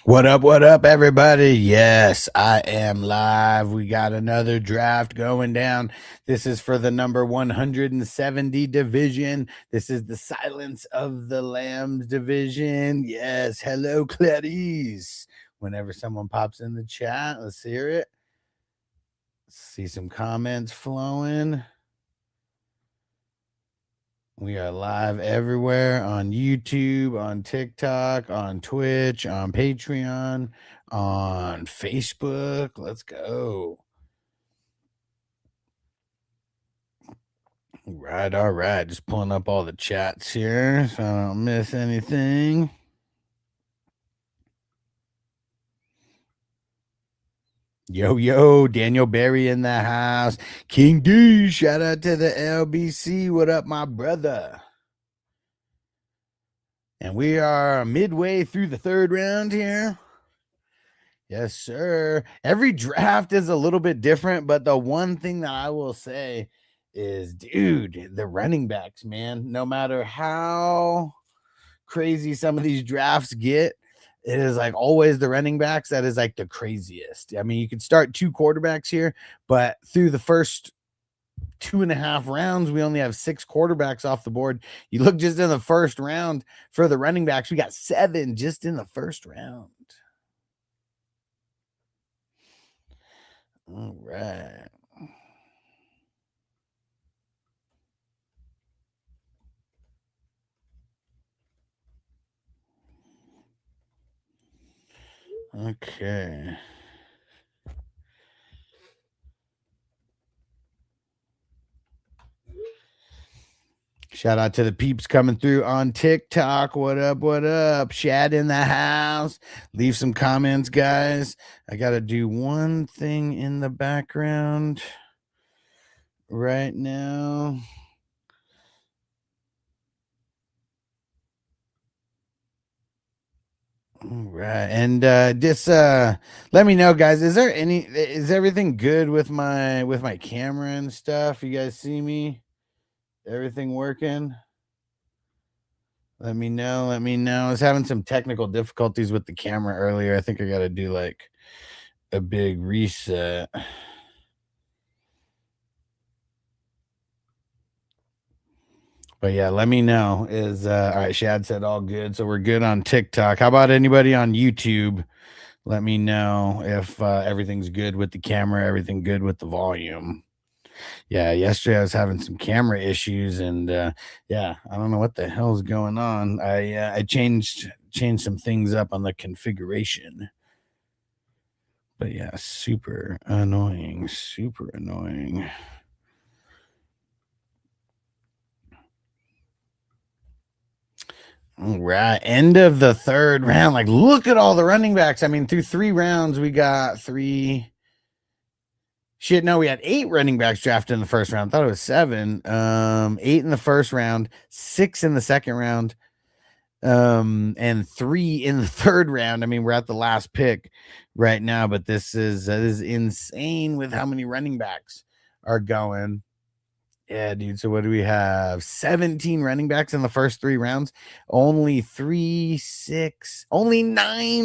What up, everybody? Yes, I am live. We got another draft going down. This is for the number 170 division. This is the Silence of the Lambs division. Yes, hello, Clarice. Whenever someone pops in the chat, let's hear it. See some comments flowing. We are live everywhere on YouTube, on TikTok, on Twitch, on Patreon, on Facebook. Let's go. All right. Just pulling up all the chats here so I don't miss anything. Yo, Daniel Berry in the house. King D, shout out to the LBC. What up, my brother? And we are midway through the third round here. Yes, sir. Every draft is a little bit different, but the one thing that I will say is, dude, the running backs, man, no matter how crazy some of these drafts get, it is like always the running backs that is like the craziest. I mean, you could start two quarterbacks here, but through the first 2.5 rounds, we only have 6 quarterbacks off the board. You look just in the first round for the running backs, we got 7 just in the first round. All right. Okay. Shout out to the peeps coming through on TikTok. What up? Shad in the house. Leave some comments, guys. I got to do one thing in the background right now. All right. And just let me know, guys. Is everything good with my camera and stuff? You guys see me? Everything working? Let me know. I was having some technical difficulties with the camera earlier. I think I got to do like a big reset. But yeah, let me know. All right, Shad said all good. So we're good on TikTok. How about anybody on YouTube? Let me know if everything's good with the camera, everything good with the volume. Yeah, yesterday I was having some camera issues, and yeah, I don't know what the hell's going on. I changed some things up on the configuration. But yeah, super annoying. All right, end of the third round. Like, look at all the running backs. I mean, through 3 rounds, we got 3. Shit, no, we had 8 running backs drafted in the first round. I thought it was 7. 8 in the first round, 6 in the second round, and 3 in the third round. I mean, we're at the last pick right now, but this is insane with how many running backs are going. Yeah, dude. So what do we have? 17 running backs in the first 3 rounds. Only 9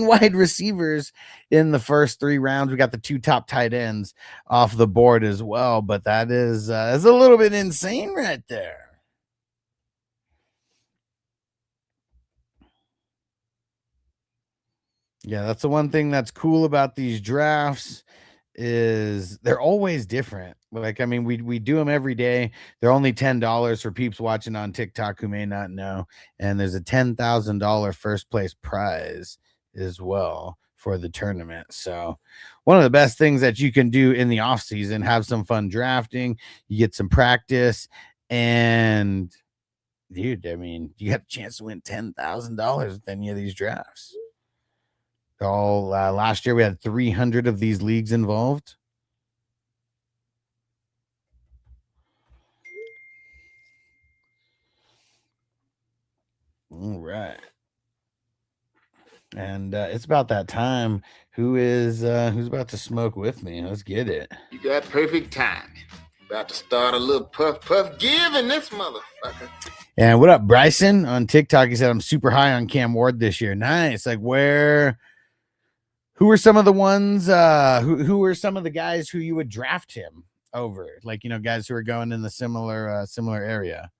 wide receivers in the first 3 rounds. We got the 2 top tight ends off the board as well, but that is a little bit insane right there. Yeah, that's the one thing that's cool about these drafts is they're always different. Like, I mean, we do them every day. They're only $10 for peeps watching on TikTok who may not know. And there's a $10,000 first place prize as well for the tournament. So one of the best things that you can do in the off season, have some fun drafting, you get some practice, and dude, I mean, you got a chance to win $10,000 with any of these drafts. All last year we had 300 of these leagues involved. All right. And it's about that time. Who's about to smoke with me? Let's get it. You got perfect timing. About to start a little puff giving this motherfucker. And what up, Bryson on TikTok? He said I'm super high on Cam Ward this year. Nice. Like, where Who are some of the ones? Who are some of the guys who you would draft him over? Like, you know, guys who are going in the similar area.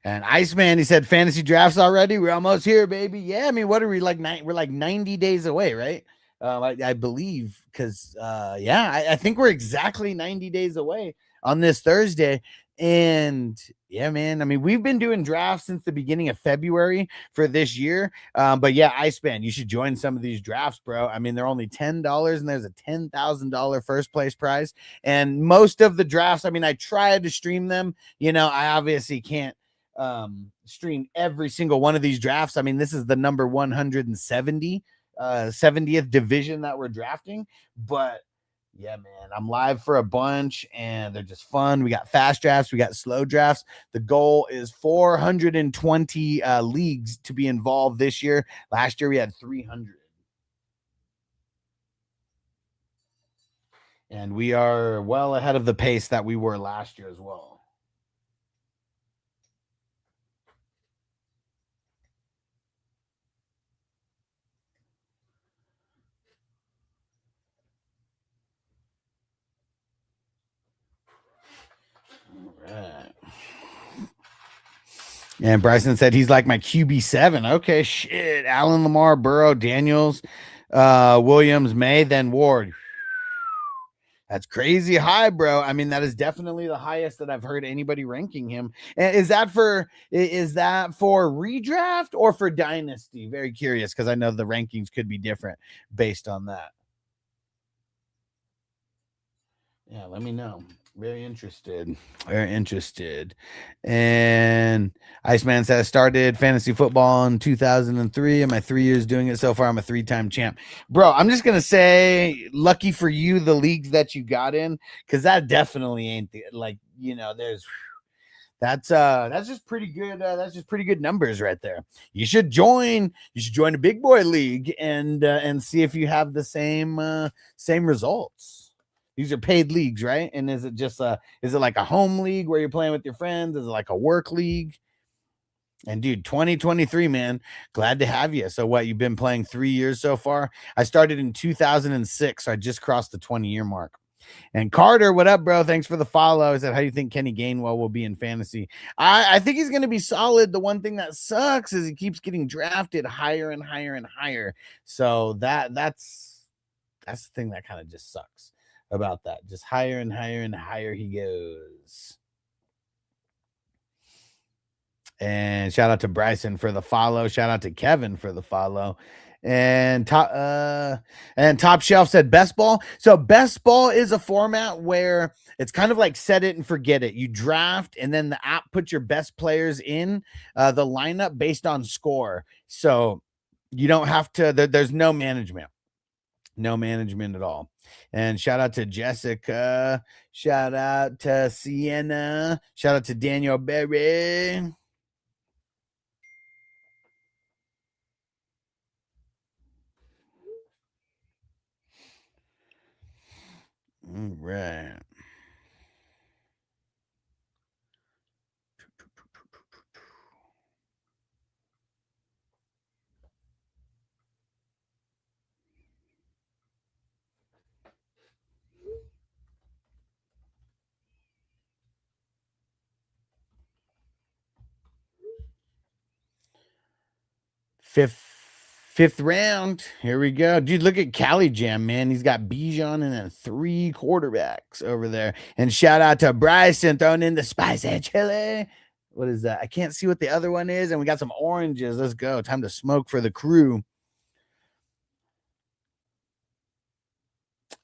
And Iceman, he said, fantasy drafts already. We're almost here, baby. Yeah, I mean, what are we like? We're like 90 days away, right? I believe because yeah, I think we're exactly 90 days away on this Thursday. And yeah, man, I mean, we've been doing drafts since the beginning of February for this year. But yeah, Iceman, you should join some of these drafts, bro. I mean, they're only $10 and there's a $10,000 first place prize. And most of the drafts, I mean, I tried to stream them. You know, I obviously can't stream every single one of these drafts. I mean, this is the number 170 70th division that we're drafting, but yeah, man, I'm live for a bunch and they're just fun. We got fast drafts, we got slow drafts. The goal is 420 leagues to be involved this year. Last year we had 300. And we are well ahead of the pace that we were last year as well. All right. And Bryson said he's like my QB7. Okay, shit. Allen, Lamar, Burrow, Daniels, Williams, May, then Ward. That's crazy high, bro. I mean, that is definitely the highest that I've heard anybody ranking him. And is that for redraft or for dynasty? Very curious because I know the rankings could be different based on that. Yeah, let me know. Very interested. Very interested. And Iceman says, I started fantasy football in 2003. In my 3 years doing it so far, I'm a 3-time champ. Bro, I'm just going to say, lucky for you, the leagues that you got in, because that definitely ain't like, you know, that's just pretty good. That's just pretty good numbers right there. You should join a big boy league and see if you have the same results. These are paid leagues, right? And is it like a home league where you're playing with your friends? Is it like a work league? And dude, 2023, man, glad to have you. So what, you've been playing 3 years so far? I started in 2006, so I just crossed the 20-year mark. And Carter, what up, bro? Thanks for the follow. I said, how do you think Kenny Gainwell will be in fantasy? I think he's going to be solid. The one thing that sucks is he keeps getting drafted higher and higher and higher. So that's the thing that kind of just sucks about that. Just higher and higher and higher he goes. And shout out to Bryson for the follow. Shout out to Kevin for the follow. And Top Shelf said best ball. So best ball is a format where it's kind of like set it and forget it. You draft and then the app puts your best players in the lineup based on score. So you don't have to. There's no management. No management at all. And shout out to Jessica. Shout out to Sienna. Shout out to Daniel Berry. All right. Fifth round. Here we go. Dude, look at Cali Jam, man. He's got Bijan and then 3 quarterbacks over there. And shout out to Bryson throwing in the spicy chili. What is that? I can't see what the other one is. And we got some oranges. Let's go. Time to smoke for the crew.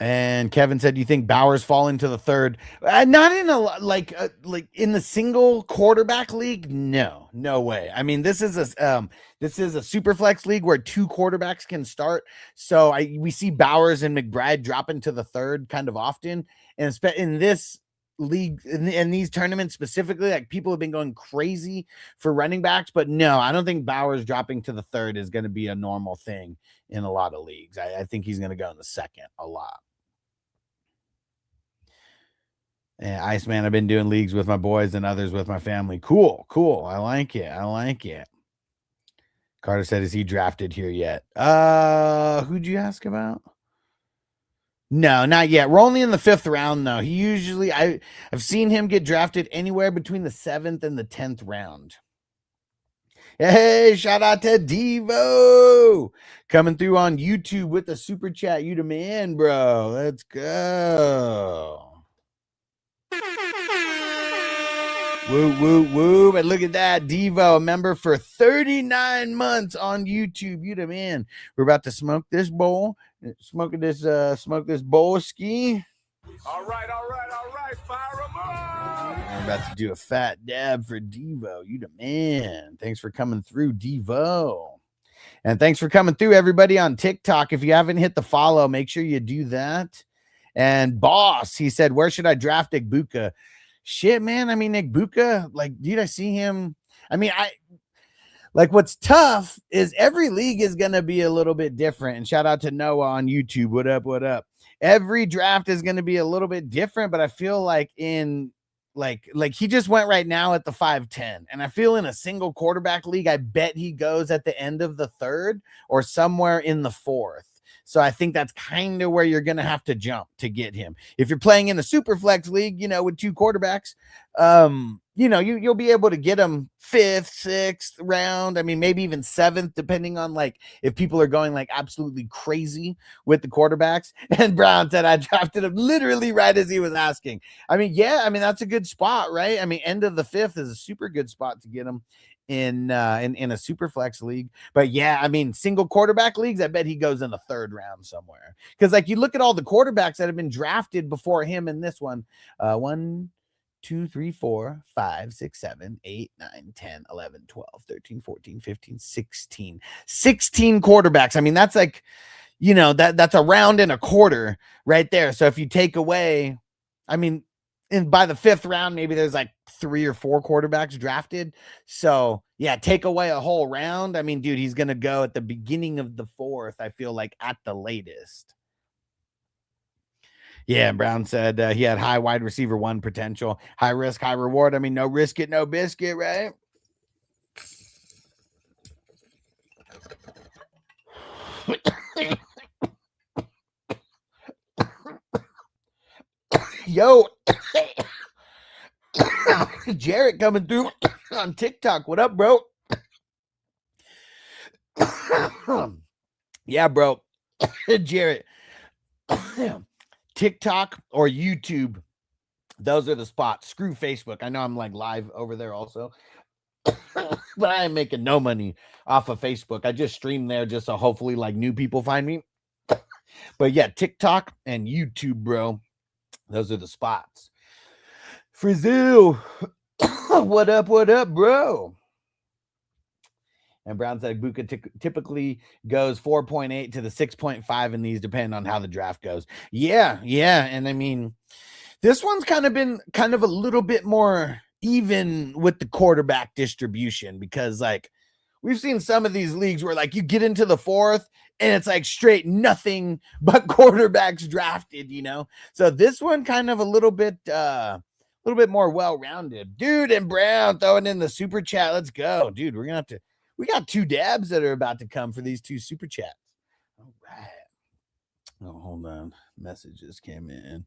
And Kevin said, "Do you think Bowers fall into the third? Not in a like in the single quarterback league. No, no way. I mean, this is a super flex league where 2 quarterbacks can start. So we see Bowers and McBride drop into the third kind of often, and in this league in these tournaments specifically, like people have been going crazy for running backs, but no, I don't think Bowers dropping to the third is going to be a normal thing in a lot of leagues. I think he's going to go in the second a lot. And Iceman, I've been doing leagues with my boys and others with my family. Cool. I like it. Carter said, is he drafted here yet? Who'd you ask about? No, not yet. We're only in the 5th round, though. He usually, I've seen him get drafted anywhere between the 7th and the 10th round. Hey, shout out to Devo coming through on YouTube with the super chat. You the man, bro. Let's go. Woo. And look at that. Devo, a member for 39 months on YouTube. You the man. We're about to smoke this bowl. Smoke this bowl ski. All right. Fire them up. I'm about to do a fat dab for Devo. You the man. Thanks for coming through, Devo. And thanks for coming through, everybody on TikTok. If you haven't hit the follow, make sure you do that. And Boss, he said, where should I draft Igbuka? Shit, man. I mean, Igbuka, like, dude, I see him. I mean, what's tough is every league is going to be a little bit different. And shout out to Noah on YouTube. What up? Every draft is going to be a little bit different, but I feel like like he just went right now at the 5'10", and I feel in a single quarterback league, I bet he goes at the end of the 3rd or somewhere in the 4th. So I think that's kind of where you're going to have to jump to get him. If you're playing in a super flex league, with 2 quarterbacks, you'll be able to get him 5th, 6th round. I mean, maybe even 7th, depending on like if people are going like absolutely crazy with the quarterbacks. And Brown said I drafted him literally right as he was asking. I mean, yeah, I mean, that's a good spot, right? I mean, end of the 5th is a super good spot to get him in a super flex league. But yeah, I mean, single quarterback leagues, I bet he goes in the 3rd round somewhere. Because like you look at all the quarterbacks that have been drafted before him in this one. 1, 2, 3, 4, 5, 6, 7, 8, 9, 10, 11, 12, 13, 14, 15, 16. 16 quarterbacks. I mean, that's like, that's a round and a quarter right there. So if you take away, I mean, and by the 5th round, maybe there's like 3 or 4 quarterbacks drafted. So yeah, take away a whole round. I mean, dude, he's going to go at the beginning of the 4th, I feel like, at the latest. Yeah, Brown said he had high wide receiver 1 potential, high risk, high reward. I mean, no risk it, no biscuit, right? Yo, Jarrett coming through on TikTok. What up, bro? Yeah, bro. Jarrett. TikTok or YouTube. Those are the spots. Screw Facebook. I know I'm like live over there also. But I am making no money off of Facebook. I just stream there just so hopefully like new people find me. But yeah, TikTok and YouTube, bro. Those are the spots. Frizzle. What up, bro? And Brown said Buka typically goes 4.8 to the 6.5 in these, depending on how the draft goes. Yeah. And I mean, this one's kind of a little bit more even with the quarterback distribution, because like we've seen some of these leagues where like you get into the 4th and it's like straight nothing but quarterbacks drafted, So this one kind of a little bit more well-rounded. Dude, and Brown throwing in the super chat. Let's go. Dude, we got 2 dabs that are about to come for these 2 super chats. All right. Oh, hold on. Messages came in.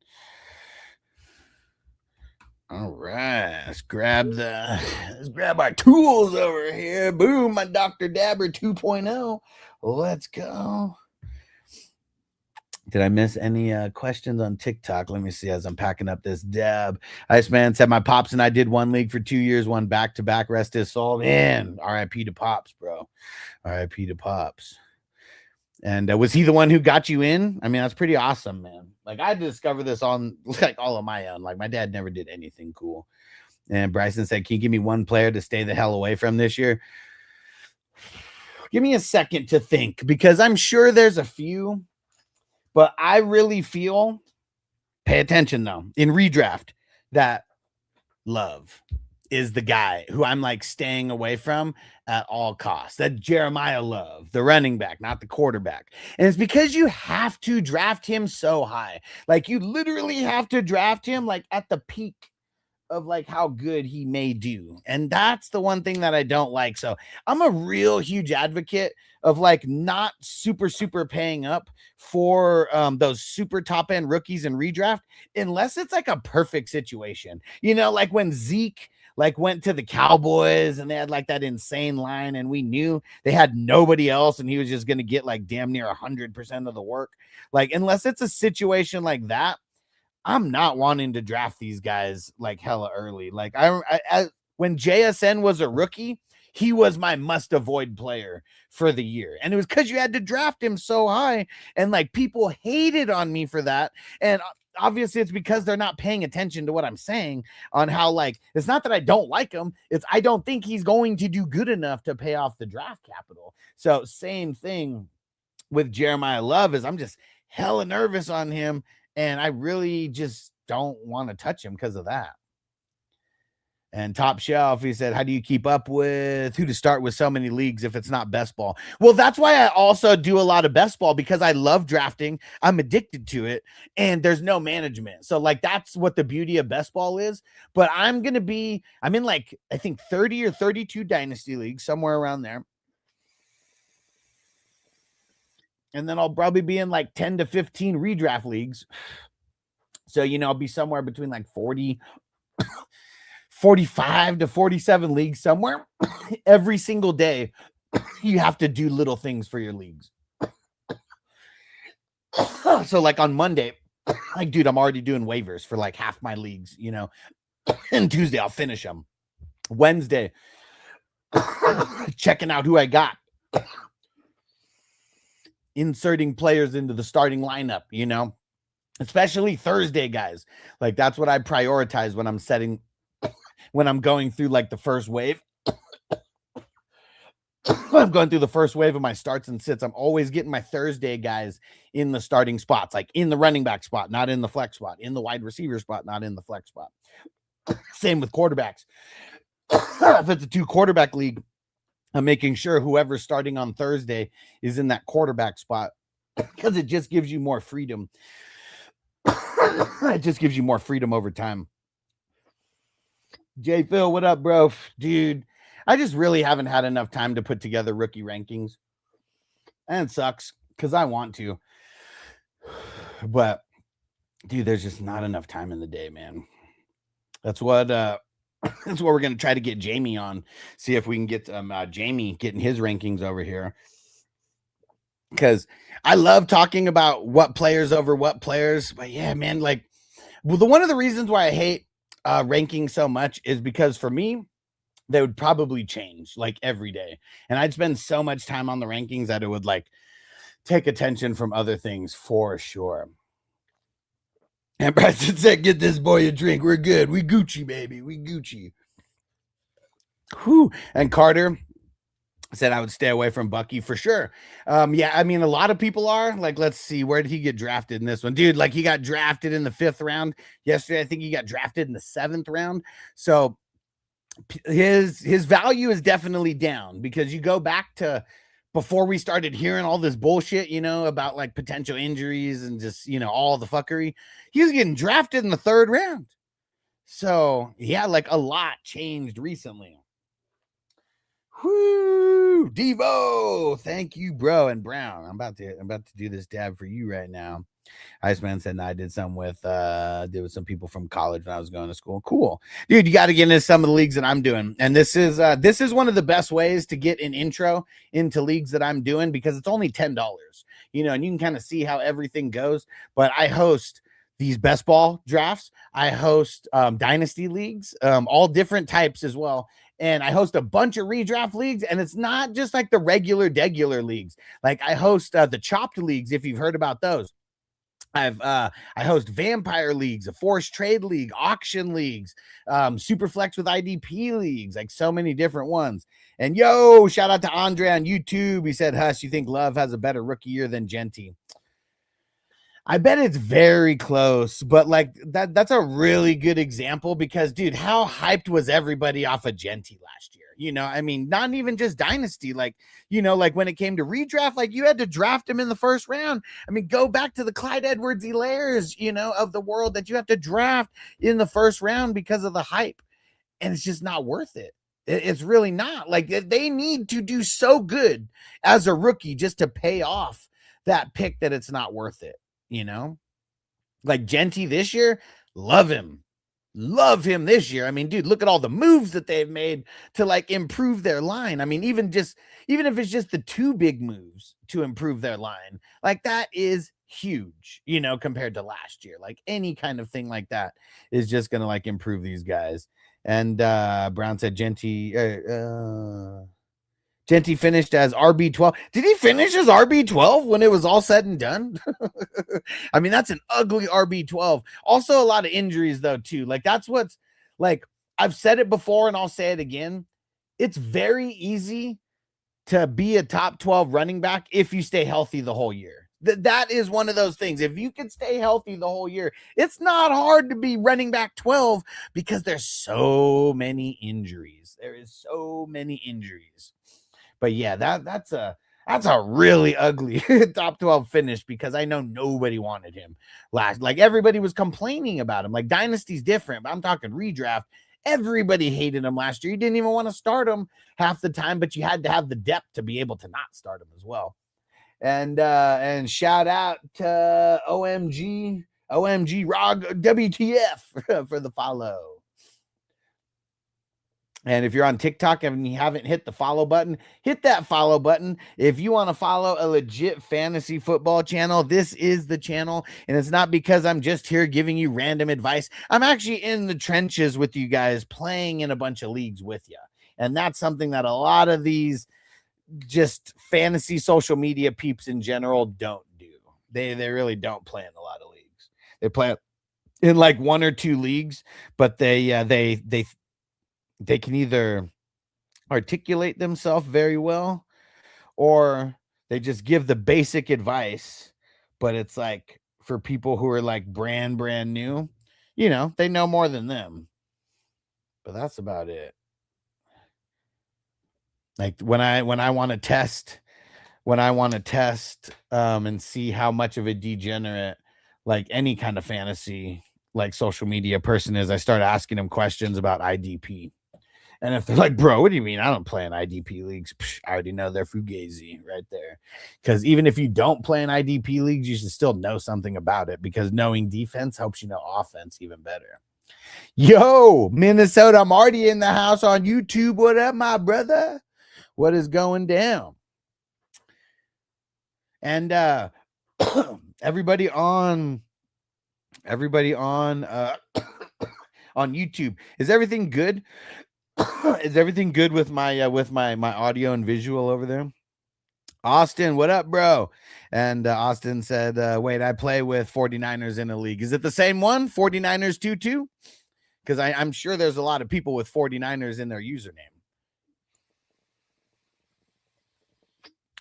All right, let's grab our tools over here. Boom, my Dr. Dabber 2.0. Let's go. Did I miss any questions on TikTok? Let me see as I'm packing up this dab. Iceman said my pops and I did 1 league for 2 years, 1 back-to-back, rest his soul. Man, RIP to Pops, bro. RIP to Pops. And was he the one who got you in? I mean, that's pretty awesome, man. Like, I discovered this on like all of my own. Like, my dad never did anything cool. And Bryson said, can you give me 1 player to stay the hell away from this year? Give me a second to think, because I'm sure there's a few, but I really feel, pay attention though, in redraft, that Love is the guy who I'm like staying away from at all costs. That Jeremiah Love, the running back, not the quarterback. And it's because you have to draft him so high. Like you literally have to draft him like at the peak of like how good he may do. And that's the one thing that I don't like. So I'm a real huge advocate of like not super paying up for those super top end rookies in redraft unless it's like a perfect situation. You know, like when Zeke like went to the Cowboys and they had like that insane line and we knew they had nobody else and he was just going to get like damn near 100% of the work. Like unless it's a situation like that, I'm not wanting to draft these guys like hella early. Like when JSN was a rookie, he was my must avoid player for the year. And it was because you had to draft him so high. And like people hated on me for that. And obviously it's because they're not paying attention to what I'm saying on how like it's not that I don't like him. It's I don't think he's going to do good enough to pay off the draft capital. So same thing with Jeremiah Love is I'm just hella nervous on him. And I really just don't want to touch him because of that. And Top Shelf, he said, how do you keep up with who to start with so many leagues if it's not best ball? Well, that's why I also do a lot of best ball because I love drafting. I'm addicted to it and there's no management. So like, that's what the beauty of best ball is. But I'm in like, I think 30 or 32 dynasty leagues, somewhere around there. And then I'll probably be in like 10 to 15 redraft leagues. So, you know, I'll be somewhere between like 45 to 47 leagues somewhere. Every single day, you have to do little things for your leagues. So like on Monday, like, dude, I'm already doing waivers for like half my leagues, you know, and Tuesday I'll finish them. Wednesday, checking out who I got. Inserting players into the starting lineup, you know, especially Thursday, guys. Like that's what I prioritize when I'm going through like the first wave. I'm going through the first wave of my starts and sits. I'm always getting my Thursday guys in the starting spots, like in the running back spot, not in the flex spot, in the wide receiver spot, not in the flex spot. Same with quarterbacks. If it's a 2 quarterback league, I'm making sure whoever's starting on Thursday is in that quarterback spot because it just gives you more freedom. It just gives you more freedom over time. J Phil, what up, bro? Dude, I just really haven't had enough time to put together rookie rankings. And it sucks because I want to. But, dude, there's just not enough time in the day, man. That's what we're going to try to get Jamie on. See if we can get Jamie getting his rankings over here. Because I love talking about what players over what players. But, yeah, man, like, well, one of the reasons why I hate ranking so much is because for me, they would probably change like every day. And I'd spend so much time on the rankings that it would like take attention from other things for sure. And Bryson said, get this boy a drink. We're good. We Gucci, baby. We Gucci. Whew. And Carter said I would stay away from Bucky for sure. Yeah, I mean, a lot of people are. Like, let's see, where did he get drafted in this one? Dude, like he got drafted in the 5th round. Yesterday, I think he got drafted in the 7th round. So his value is definitely down because you go back to before we started hearing all this bullshit, you know, about like potential injuries and just, you know, all the fuckery. He was getting drafted in the 3rd round. So yeah, like a lot changed recently. Whoo, Devo, thank you, bro. And Brown, I'm about to do this dab for you right now. Iceman said, no, I did some with some people from college when I was going to school. Cool, dude. You got to get into some of the leagues that I'm doing, and this is one of the best ways to get an intro into leagues that I'm doing because it's only $10, you know, and you can kind of see how everything goes. But I host these best ball drafts. I host dynasty leagues, all different types as well. And I host a bunch of redraft leagues, and it's not just like the regular leagues. Like I host the chopped leagues, if you've heard about those. I host vampire leagues, a forced trade league, auction leagues, Superflex with IDP leagues, like so many different ones. And yo, shout out to Andre on YouTube. He said, Huss, you think Love has a better rookie year than Genty? I bet it's very close, but like that's a really good example because dude, how hyped was everybody off of Genty last year? You know, I mean, not even just dynasty, like, you know, like when it came to redraft, like you had to draft him in the first round. I mean, go back to the Clyde Edwards-Helaire's, you know, of the world that you have to draft in the first round because of the hype. And it's just not worth it. It's really not. Like they need to do so good as a rookie just to pay off that pick that it's not worth it. You know, like Genty this year, love him this year. I mean, dude, look at all the moves that they've made to like improve their line. I mean, even if it's just the two big moves to improve their line, like that is huge, you know, compared to last year. Like any kind of thing like that is just gonna like improve these guys. And Brown said Genty Genty finished as RB12. Did he finish as RB12 when it was all said and done? I mean, that's an ugly RB12. Also, a lot of injuries, though, too. Like, that's what's like, I've said it before and I'll say it again. It's very easy to be a top 12 running back if you stay healthy the whole year. That is one of those things. If you can stay healthy the whole year, it's not hard to be running back 12 because there's so many injuries. There is so many injuries. But yeah, that's a really ugly top 12 finish because I know nobody wanted him last. Like everybody was complaining about him. Like Dynasty's different, but I'm talking redraft. Everybody hated him last year. You didn't even want to start him half the time, but you had to have the depth to be able to not start him as well. And shout out to OMG Rog WTF for the follow. And if you're on TikTok and you haven't hit the follow button, hit that follow button. If you want to follow a legit fantasy football channel, this is the channel. And it's not because I'm just here giving you random advice. I'm actually in the trenches with you guys, playing in a bunch of leagues with you. And that's something that a lot of these just fantasy social media peeps in general don't do. They really don't play in a lot of leagues. They play in like one or two leagues, but they can either articulate themselves very well or they just give the basic advice, but it's like for people who are like brand new, you know, they know more than them. But that's about it. Like when I want to test and see how much of a degenerate like any kind of fantasy like social media person is, I start asking them questions about IDP. And if they're like, bro, what do you mean? I don't play in IDP leagues. Psh, I already know they're fugazi right there. Because even if you don't play in IDP leagues, you should still know something about it because knowing defense helps you know offense even better. Yo, Minnesota, I'm already in the house on YouTube. What up, my brother? What is going down? And everybody on on YouTube, is everything good? Is everything good with my audio and visual over there? Austin, what up, bro? And Austin said, wait, I play with 49ers in a league. Is it the same one? 49ers 22? Because I'm sure there's a lot of people with 49ers in their username.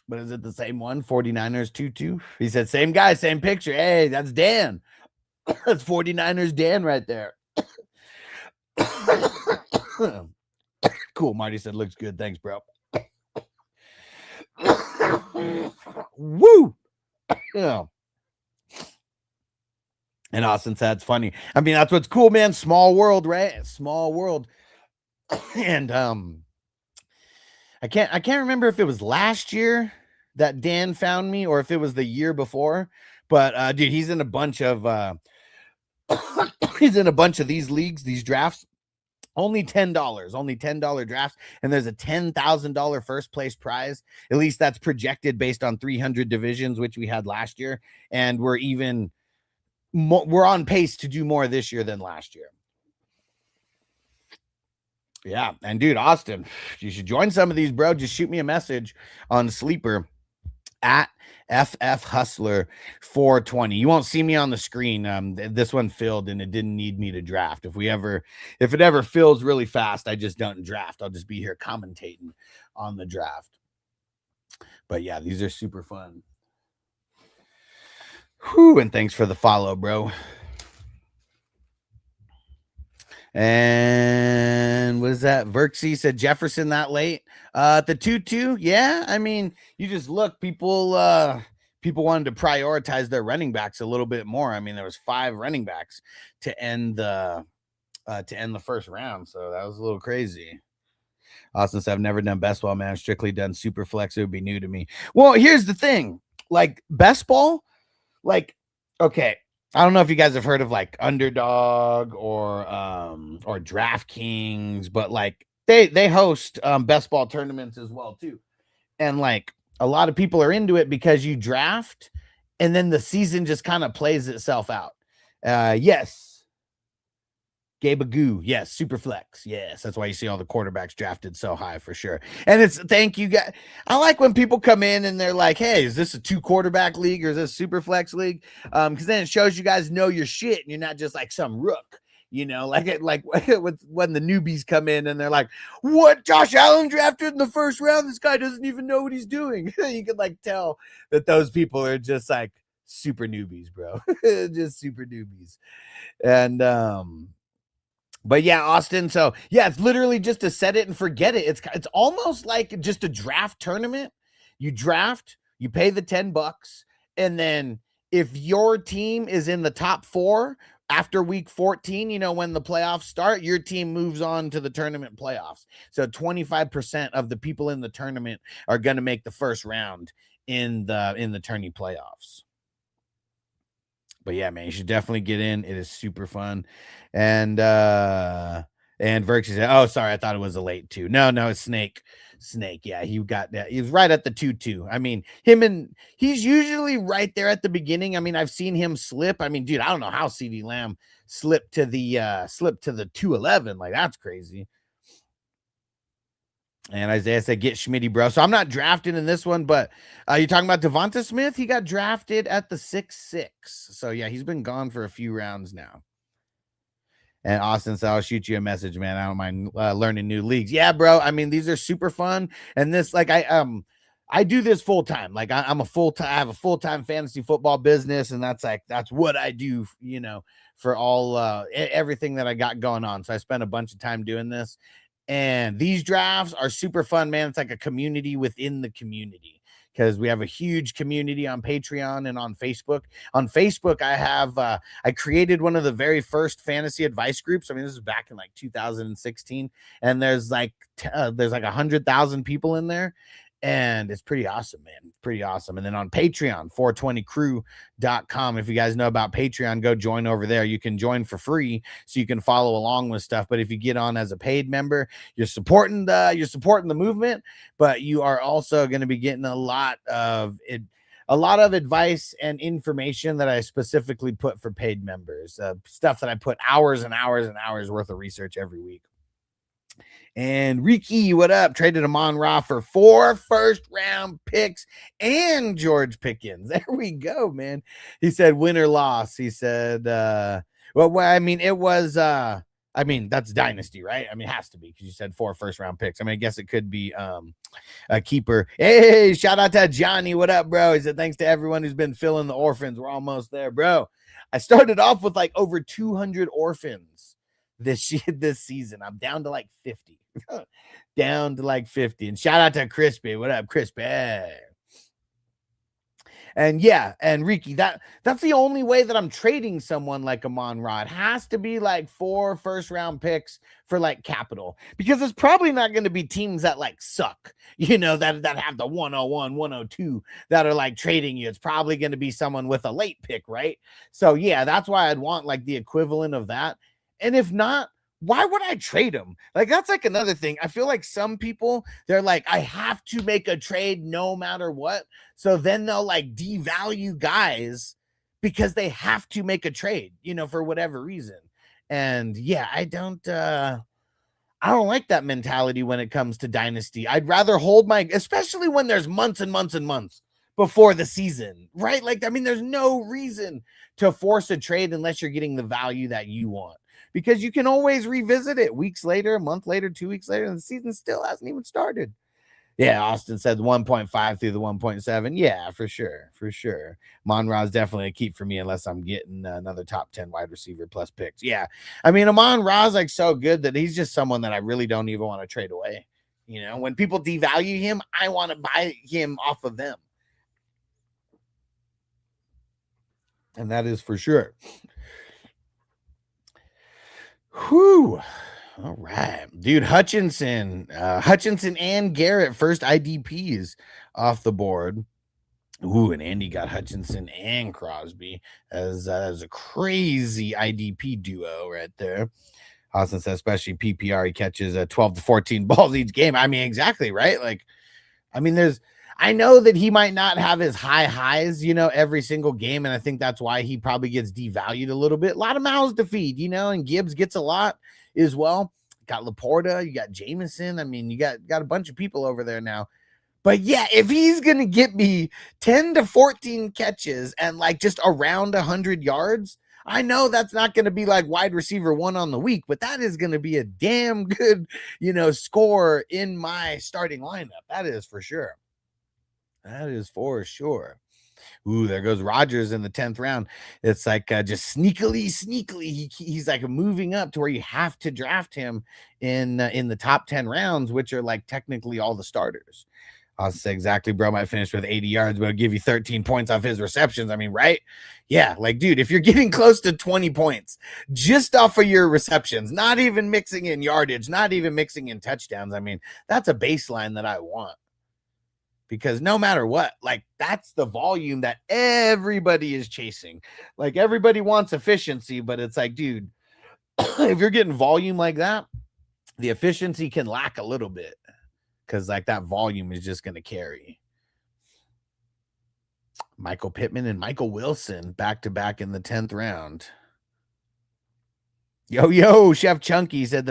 But is it the same one? 49ers 22? He said, same guy, same picture. Hey, that's Dan. That's 49ers Dan right there. Cool. Marty said, looks good. Thanks, bro. Woo. Yeah. And Austin said, it's funny. I mean, that's what's cool, man. Small world, right? Small world. And I can't remember if it was last year that Dan found me or if it was the year before. But dude, he's in a bunch of these leagues, these drafts. Only $10 drafts, and there's a $10,000 first place prize. At least that's projected based on 300 divisions, which we had last year, and we're on pace to do more this year than last year. Yeah, and dude, Austin, you should join some of these, bro. Just shoot me a message on Sleeper at FF Hustler 420. You won't see me on the screen. This one filled and it didn't need me to draft. If it ever fills really fast, I just don't draft. I'll just be here commentating on the draft. But yeah, these are super fun. Whew, and thanks for the follow, bro. And what is that? Verksy said Jefferson that late. The 2-2. Yeah, I mean, you just look, people wanted to prioritize their running backs a little bit more. I mean, there was 5 running backs to end the first round, so that was a little crazy. Austin said, I've never done best ball, man. I've strictly done super flex. It would be new to me. Well, here's the thing. Like best ball, like, okay, I don't know if you guys have heard of like Underdog or DraftKings, but like they host best ball tournaments as well too. And like a lot of people are into it because you draft and then the season just kind of plays itself out. Yes. Gabe Agoo, yes, super flex, yes. That's why you see all the quarterbacks drafted so high for sure. And it's thank you guys. I like when people come in and they're like, "Hey, is this a 2 quarterback league or is this super flex league?" Because then it shows you guys know your shit and you're not just like some rook, like with when the newbies come in and they're like, "What? Josh Allen drafted in the first round? This guy doesn't even know what he's doing." You can like tell that those people are just like super newbies, bro, just super newbies, and but yeah, Austin. So yeah, it's literally just to set it and forget it. It's almost like just a draft tournament. You draft, you pay the $10, and then if your team is in the top 4 after week 14, when the playoffs start, your team moves on to the tournament playoffs. So 25% of the people in the tournament are going to make the first round in the tourney playoffs. But yeah, man, you should definitely get in. It is super fun. And Verx said, "Oh, sorry, I thought it was a late 2. No, it's Snake. Yeah, he got that. He was right at the 2-2. I mean, he's usually right there at the beginning. I mean, I've seen him slip. I mean, dude, I don't know how CD Lamb slipped to the 211. Like, that's crazy. And Isaiah said, "Get Schmitty, bro." So I'm not drafted in this one, but you're talking about Devonta Smith. He got drafted at the 6-6. So yeah, he's been gone for a few rounds now. And Austin said, "I'll shoot you a message, man. I don't mind learning new leagues." Yeah, bro. I mean, these are super fun. And this, like, I do this full time. Like, I have a full time fantasy football business, and that's what I do. For all everything that I got going on. So I spend a bunch of time doing this. And these drafts are super fun, man. It's like a community within the community because we have a huge community on Patreon and on Facebook. On Facebook, I created one of the very first fantasy advice groups. I mean, this is back in like 2016, and there's like 100,000 people in there. And it's pretty awesome, man. Pretty awesome. And then on Patreon, 420crew.com. If you guys know about Patreon, go join over there. You can join for free so you can follow along with stuff. But if you get on as a paid member, you're supporting the movement, but you are also going to be getting a lot of advice and information that I specifically put for paid members. Stuff that I put hours and hours and hours worth of research every week. And Ricky, what up? Traded Amon-Ra for 4 first-round picks and George Pickens. There we go, man. He said win or loss. He said, well, I mean, it was, I mean, that's dynasty, right? I mean, it has to be because you said 4 first-round picks. I mean, I guess it could be a keeper. Hey, shout out to Johnny. What up, bro? He said, thanks to everyone who's been filling the orphans. We're almost there, bro. I started off with like over 200 orphans this season. I'm down to like 50. Down to like 50. And shout out to Crispy. What up, Crispy? And yeah, and Ricky, that's the only way that I'm trading someone like Amon-Ra. It has to be like 4 first-round picks for like capital, because it's probably not going to be teams that like suck, that have the 101, 102 that are like trading you. It's probably going to be someone with a late pick, right? So yeah, that's why I'd want like the equivalent of that. And if not, why would I trade him? Like, that's like another thing. I feel like some people, they're like, I have to make a trade no matter what. So then they'll like devalue guys because they have to make a trade, for whatever reason. And yeah, I don't like that mentality when it comes to dynasty. I'd rather hold especially when there's months and months and months before the season, right? Like, I mean, there's no reason to force a trade unless you're getting the value that you want. Because you can always revisit it weeks later, a month later, 2 weeks later, and the season still hasn't even started. Yeah, Austin said 1.5 through the 1.7. Yeah, for sure. For sure. Monra's definitely a keep for me unless I'm getting another top 10 wide receiver plus picks. Yeah. I mean, Amon Ra's like so good that he's just someone that I really don't even want to trade away. You know, when people devalue him, I want to buy him off of them. And that is for sure. Whew. All right, dude. Hutchinson and Garrett first IDPs off the board. Ooh, and Andy got Hutchinson and Crosby as a crazy IDP duo right there. Austin says, especially PPR, he catches 12 to 14 balls each game. I mean, exactly right. Like, I mean, I know that he might not have his high highs, you know, every single game. And I think that's why he probably gets devalued a little bit. A lot of mouths to feed, you know, and Gibbs gets a lot as well. Got Laporta, you got Jameson. I mean, you got a bunch of people over there now. But yeah, if he's going to get me 10 to 14 catches and like just around 100 yards, I know that's not going to be like wide receiver one on the week, but that is going to be a damn good, you know, score in my starting lineup. That is for sure. That is for sure. Ooh, there goes Rodgers in the 10th round. It's like just sneakily, he's like moving up to where you have to draft him in the top 10 rounds, which are like technically all the starters. I'll say exactly, bro. Might finish with 80 yards, but I'll give you 13 points off his receptions. I mean, right? Yeah, like, dude, if you're getting close to 20 points just off of your receptions, not even mixing in yardage, not even mixing in touchdowns, I mean, that's a baseline that I want. Because no matter what, like, that's the volume that everybody is chasing. Like, everybody wants efficiency, but it's like, dude, if you're getting volume like that, the efficiency can lack a little bit. Because like that volume is just going to carry. Michael Pittman and Michael Wilson back to back in the 10th round. Yo, Chef Chunky said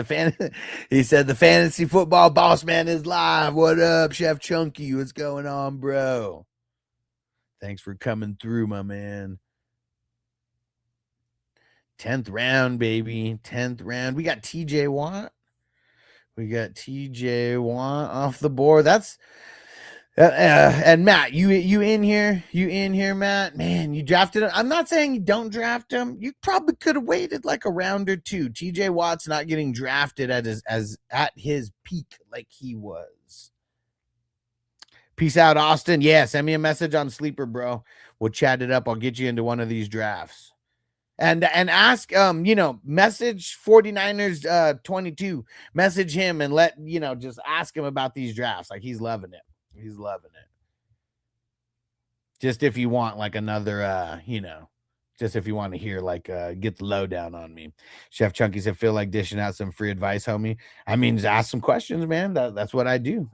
he said the fantasy football boss man is live. What up, Chef Chunky? What's going on, bro? Thanks for coming through, my man. 10th round, baby. 10th round. We got TJ Watt. Off the board. That's and Matt, you in here? You in here, Matt? Man, you drafted him. I'm not saying you don't draft him. You probably could have waited like a round or two. TJ Watt's not getting drafted at his peak like he was. Peace out, Austin. Yeah, send me a message on Sleeper, bro. We'll chat it up. I'll get you into one of these drafts. And ask message 49ers 22, message him and just ask him about these drafts. Like, he's loving it. Just if you want like another just if you want to hear like get the lowdown on me. Chef Chunky said, feel like dishing out some free advice, homie. I mean, just ask some questions, man. That's what I do.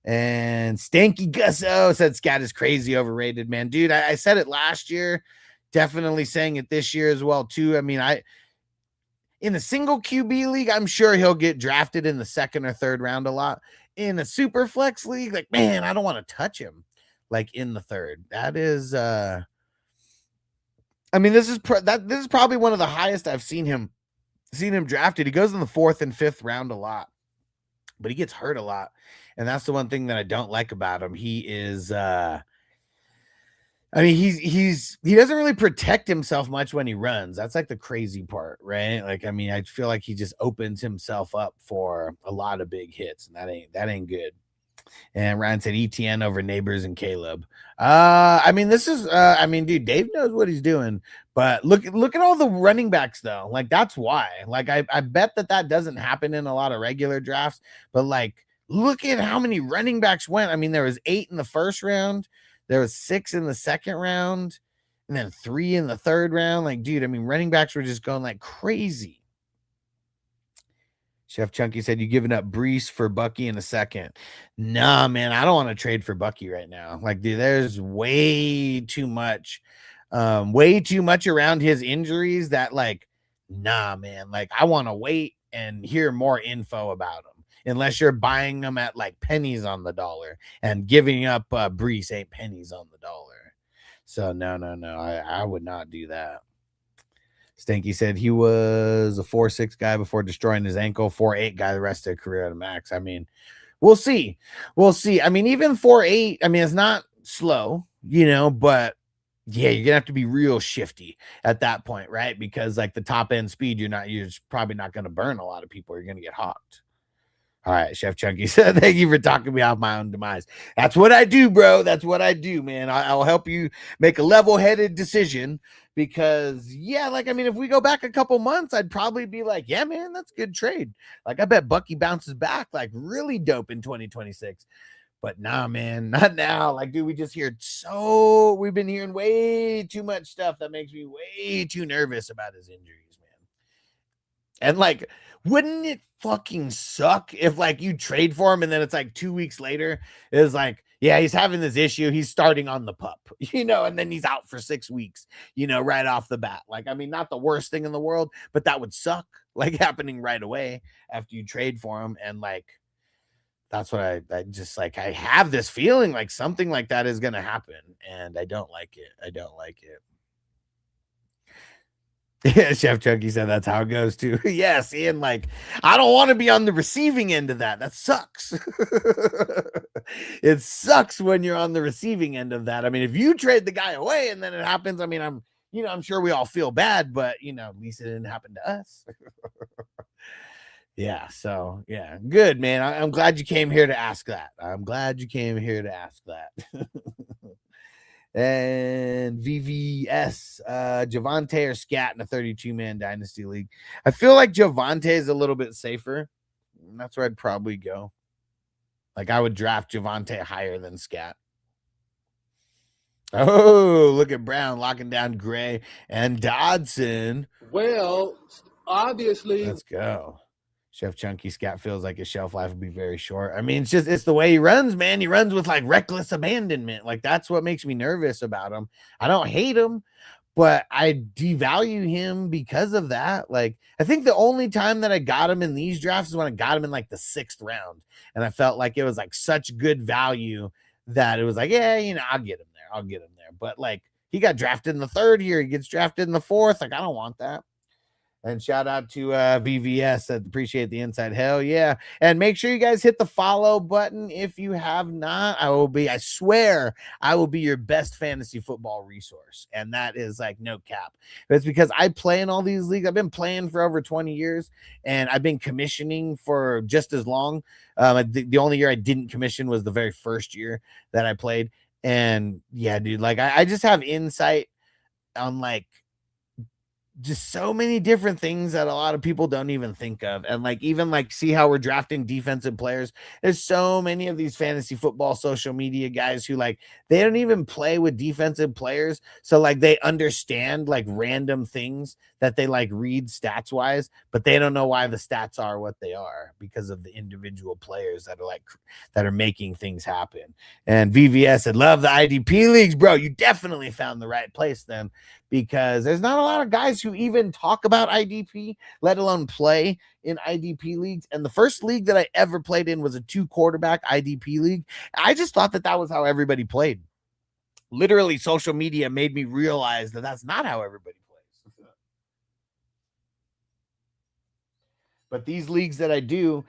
And Stanky Gusso said Scat is crazy overrated, man. Dude, I said it last year. Definitely saying it this year as well, too. I mean, in a single QB league, I'm sure he'll get drafted in the 2nd or 3rd round a lot. In a super flex league, like, man, I don't want to touch him like in the 3rd. That is I mean, this is probably one of the highest I've seen him drafted. He goes in the 4th and 5th round a lot, but he gets hurt a lot. And that's the one thing that I don't like about him. He is I mean, he doesn't really protect himself much when he runs. That's like the crazy part, right? Like, I mean, I feel like he just opens himself up for a lot of big hits, and that ain't good. And Ryan said ETN over Neighbors and Caleb. I mean, this is dude, Dave knows what he's doing, but look at all the running backs though. Like, that's why. Like, I bet that doesn't happen in a lot of regular drafts, but like, look at how many running backs went. I mean, there was 8 in the 1st round. There was 6 in the 2nd round, and then 3 in the 3rd round. Like, dude, I mean, running backs were just going like crazy. Chef Chunky said, you giving up Brees for Bucky in a second. Nah, man, I don't want to trade for Bucky right now. Like, dude, there's way too much around his injuries that, like, nah, man. Like, I want to wait and hear more info about him. Unless you're buying them at like pennies on the dollar, and giving up Brees ain't pennies on the dollar. So no, I would not do that. Stanky said he was a 4.6 guy before destroying his ankle, 4.8 guy the rest of their career at a max. I mean, We'll see. We'll see. I mean, even 4.8, I mean, it's not slow, but yeah, you're gonna have to be real shifty at that point, right? Because like the top end speed, you're just probably not gonna burn a lot of people. You're gonna get hawked. All right, Chef Chunky said, thank you for talking me off my own demise. That's what I do, bro. That's what I do, man. I'll help you make a level headed decision because, yeah, like, I mean, if we go back a couple months, I'd probably be like, yeah, man, that's a good trade. Like, I bet Bucky bounces back like really dope in 2026. But nah, man, not now. Like, dude, we've been hearing way too much stuff that makes me way too nervous about his injuries, man. And like, wouldn't it fucking suck if like you trade for him and then it's like 2 weeks later, it's like, yeah, he's having this issue. He's starting on the pup, and then he's out for 6 weeks, right off the bat. Like, I mean, not the worst thing in the world, but that would suck, like happening right away after you trade for him. And like, that's what I just like, I have this feeling like something like that is going to happen. And I don't like it. I don't like it. Yeah, Chef Chucky said that's how it goes too. Yes, and like I don't want to be on the receiving end of that. That sucks. It sucks when you're on the receiving end of that. I mean, if you trade the guy away and then it happens, I mean, I'm sure we all feel bad, but at least it didn't happen to us. Yeah, so yeah, good man. I'm glad you came here to ask that. And VVS, Javante or Scat in a 32-man dynasty league. I feel like Javante is a little bit safer. That's where I'd probably go. Like I would draft Javante higher than Scat. Oh, look at Brown locking down Gray and Dodson. Well, obviously. Let's go. Chef Chunky Scat feels like his shelf life would be very short. I mean, it's the way he runs, man. He runs with like reckless abandonment. Like that's what makes me nervous about him. I don't hate him, but I devalue him because of that. Like, I think the only time that I got him in these drafts is when I got him in like the 6th round. And I felt like it was like such good value that it was like, yeah, I'll get him there. But like he got drafted in the 3rd here. He gets drafted in the 4th. Like, I don't want that. And shout out to BVS. I appreciate the insight. Hell yeah. And make sure you guys hit the follow button if you have not. I swear, I will be your best fantasy football resource. And that is like no cap. But it's because I play in all these leagues. I've been playing for over 20 years and I've been commissioning for just as long. The only year I didn't commission was the very first year that I played. And yeah, dude, like I just have insight on like just so many different things that a lot of people don't even think of. And like, even like, see how we're drafting defensive players. There's so many of these fantasy football social media guys who like, they don't even play with defensive players. So like they understand like random things that they like read stats wise, but they don't know why the stats are what they are because of the individual players that are making things happen. And VVS said, love the IDP leagues, bro. You definitely found the right place then, because there's not a lot of guys who even talk about IDP, let alone play in IDP leagues. And the first league that I ever played in was a 2-quarterback IDP league. I just thought that was how everybody played. Literally, social media made me realize that that's not how everybody plays. But these leagues that I do,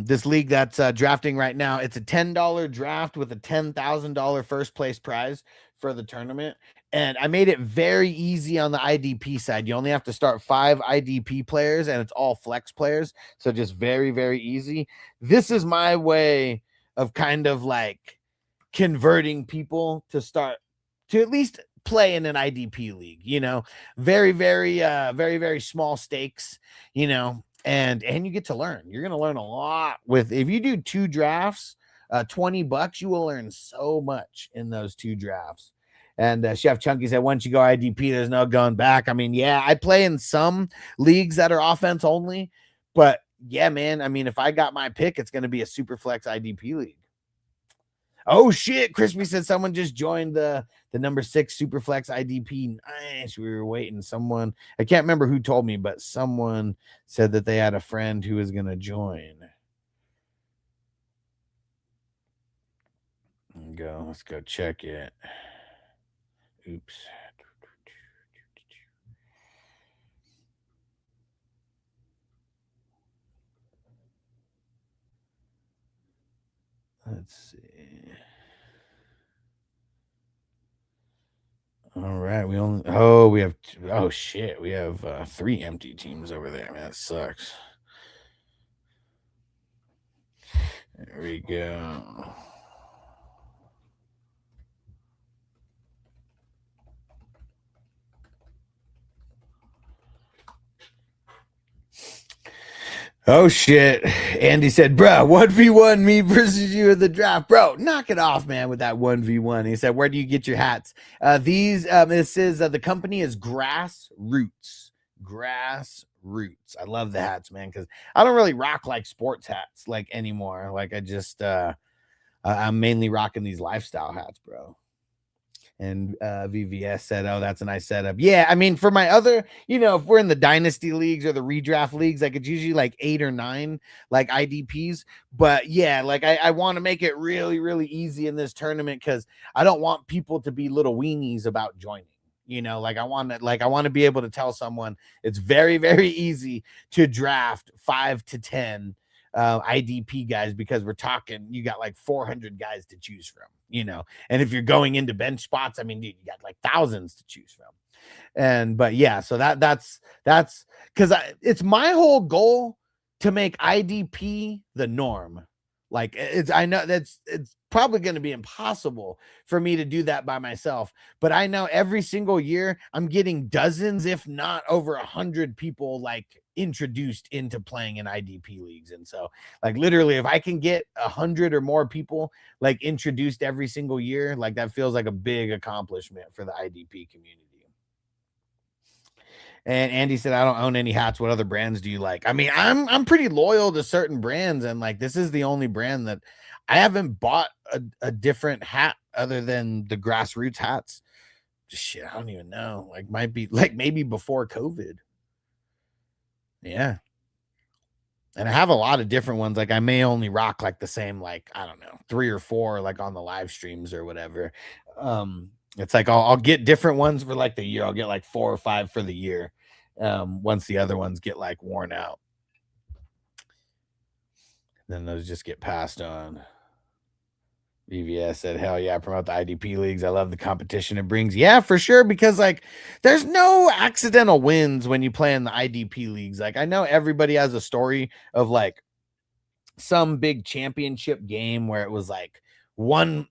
this league that's drafting right now, it's a $10 draft with a $10,000 first place prize for the tournament. And I made it very easy on the IDP side. You only have to start 5 IDP players and it's all flex players. So just very, very easy. This is my way of kind of like converting people to start to at least play in an IDP league, very, very, very, very small stakes, and you get to learn. You're going to learn a lot if you do 2 drafts, $20, you will learn so much in those 2 drafts. And Chef Chunky said, once you go IDP, there's no going back. I mean, yeah, I play in some leagues that are offense only, but yeah, man, I mean, if I got my pick, it's going to be a super flex IDP league. Oh shit, Crispy said someone just joined the number 6 Superflex IDP. Nice. We were waiting. Someone, I can't remember who told me, but someone said that they had a friend who was going to join. Let's go check it. Oops. Let's see. All right, we have oh shit, we have 3 empty teams over there. Man, that sucks. There we go. Oh shit. Andy said, bro, 1v1 me versus you in the draft. Bro, knock it off, man, with that 1v1. He said, where do you get your hats? This is the company is Grassroots. Grassroots. I love the hats, man, because I don't really rock like sports hats like anymore. Like I'm mainly rocking these lifestyle hats, bro. And VVS said, oh, that's a nice setup. Yeah, I mean, for my other, if we're in the dynasty leagues or the redraft leagues, like it's usually like 8 or 9 like IDPs. But yeah, like I want to make it really, really easy in this tournament because I don't want people to be little weenies about joining. Like I want to be able to tell someone it's very, very easy to draft 5 to 10 IDP guys, because we're talking, you got like 400 guys to choose from, and if you're going into bench spots, I mean, dude, you got like thousands to choose from. But yeah, so that's because it's my whole goal to make IDP the norm. Like I know it's probably going to be impossible for me to do that by myself, but I know every single year I'm getting dozens, if not over 100 people like introduced into playing in IDP leagues. And so like literally if I can get 100 or more people like introduced every single year, like that feels like a big accomplishment for the IDP community. And Andy said, I don't own any hats. What other brands do you like? I mean, I'm pretty loyal to certain brands, and like this is the only brand that I haven't bought a different hat other than the Grassroots hats. Shit, I don't even know. Like might be like maybe before COVID. Yeah. And I have a lot of different ones. Like I may only rock like the same, like, I don't know, 3 or 4 like on the live streams or whatever. It's like I'll get different ones for like the year. I'll get like 4 or 5 for the year. Once the other ones get like worn out. Then those just get passed on. VVS said, hell yeah, promote the IDP leagues. I love the competition it brings. Yeah, for sure. Because like there's no accidental wins when you play in the IDP leagues. Like I know everybody has a story of like some big championship game where it was like one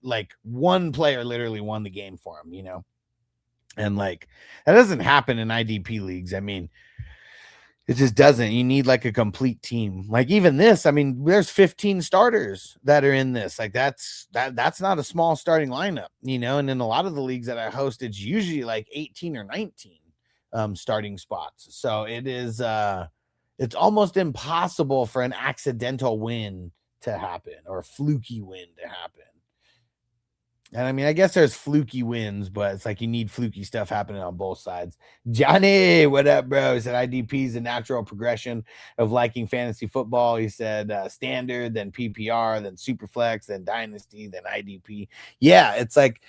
player literally won the game for him, and like that doesn't happen in IDP leagues. I mean, it just doesn't. You need like a complete team. Like even this, I mean, there's 15 starters that are in this. Like that's not a small starting lineup, and in a lot of the leagues that I host, it's usually like 18 or 19 starting spots. So it is it's almost impossible for an accidental win to happen or a fluky win to happen. And I mean, I guess there's fluky wins, but it's like you need fluky stuff happening on both sides. Johnny, what up, bro? He said IDP is a natural progression of liking fantasy football. He said standard, then PPR, then Superflex, then Dynasty, then IDP. Yeah, it's like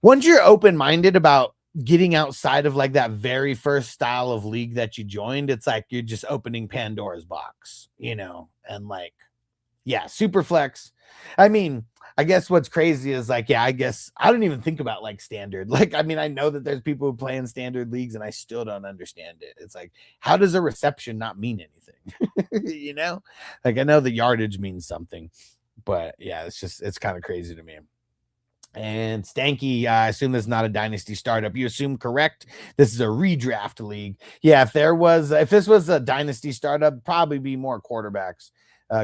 once you're open-minded about getting outside of like that very first style of league that you joined, it's like you're just opening Pandora's box, and like, yeah, Superflex. I mean, I guess what's crazy is like, yeah, I guess I don't even think about like standard. Like, I mean, I know that there's people who play in standard leagues and I still don't understand it. It's like, how does a reception not mean anything? Like I know the yardage means something, but yeah, it's kind of crazy to me. And Stanky, I assume this is not a dynasty startup. You assume correct. This is a redraft league. Yeah, if this was a dynasty startup, probably be more quarterbacks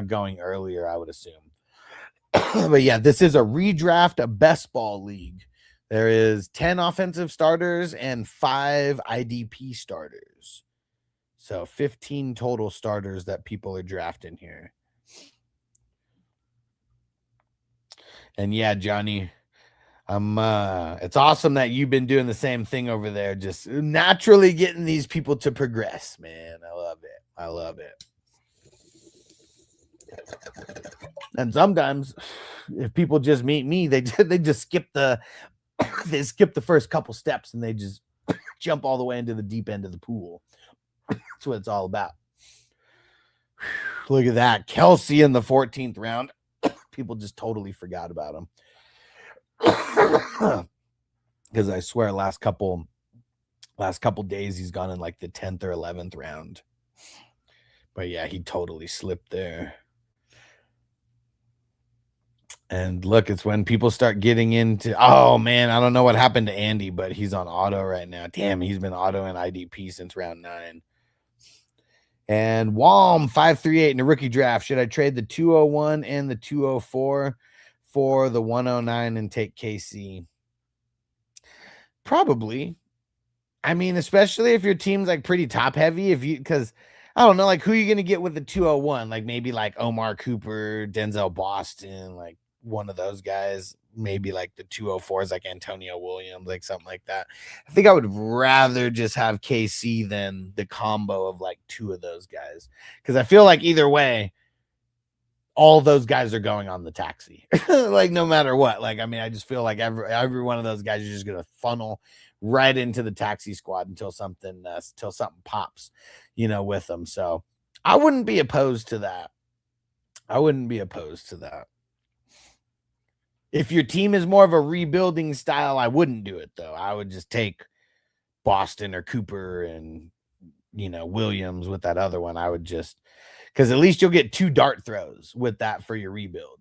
going earlier, I would assume. But yeah, this is a redraft, a best ball league. There is 10 offensive starters and 5 IDP starters. So 15 total starters that people are drafting here. And yeah, Johnny, it's awesome that you've been doing the same thing over there, just naturally getting these people to progress, man. I love it. And sometimes if people just meet me, they just skip the first couple steps and they just jump all the way into the deep end of the pool. That's what it's all about. Look at that. Kelsey in the 14th round. People just totally forgot about him. Because I swear last couple days he's gone in like the 10th or 11th round. But yeah, he totally slipped there. And look, it's when people start getting into, oh man, I don't know what happened to Andy, but he's on auto right now. Damn, he's been auto and IDP since round 9. And Walm 538 in a rookie draft. Should I trade the 201 and the 204 for the 109 and take KC? Probably. I mean, especially if your team's like pretty top heavy, because I don't know, like who are you gonna get with the 201? Like maybe like Omar Cooper, Denzel Boston, like one of those guys. Maybe like the 204s, like Antonio Williams, like something like that. I think I would rather just have KC than the combo of like two of those guys, because I feel like either way, all those guys are going on the taxi, like no matter what. Like, I mean, I just feel like every one of those guys is just gonna funnel right into the taxi squad until something pops, with them. So I wouldn't be opposed to that. If your team is more of a rebuilding style, I wouldn't do it though. I would just take Boston or Cooper and Williams with that other one. I would just, because at least you'll get 2 dart throws with that for your rebuild.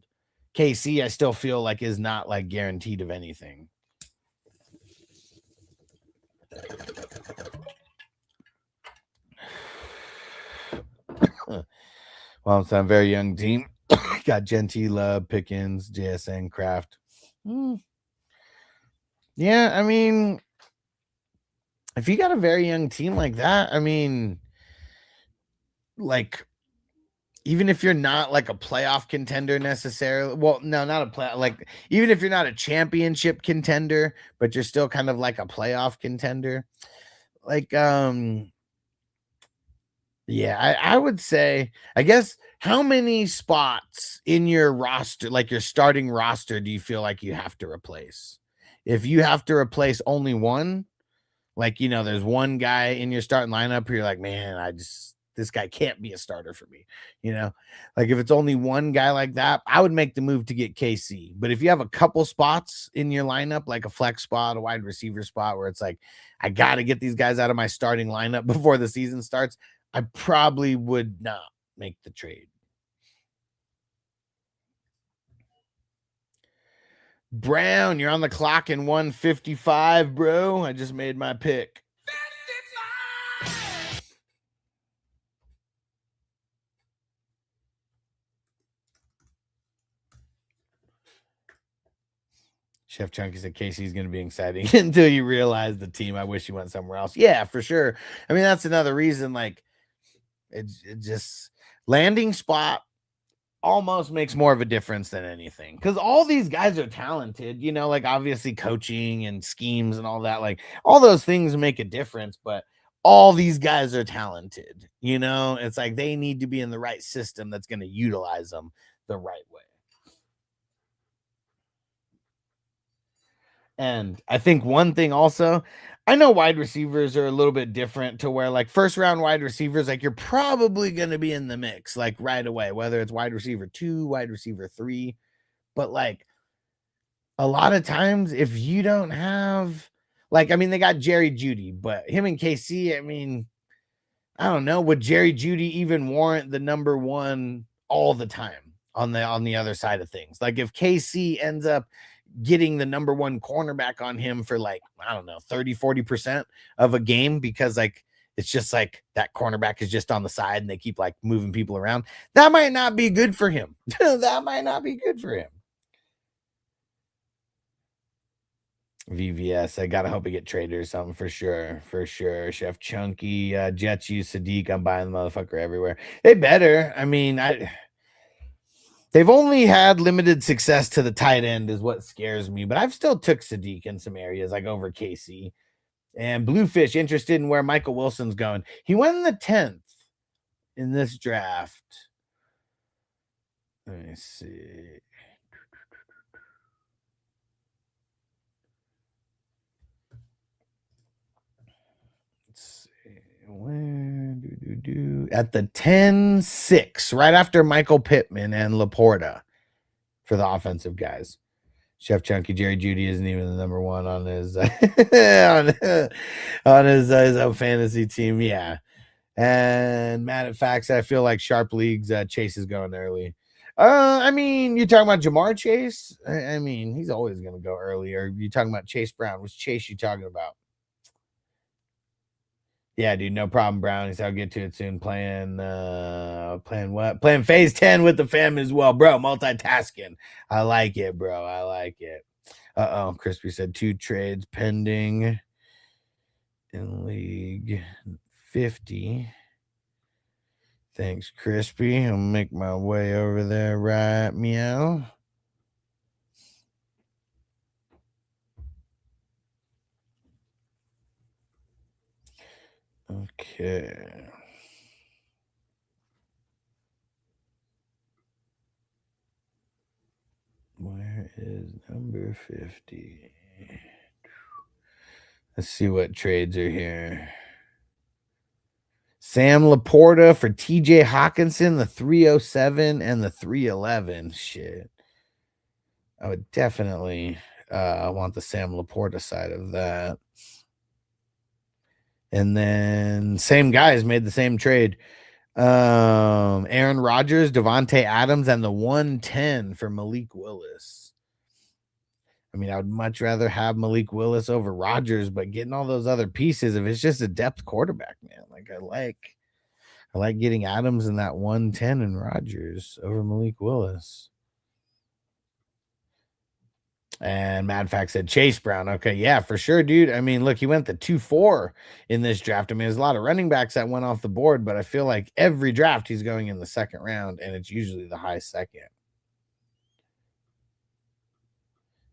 KC, I still feel like is not like guaranteed of anything. Well, it's a very young team. Got Gentila, Pickens, JSN, Kraft. Yeah, I mean, if you got a very young team like that, I mean, like, even if you're not like a playoff contender necessarily, well, no, not a play, like even if you're not a championship contender, but you're still kind of like a playoff contender, like, yeah, I would say, I guess, how many spots in your roster, like your starting roster, do you feel like you have to replace? If you have to replace only one, like, there's one guy in your starting lineup who you're like, man, this guy can't be a starter for me. Like if it's only one guy like that, I would make the move to get KC. But if you have a couple spots in your lineup, like a flex spot, a wide receiver spot, where it's like, I got to get these guys out of my starting lineup before the season starts, I probably would not make the trade. Brown, you're on the clock in 155, bro. I just made my pick. Chef Chunky said Casey's going to be exciting until you realize the team. I wish you went somewhere else. Yeah, for sure. I mean, that's another reason. Like, it just landing spot almost makes more of a difference than anything, because all these guys are talented. Like obviously coaching and schemes and all that. Like all those things make a difference, but all these guys are talented. It's like they need to be in the right system that's going to utilize them the right way. And I think one thing also, I know wide receivers are a little bit different, to where like first round wide receivers, like you're probably going to be in the mix like right away, whether it's wide receiver 2, wide receiver 3. But like a lot of times, if you don't have, like, I mean, they got Jerry Jeudy, but him and KC, I mean, I don't know, would Jerry Jeudy even warrant the number 1 all the time on the other side of things? Like if KC ends up getting the number 1 cornerback on him for like, I don't know, 30-40% of a game, because like it's just like that cornerback is just on the side and they keep like moving people around, that might not be good for him. That might not be good for him. VVS, I gotta hope we get traded or something for sure. Chef Chunky, Jets use Sadiq. I'm buying the motherfucker everywhere. They better. I mean, they've only had limited success to the tight end is what scares me, but I've still took Sadiq in some areas, like over KC. And Bluefish interested in where Michael Wilson's going. He went in the 10th in this draft. Let me see. Let's see. Where At the 10-6, right after Michael Pittman and Laporta for the offensive guys. Chef Chunky Jerry Judy isn't even the number one on his on his own fantasy team. Yeah. And Matt at Facts, I feel like Sharp League's Chase is going early. I mean, you're talking about Jamar Chase? I mean, he's always going to go early. Or you talking about Chase Brown? Which Chase you talking about? Yeah, dude, no problem, Brownies. I'll get to it soon. Playing what? Playing phase 10 with the fam as well, bro. Multitasking. I like it, bro. I like it. Crispy said 2 trades pending in League 50. Thanks, Crispy. I'll make my way over there right meow. Okay. Where is number 50? Let's see what trades are here. Sam Laporta for TJ Hawkinson, the 307 and the 311. Shit. I would definitely want the Sam Laporta side of that. And then same guys made the same trade. Aaron Rodgers, Devontae Adams, and the 110 for Malik Willis. I mean, I would much rather have Malik Willis over Rodgers, but getting all those other pieces, if it's just a depth quarterback, man, like I like getting Adams in that 110 and Rodgers over Malik Willis. And Mad Fact said Chase Brown. Okay, yeah, for sure, dude. I mean, look, he went the 2-4 in this draft. I mean, there's a lot of running backs that went off the board, but I feel like every draft he's going in the second round, and it's usually the high second.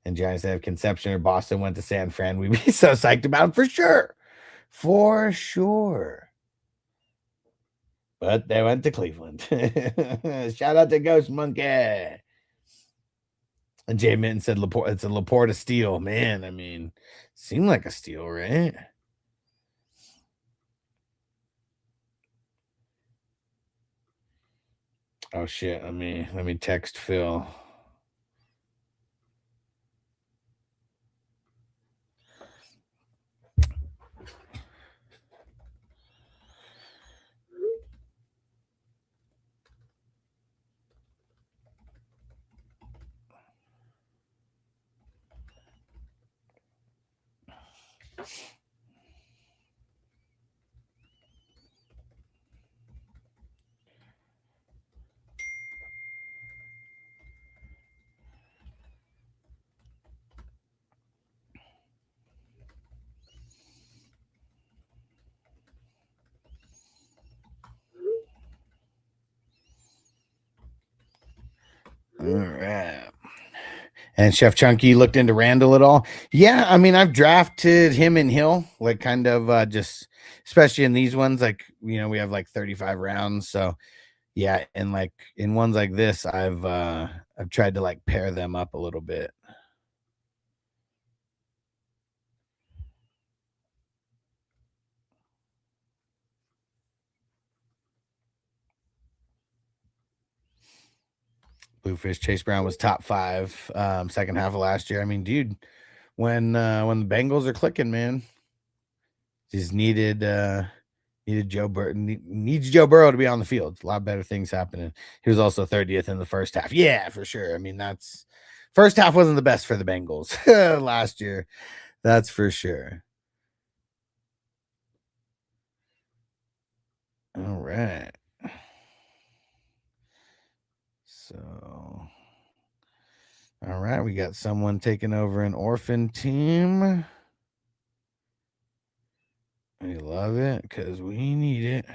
And Giants have Conception or Boston went to San Fran. We'd be so psyched about him for sure. For sure. But they went to Cleveland. Shout out to Ghost Monkey. And Jay Minton said it's a Laporta steal. Man, I mean, seemed like a steal, right? Oh shit. Let me text Phil. All right. And Chef Chunky looked into Randall at all? Yeah, I mean, I've drafted him and Hill, like kind of just, especially in these ones, like we have like 35 rounds, so yeah, and like in ones like this, I've tried to like pair them up a little bit. Bluefish Chase Brown was top 5 second half of last year. I mean, dude, when the Bengals are clicking, man, just needed Joe Burrow, needs Joe Burrow to be on the field. A lot better things happening. He was also 30th in the first half. Yeah, for sure. I mean, that's first half wasn't the best for the Bengals last year. That's for sure. All right. So, all right, we got someone taking over an orphan team. We love it because we need it.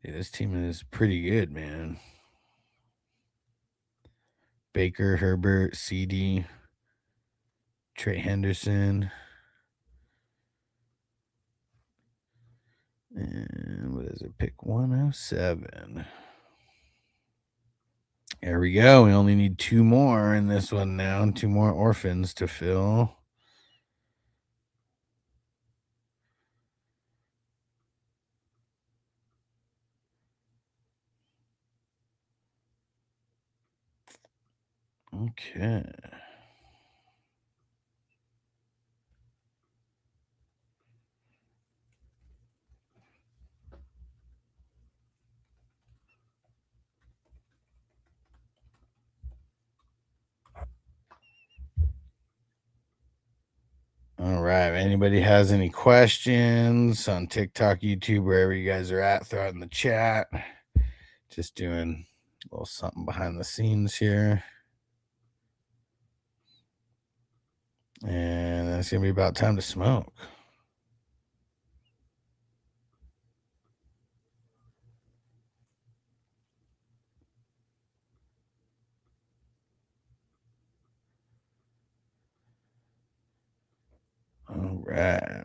Yeah, this team is pretty good, man. Baker, Herbert, CD, Trey Henderson. And what is it? Pick 107. There we go. We only need 2 more in this one now. 2 more orphans to fill. Okay. All right. If anybody has any questions on TikTok, YouTube, wherever you guys are at, throw it in the chat. Just doing a little something behind the scenes here. And it's going to be about time to smoke. All right.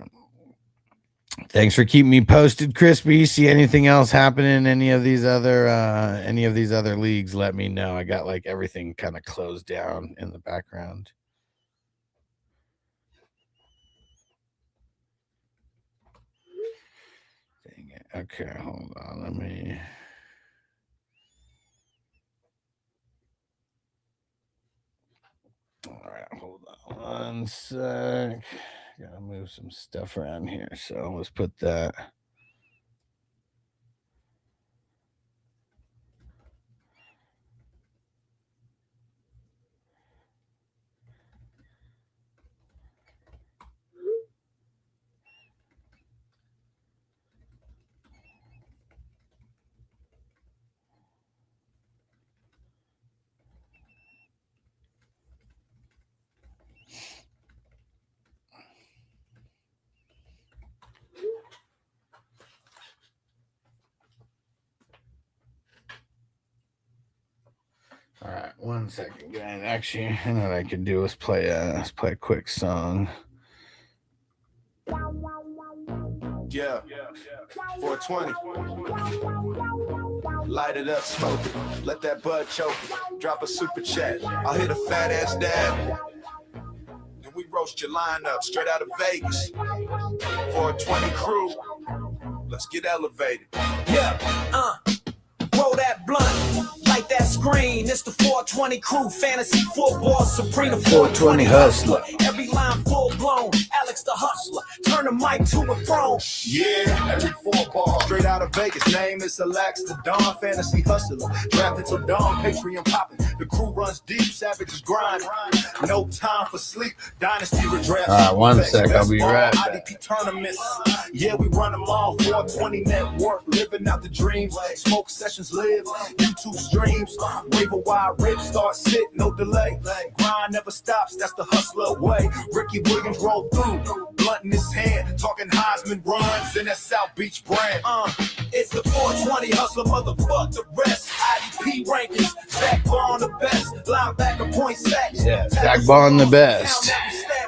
Thanks for keeping me posted, Crispy. See anything else happening in any of these other leagues, let me know. I got like everything kind of closed down in the background. Dang it. Okay, hold on. Let me All right, hold on one sec. Gotta move some stuff around here. So let's put that. All right, 1 second, guys. Actually, I know what I can do is play a quick song. Yeah, 420. Light it up, smoke it. Let that bud choke it. Drop a super chat. I'll hit a fat ass dab. Then we roast your lineup straight out of Vegas. 420 crew. Let's get elevated. Yeah, roll that blunt, light that screen. It's the 420 crew, fantasy football supreme. The 420 hustler, every line full blown. Alex the hustler, turn the mic to a throne. Yeah, every 4 ball. Straight out of Vegas. Name is Alex the Dawn, fantasy hustler. Drafted till dawn, Patreon popping. The crew runs deep, savages grind. No time for sleep. Dynasty redraft. All right, 1 sec. I'll be right back. IDP tournaments. Yeah, we run them all. 420 network, living out the dreams. Smoke sessions live. YouTube streams. Waiver wide rip, start sit, no delay. Grind never stops, that's the hustler way. Ricky Williams rolled through, blunt in his hand, talking Heisman runs in that South Beach brand. It's the 420 hustler, motherfuck the rest. IDP rankings, Zach Bond the best. Linebacker point sacks. Yeah, Zach Bond the best.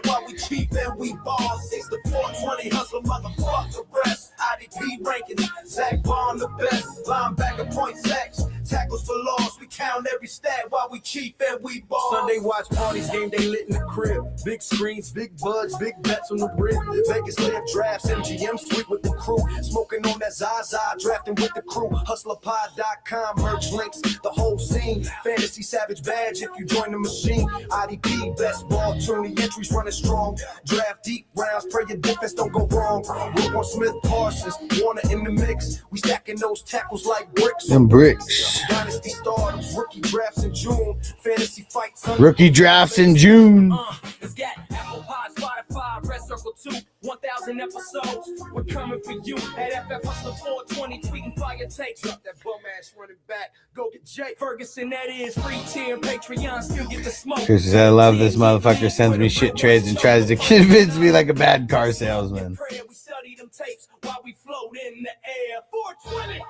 While we cheap and we boss. It's the 420 hustler, motherfuck the rest. IDP rankings, Zach Bond the best. Linebacker point sacks. Tackles for loss, we count every stat while we cheap and we ball. Sunday watch parties, game day lit in the crib. Big screens, big buds, big bets on the rib. Vegas live drafts, MGM tweet with the crew. Smoking on that Zaza, drafting with the crew. Hustlerpod.com, merch links, the whole scene. Fantasy Savage badge if you join the machine. IDP, best ball, tourney entries running strong. Draft deep rounds, pray your defense don't go wrong. Wilbur Smith, Parsons, Warner in the mix. We stacking those tackles like bricks. Them bricks. Dynasty startups, rookie drafts in June, fantasy fights. Rookie drafts in June. It's got Apple Pod, Spotify, Red Circle 2, 1,000 episodes. We're coming for you at FF Hustler 420, tweeting fire takes. Drop that bum ass running back. Go get Jay Ferguson, that is free tier. Patreon, still get the smoke. Chris says, I love this motherfucker sends me shit trades and tries to convince me like a bad car salesman. We study them tapes while we float in the air. 420.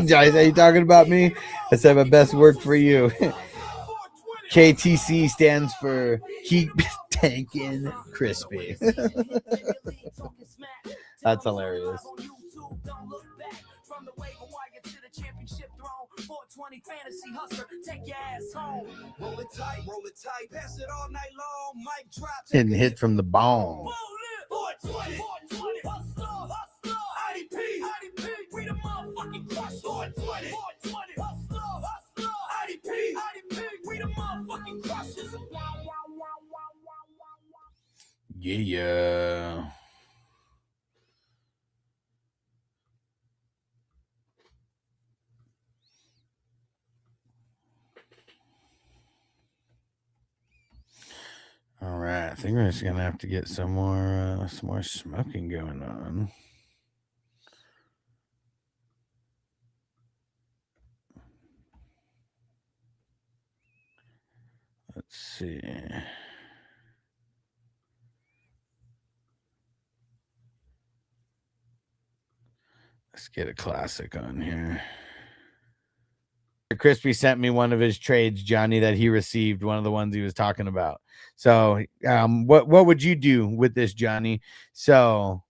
Joyce, are you talking about me? I said my best work for you. KTC stands for keep tanking crispy. That's hilarious. From the waiver wire to the championship throne, 420 fantasy hustler, take your ass home. Roll it tight, pass it all night long. Mic drop, And hit from the bone. 420, 420, hustler, hustler, IDP, we the motherfucking crush. 420, 420, hustler, hustler, IDP, we the motherfucking crushers. Yeah. All right, I think we're just gonna have to get some more smoking going on. Let's see. Let's get a classic on here. Crispy sent me one of his trades, Johnny, that he received, one of the ones he was talking about. So what would you do with this, Johnny? So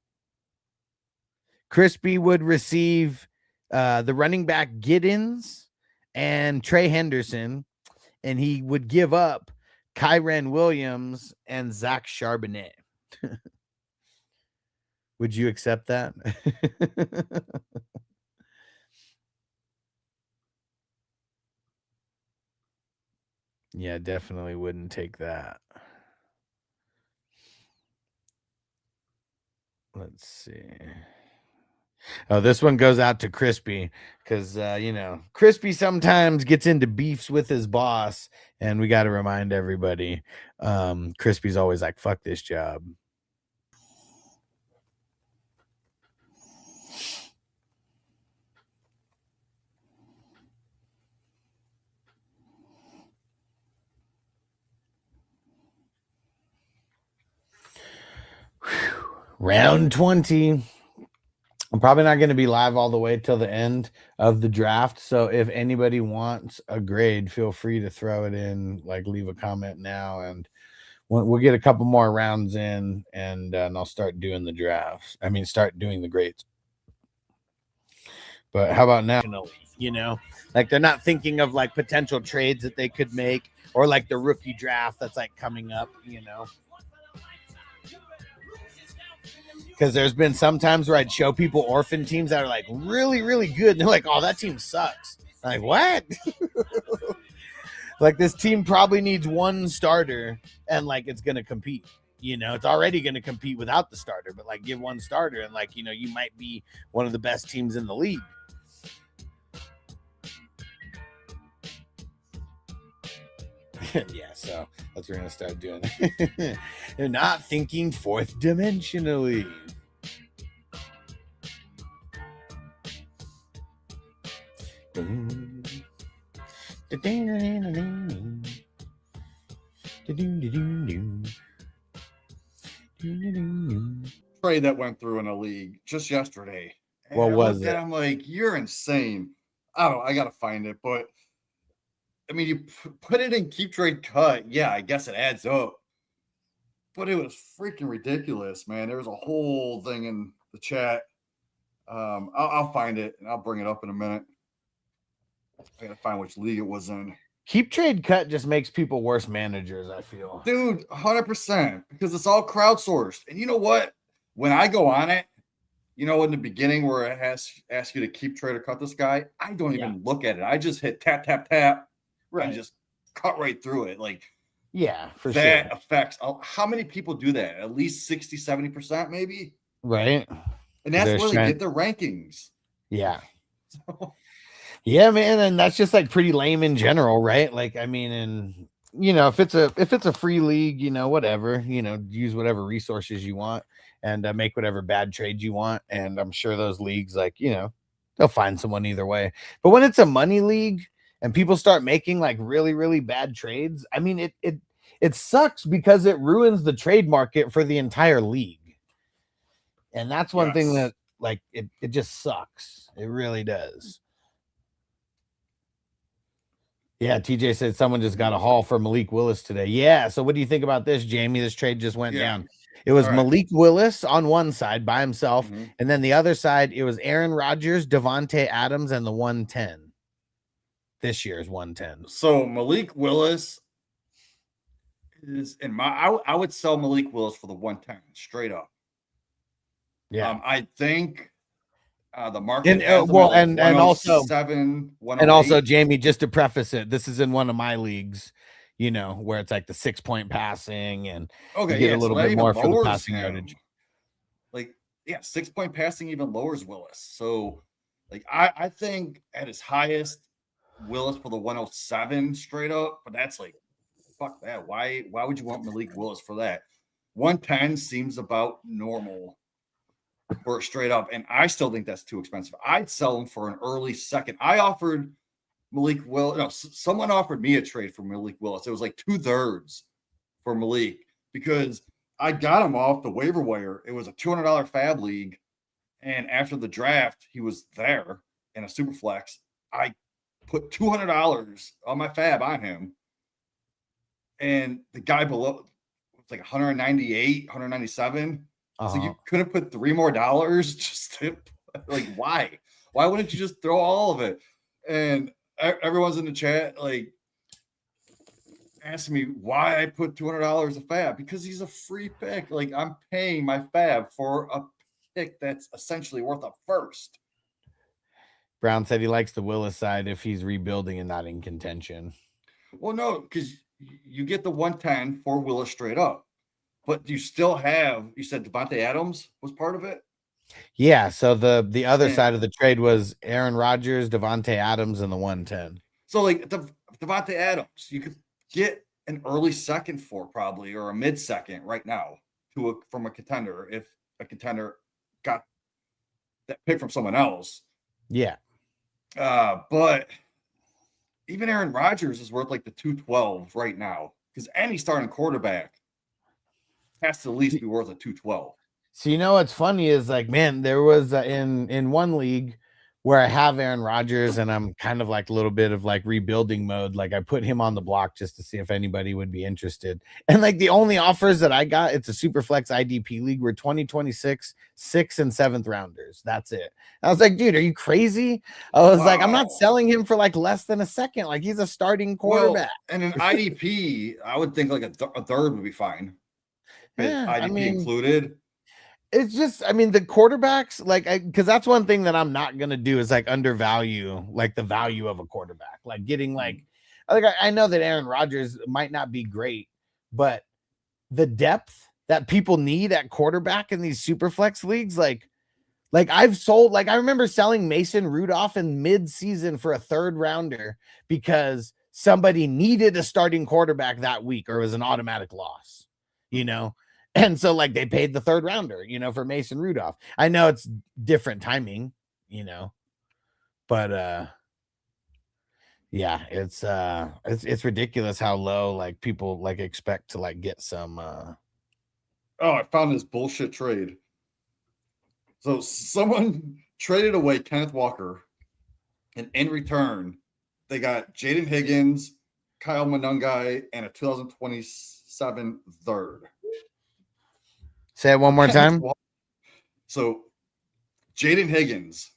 Crispy would receive the running back Giddens and Trey Henderson, and he would give up Kyren Williams and Zach Charbonnet. Would you accept that? Yeah, definitely wouldn't take that. Let's see. Oh, this one goes out to Crispy because, Crispy sometimes gets into beefs with his boss, and we got to remind everybody, Crispy's always like, fuck this job. Whew. Round 20. I'm probably not going to be live all the way till the end of the draft. So if anybody wants a grade, feel free to throw it in, like leave a comment now, and we'll get a couple more rounds in, and I'll start doing the drafts. I mean, start doing the grades. But how about now? Like they're not thinking of like potential trades that they could make, or like the rookie draft that's like coming up, Because there's been some times where I'd show people orphan teams that are like really, really good. And they're like, oh, that team sucks. I'm like, what? Like this team probably needs one starter and like it's going to compete. It's already going to compete without the starter, but like give one starter and like, you might be one of the best teams in the league. Yeah, so that's what we're going to start doing. They're not thinking fourth dimensionally. Trade that went through in a league just yesterday. And what was it? I'm like, you're insane. I don't know. I got to find it, but I mean, you put it in keep trade cut. Yeah, I guess it adds up. But it was freaking ridiculous, man. There was a whole thing in the chat. I'll find it and I'll bring it up in a minute. I gotta find which league it was in. Keep trade cut just makes people worse managers, I feel. Dude, 100%. Because it's all crowdsourced. And you know what? When I go on it, in the beginning where it asks you to keep trade or cut this guy, I don't even look at it. I just hit tap, tap, tap. Right. And just cut right through it. Like, yeah, for that sure. affects how many people do that? At least 60, 70%, maybe. Right. And that's where they get their rankings. Yeah. Yeah, man. And that's just like pretty lame in general, right? Like, I mean, and if it's a free league, whatever, use whatever resources you want and make whatever bad trades you want. And I'm sure those leagues, like, they'll find someone either way. But when it's a money league, and people start making like really, really bad trades, I mean, it sucks because it ruins the trade market for the entire league. And that's one thing that like it just sucks. It really does. Yeah, TJ said someone just got a haul for Malik Willis today. Yeah. So what do you think about this, Jamie? This trade just went down. It was All right. Malik Willis on one side by himself, Mhm. and then the other side, it was Aaron Rodgers, Devontae Adams, and the 110. This year's 110. So Malik Willis is in my. I would sell Malik Willis for the 110 straight up. Yeah. I think the market And has them well, at like and also 107, and also 108. Jamie, just to preface it, this is in one of my leagues, where it's like the 6-point passing and you Okay, get yeah. a So little that bit even more for the lowers passing him. yardage. Like, yeah, 6-point passing even lowers Willis. So, like, I think at his highest, Willis for the 107 straight up, but that's like, fuck that. Why would you want Malik Willis for that? 110 seems about normal for a straight up, and I still think that's too expensive. I'd sell him for an early second. I offered Malik Willis. No, someone offered me a trade for Malik Willis. It was like 2/3 for Malik because I got him off the waiver wire. It was a $200 fab league, and after the draft, he was there in a super flex. I put $200 on my fab on him, and the guy below was like 198, 197. So you couldn't put $3 more just to, like, why? Why wouldn't you just throw all of it? And everyone's in the chat like asking me why I put $200 a fab, because he's a free pick. Like, I'm paying my fab for a pick that's essentially worth a first. Brown said he likes the Willis side if he's rebuilding and not in contention. Well, no, because you get the 110 for Willis straight up, but you still have, you said Devontae Adams was part of it. Yeah, so the other side of the trade was Aaron Rodgers, Devontae Adams, and the 110. So like Devontae Adams, you could get an early second for probably, or a mid second right now from a contender if a contender got that pick from someone else. Yeah. But even Aaron Rodgers is worth like the 212 right now, because any starting quarterback has to at least be worth a 212. So what's funny is, like, man, there was in one league where I have Aaron Rodgers and I'm kind of like a little bit of like rebuilding mode. Like, I put him on the block just to see if anybody would be interested. And like the only offers that I got, it's a super flex IDP league, were 2026 6th and 7th rounders. That's it. I was like, dude, are you crazy? I was like, I'm not selling him for like less than a second. Like, he's a starting quarterback. Well, and an IDP, I would think like a third would be fine. Yeah, IDP included. It's just, the quarterbacks, like, because that's one thing that I'm not gonna do is like undervalue like the value of a quarterback. Like, getting like I know that Aaron Rodgers might not be great, but the depth that people need at quarterback in these super flex leagues, like I've sold, like, I remember selling Mason Rudolph in mid-season for a 3rd rounder because somebody needed a starting quarterback that week, or it was an automatic loss, And so, like, they paid the 3rd rounder, for Mason Rudolph. I know it's different timing, but yeah, it's ridiculous how low like people like expect to like get some. Oh, I found this bullshit trade. So someone traded away Kenneth Walker, and in return, they got Jaden Higgins, Kyle Monungai, and a 2027 third. Say it one more time. So Jaden Higgins,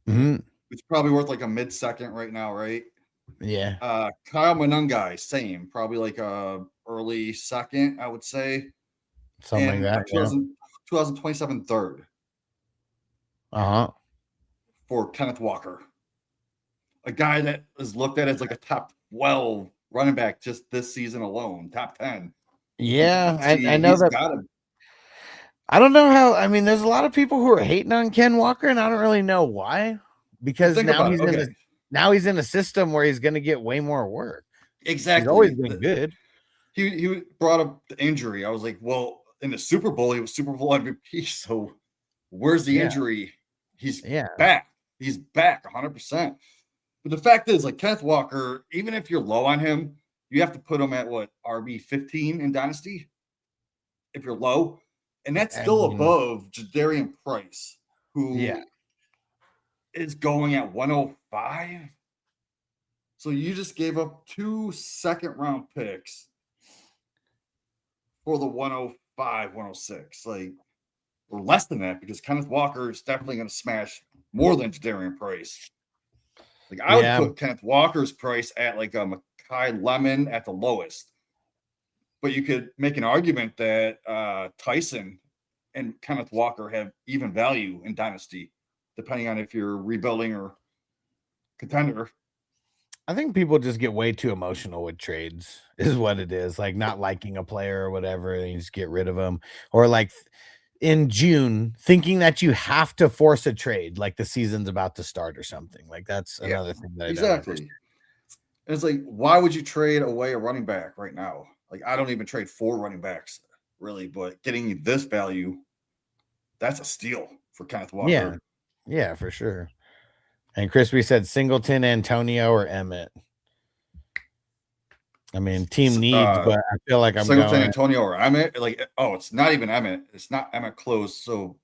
which is probably worth like a mid-second right now, right? Yeah. Kyle Monungai, same, probably like a early second, I would say. Something like that. 2027 third. For Kenneth Walker, a guy that is looked at as like a top 12 running back just this season alone, top 10. Yeah, I know that. I don't know how. There's a lot of people who are hating on Ken Walker, and I don't really know why. Because now he's in a system where he's going to get way more work. Exactly. He's always been good. He brought up the injury. I was like, well, in the Super Bowl, he was Super Bowl MVP. So where's the injury? He's back. He's back 100%. But the fact is, like, Kenneth Walker, even if you're low on him, you have to put him at what, RB 15 in Dynasty? If you're low. And that's still above Jadarian Price, who is going at 105. So you just gave up 2 second-round picks for the 105. 106, or less than that, because Kenneth Walker is definitely going to smash more than Jadarian Price. I would put Kenneth Walker's price at like a Makai Lemon at the lowest. But you could make an argument that Tyson and Kenneth Walker have even value in Dynasty, depending on if you're rebuilding or contender. I think people just get way too emotional with trades, is what it is. Like not liking a player or whatever, and you just get rid of them. Or like in June, thinking that you have to force a trade, like the season's about to start or something. Like that's another thing that I don't understand. And it's like, why would you trade away a running back right now? Like, I don't even trade 4 running backs, really, but getting this value, that's a steal for Kenneth Walker. Yeah, for sure. And Crispy said Singleton, Antonio, or Emmett. I mean, team needs, but I feel like I'm Singleton, going Antonio, or Emmett. Like, oh, it's not even Emmett. It's not Emmett close. So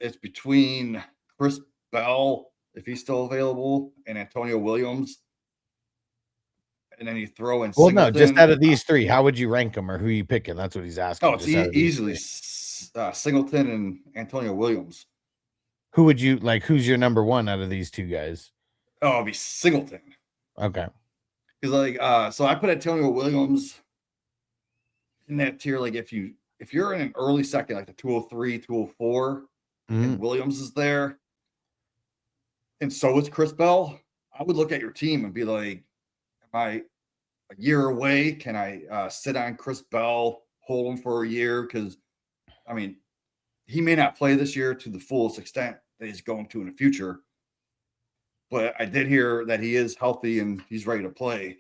it's between Chris Bell, if he's still available, and Antonio Williams. And then you throw in Singleton. Well, no, just out of these 3, how would you rank them, or who are you picking? That's what he's asking. Oh, it's easily Singleton and Antonio Williams. Who would you like? Who's your number 1 out of these 2 guys? Oh, it'd be Singleton. Okay. Because so I put Antonio Williams in that tier. Like if you're in an early second, like the 203, 204, and Williams is there, and so is Chris Bell, I would look at your team and be like, am I a year away? Can I sit on Chris Bell, hold him for a year? Because I mean, he may not play this year to the fullest extent that he's going to in the future. But I did hear that he is healthy and he's ready to play.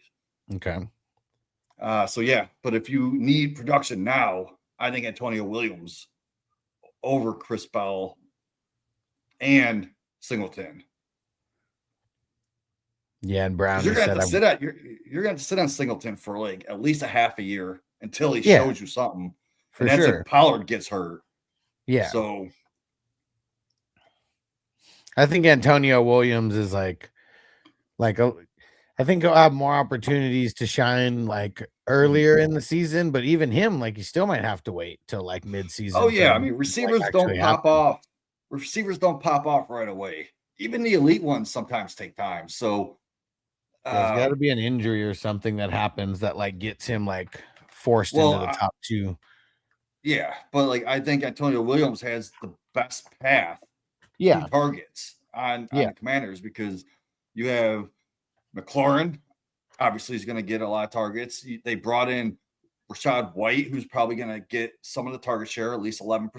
Okay. So yeah, but if you need production now, I think Antonio Williams over Chris Bell and Singleton. Yeah, and Brown. You're gonna have to sit on Singleton for like at least a half a year until he shows you something. For that's sure. if Pollard gets hurt. Yeah. So I think Antonio Williams is I think he'll have more opportunities to shine like earlier in the season, but even him, like he still might have to wait till like mid-season. Oh yeah, I mean receivers don't pop off. Receivers don't pop off right away. Even the elite ones sometimes take time. So there's got to be an injury or something that happens that like gets him like forced into the top 2. Yeah, but like I think Antonio Williams has the best path to targets on the Commanders, because you have McLaurin, obviously is going to get a lot of targets. They brought in Rashad White, who's probably going to get some of the target share, at least 11%.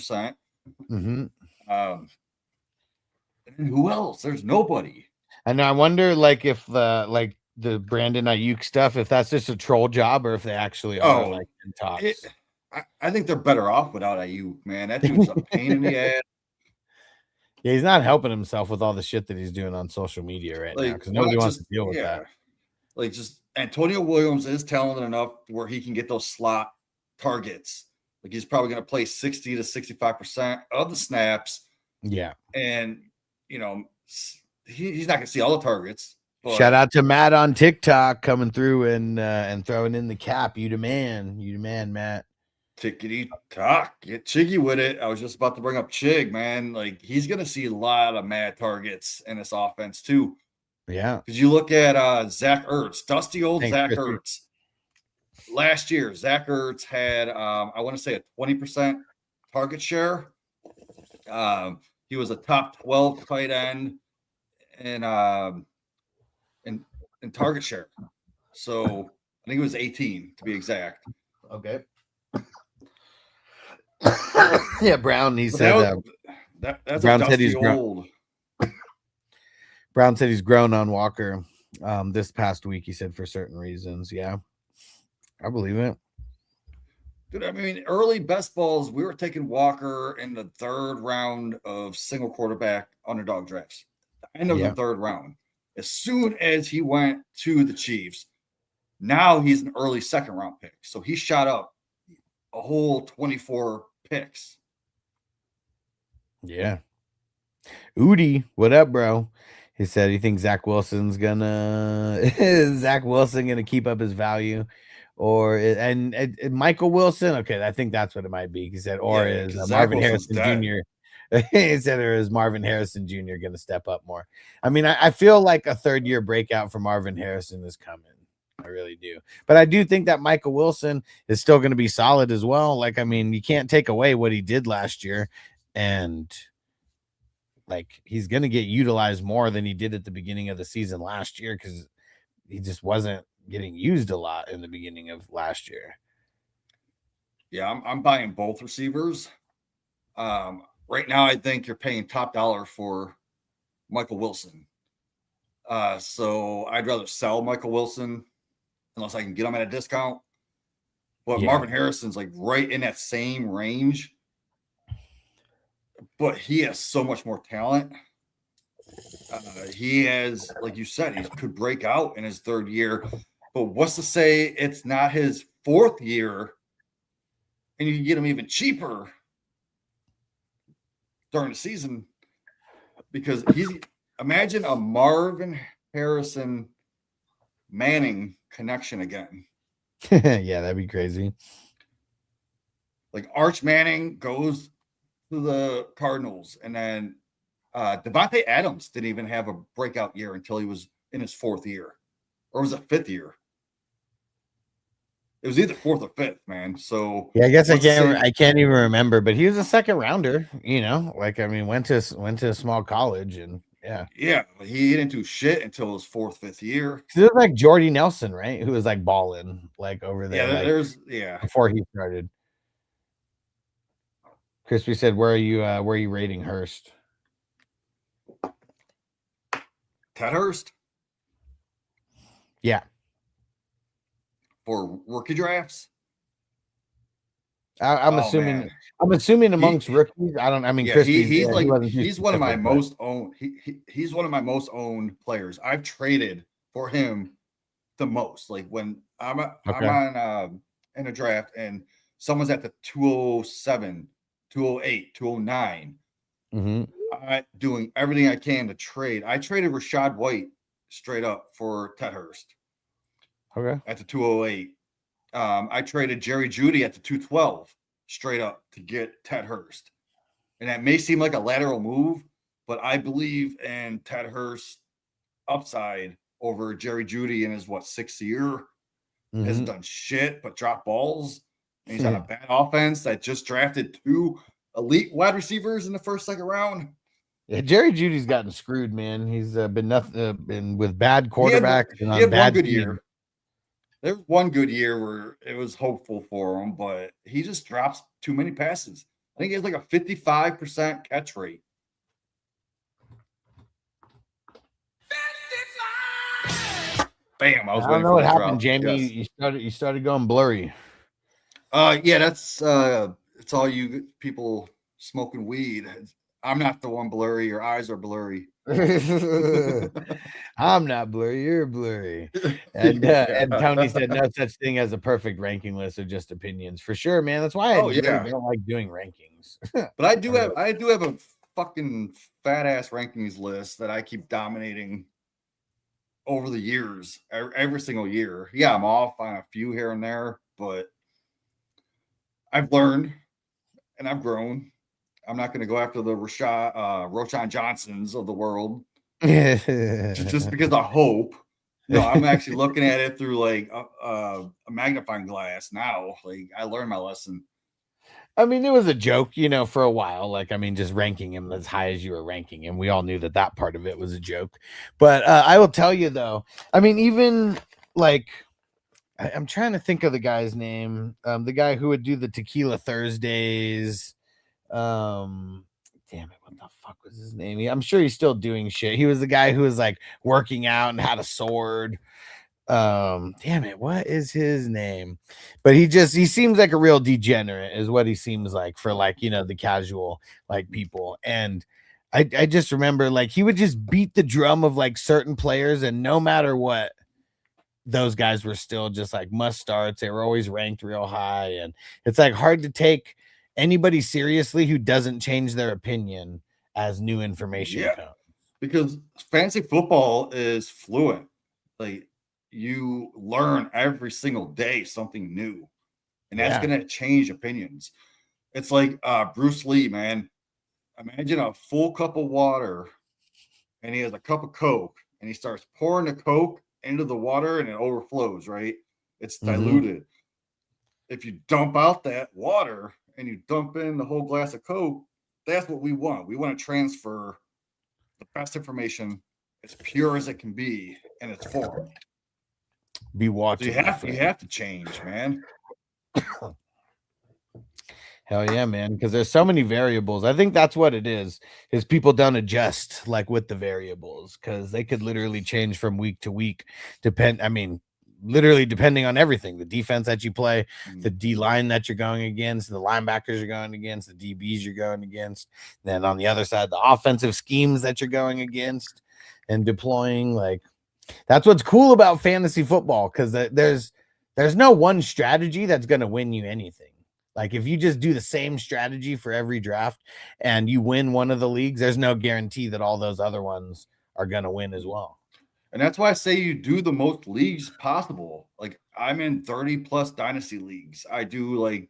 Mm-hmm. And who else? There's nobody. And I wonder, like, if the Brandon Ayuk stuff, if that's just a troll job or if they actually are like in talks. I think they're better off without Ayuk, man. That dude's a pain in the ass. Yeah, he's not helping himself with all the shit that he's doing on social media right now, because nobody wants to deal with that. Like, just Antonio Williams is talented enough where he can get those slot targets. Like, he's probably going to play 60 to 65% of the snaps. Yeah. And, you know, he's not going to see all the targets. But shout out to Matt on TikTok coming through and throwing in the cap. You demand, Matt. Tickety tock, get Chiggy with it. I was just about to bring up Chig, man. Like, he's gonna see a lot of mad targets in this offense too. Yeah, because you look at Zach Ertz, dusty old Zach Ertz. Last year, Zach Ertz had I want to say a 20% target share. He was a top 12 tight end in target share. So I think it was 18 to be exact. Okay. Yeah, Brown. He said that's Brown said he's old. Brown said he's grown on Walker this past week. He said for certain reasons. Yeah, I believe it. Dude, I mean, early best balls, we were taking Walker in the 3rd round of single quarterback underdog drafts. The end of the 3rd round. As soon as he went to the Chiefs, now he's an early 2nd round pick. So he shot up a whole 24 picks. Yeah. Udi, what up, bro? He said he thinks Zach Wilson gonna keep up his value. and Michael Wilson. Okay, I think that's what it might be. He said, or Yeah, is because Zach Marvin Wilson's Harrison dead. Jr. He said, or is Marvin Harrison Jr. going to step up more? I mean, I feel like a third year breakout for Marvin Harrison is coming. I really do. But I do think that Michael Wilson is still going to be solid as well. Like, I mean, you can't take away what he did last year. And like, he's going to get utilized more than he did at the beginning of the season last year because he just wasn't getting used a lot in the beginning of last year. Yeah, I'm buying both receivers. Right now, I think you're paying top dollar for Michael Wilson. So I'd rather sell Michael Wilson unless I can get him at a discount. But Yeah. Marvin Harrison's like right in that same range. But he has so much more talent. He has, like you said, he could break out in his third year. But what's to say it's not his fourth year and you can get him even cheaper during the season? Because imagine a Marvin Harrison Manning connection again. Yeah, that'd be crazy. Like Arch Manning goes to the Cardinals, and then Devontae Adams didn't even have a breakout year until he was in his fourth year, or was it fifth year? It was either fourth or fifth, man. So yeah, I guess I can't even remember, but he was a second rounder. You know, like I mean, went to a small college, and yeah, he didn't do shit until his fourth, fifth year. It was like Jordy Nelson, right? Who was like balling like over there. Yeah, like, there's before he started. Crispy said, where are you rating Hurst? Ted Hurst? Yeah. For rookie drafts? I'm assuming amongst rookies. He's one of my most owned. He's one of my most owned players. I've traded for him the most. Like when I'm on in a draft and someone's at the 207, 208, 209. Mm-hmm. I'm doing everything I can to trade. I traded Rashad White straight up for Ted Hurst. Okay. At the 208. I traded Jerry Jeudy at the 212 straight up to get Ted Hurst. And that may seem like a lateral move, but I believe in Ted Hurst's upside over Jerry Jeudy in his sixth year. Mm-hmm. Hasn't done shit but drop balls. And he's on a bad offense that just drafted 2 elite wide receivers in the first, second round. Yeah, Jerry Jeudy's gotten screwed, man. He's been with bad quarterbacks. He had one good year. There was one good year where it was hopeful for him, but he just drops too many passes. I think he has like a 55% catch rate. 55! Bam! I don't know what happened, Jamie. Yes. You started going blurry. Yeah, that's it's all you people smoking weed. I'm not the one blurry. Your eyes are blurry. I'm not blurry, you're blurry. And Tony said no such thing as a perfect ranking list of just opinions. For sure, man. That's why I really don't like doing rankings. But I do have a fucking fat ass rankings list that I keep dominating over the years, every single year. Yeah, I'm off on a few here and there, but I've learned and I've grown. I'm not going to go after the Roshan Johnsons of the world just because I hope. No, I'm actually looking at it through like a magnifying glass now. Like I learned my lesson. I mean, it was a joke, for a while. Like, I mean, just ranking him as high as you were ranking him. We all knew that part of it was a joke. But I will tell you, though, I mean, even like I'm trying to think of the guy's name, the guy who would do the Tequila Thursdays. Damn it, what the fuck was his name? I'm sure he's still doing shit. He was the guy who was like working out and had a sword. Damn it, what is his name? But he seems like a real degenerate is what he seems like for like, the casual like people. And I just remember like he would just beat the drum of like certain players, and no matter what, those guys were still just like must starts. They were always ranked real high, and it's like hard to take anybody seriously who doesn't change their opinion as new information comes. Because fantasy football is fluent. Like you learn every single day something new, and that's Yeah. going to change opinions. It's like Bruce Lee, man. Imagine a full cup of water, and he has a cup of Coke, and he starts pouring the Coke into the water, and it overflows, right? It's Mhm. diluted. If you dump out that water and you dump in the whole glass of Coke, that's what we want. We want to transfer the best information as pure as it can be in its form. Be So watching you have to change, man. Hell yeah, man, because there's so many variables. I think that's what it is people don't adjust like with the variables because they could literally change from week to week. Literally depending on everything, the defense that you play, the D line that you're going against, the linebackers you're going against, the DBs you're going against. Then on the other side, the offensive schemes that you're going against and deploying. Like that's what's cool about fantasy football because there's no one strategy that's going to win you anything. Like if you just do the same strategy for every draft and you win one of the leagues, there's no guarantee that all those other ones are going to win as well. And that's why I say you do the most leagues possible. Like I'm in 30 plus dynasty leagues. I do like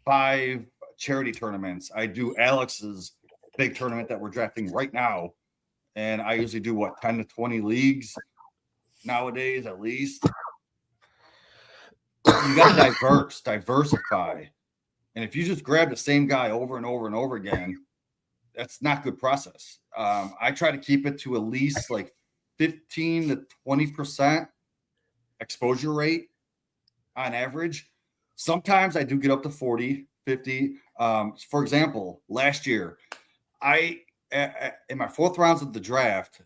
5 charity tournaments. I do Alex's big tournament that we're drafting right now. And I usually do what 10 to 20 leagues nowadays at least. You got to diversify. And if you just grab the same guy over and over and over again, that's not good process. I try to keep it to at least like 15 to 20% exposure rate on average. Sometimes I do get up to 40, 50. For example, last year, in my 4th rounds of the draft,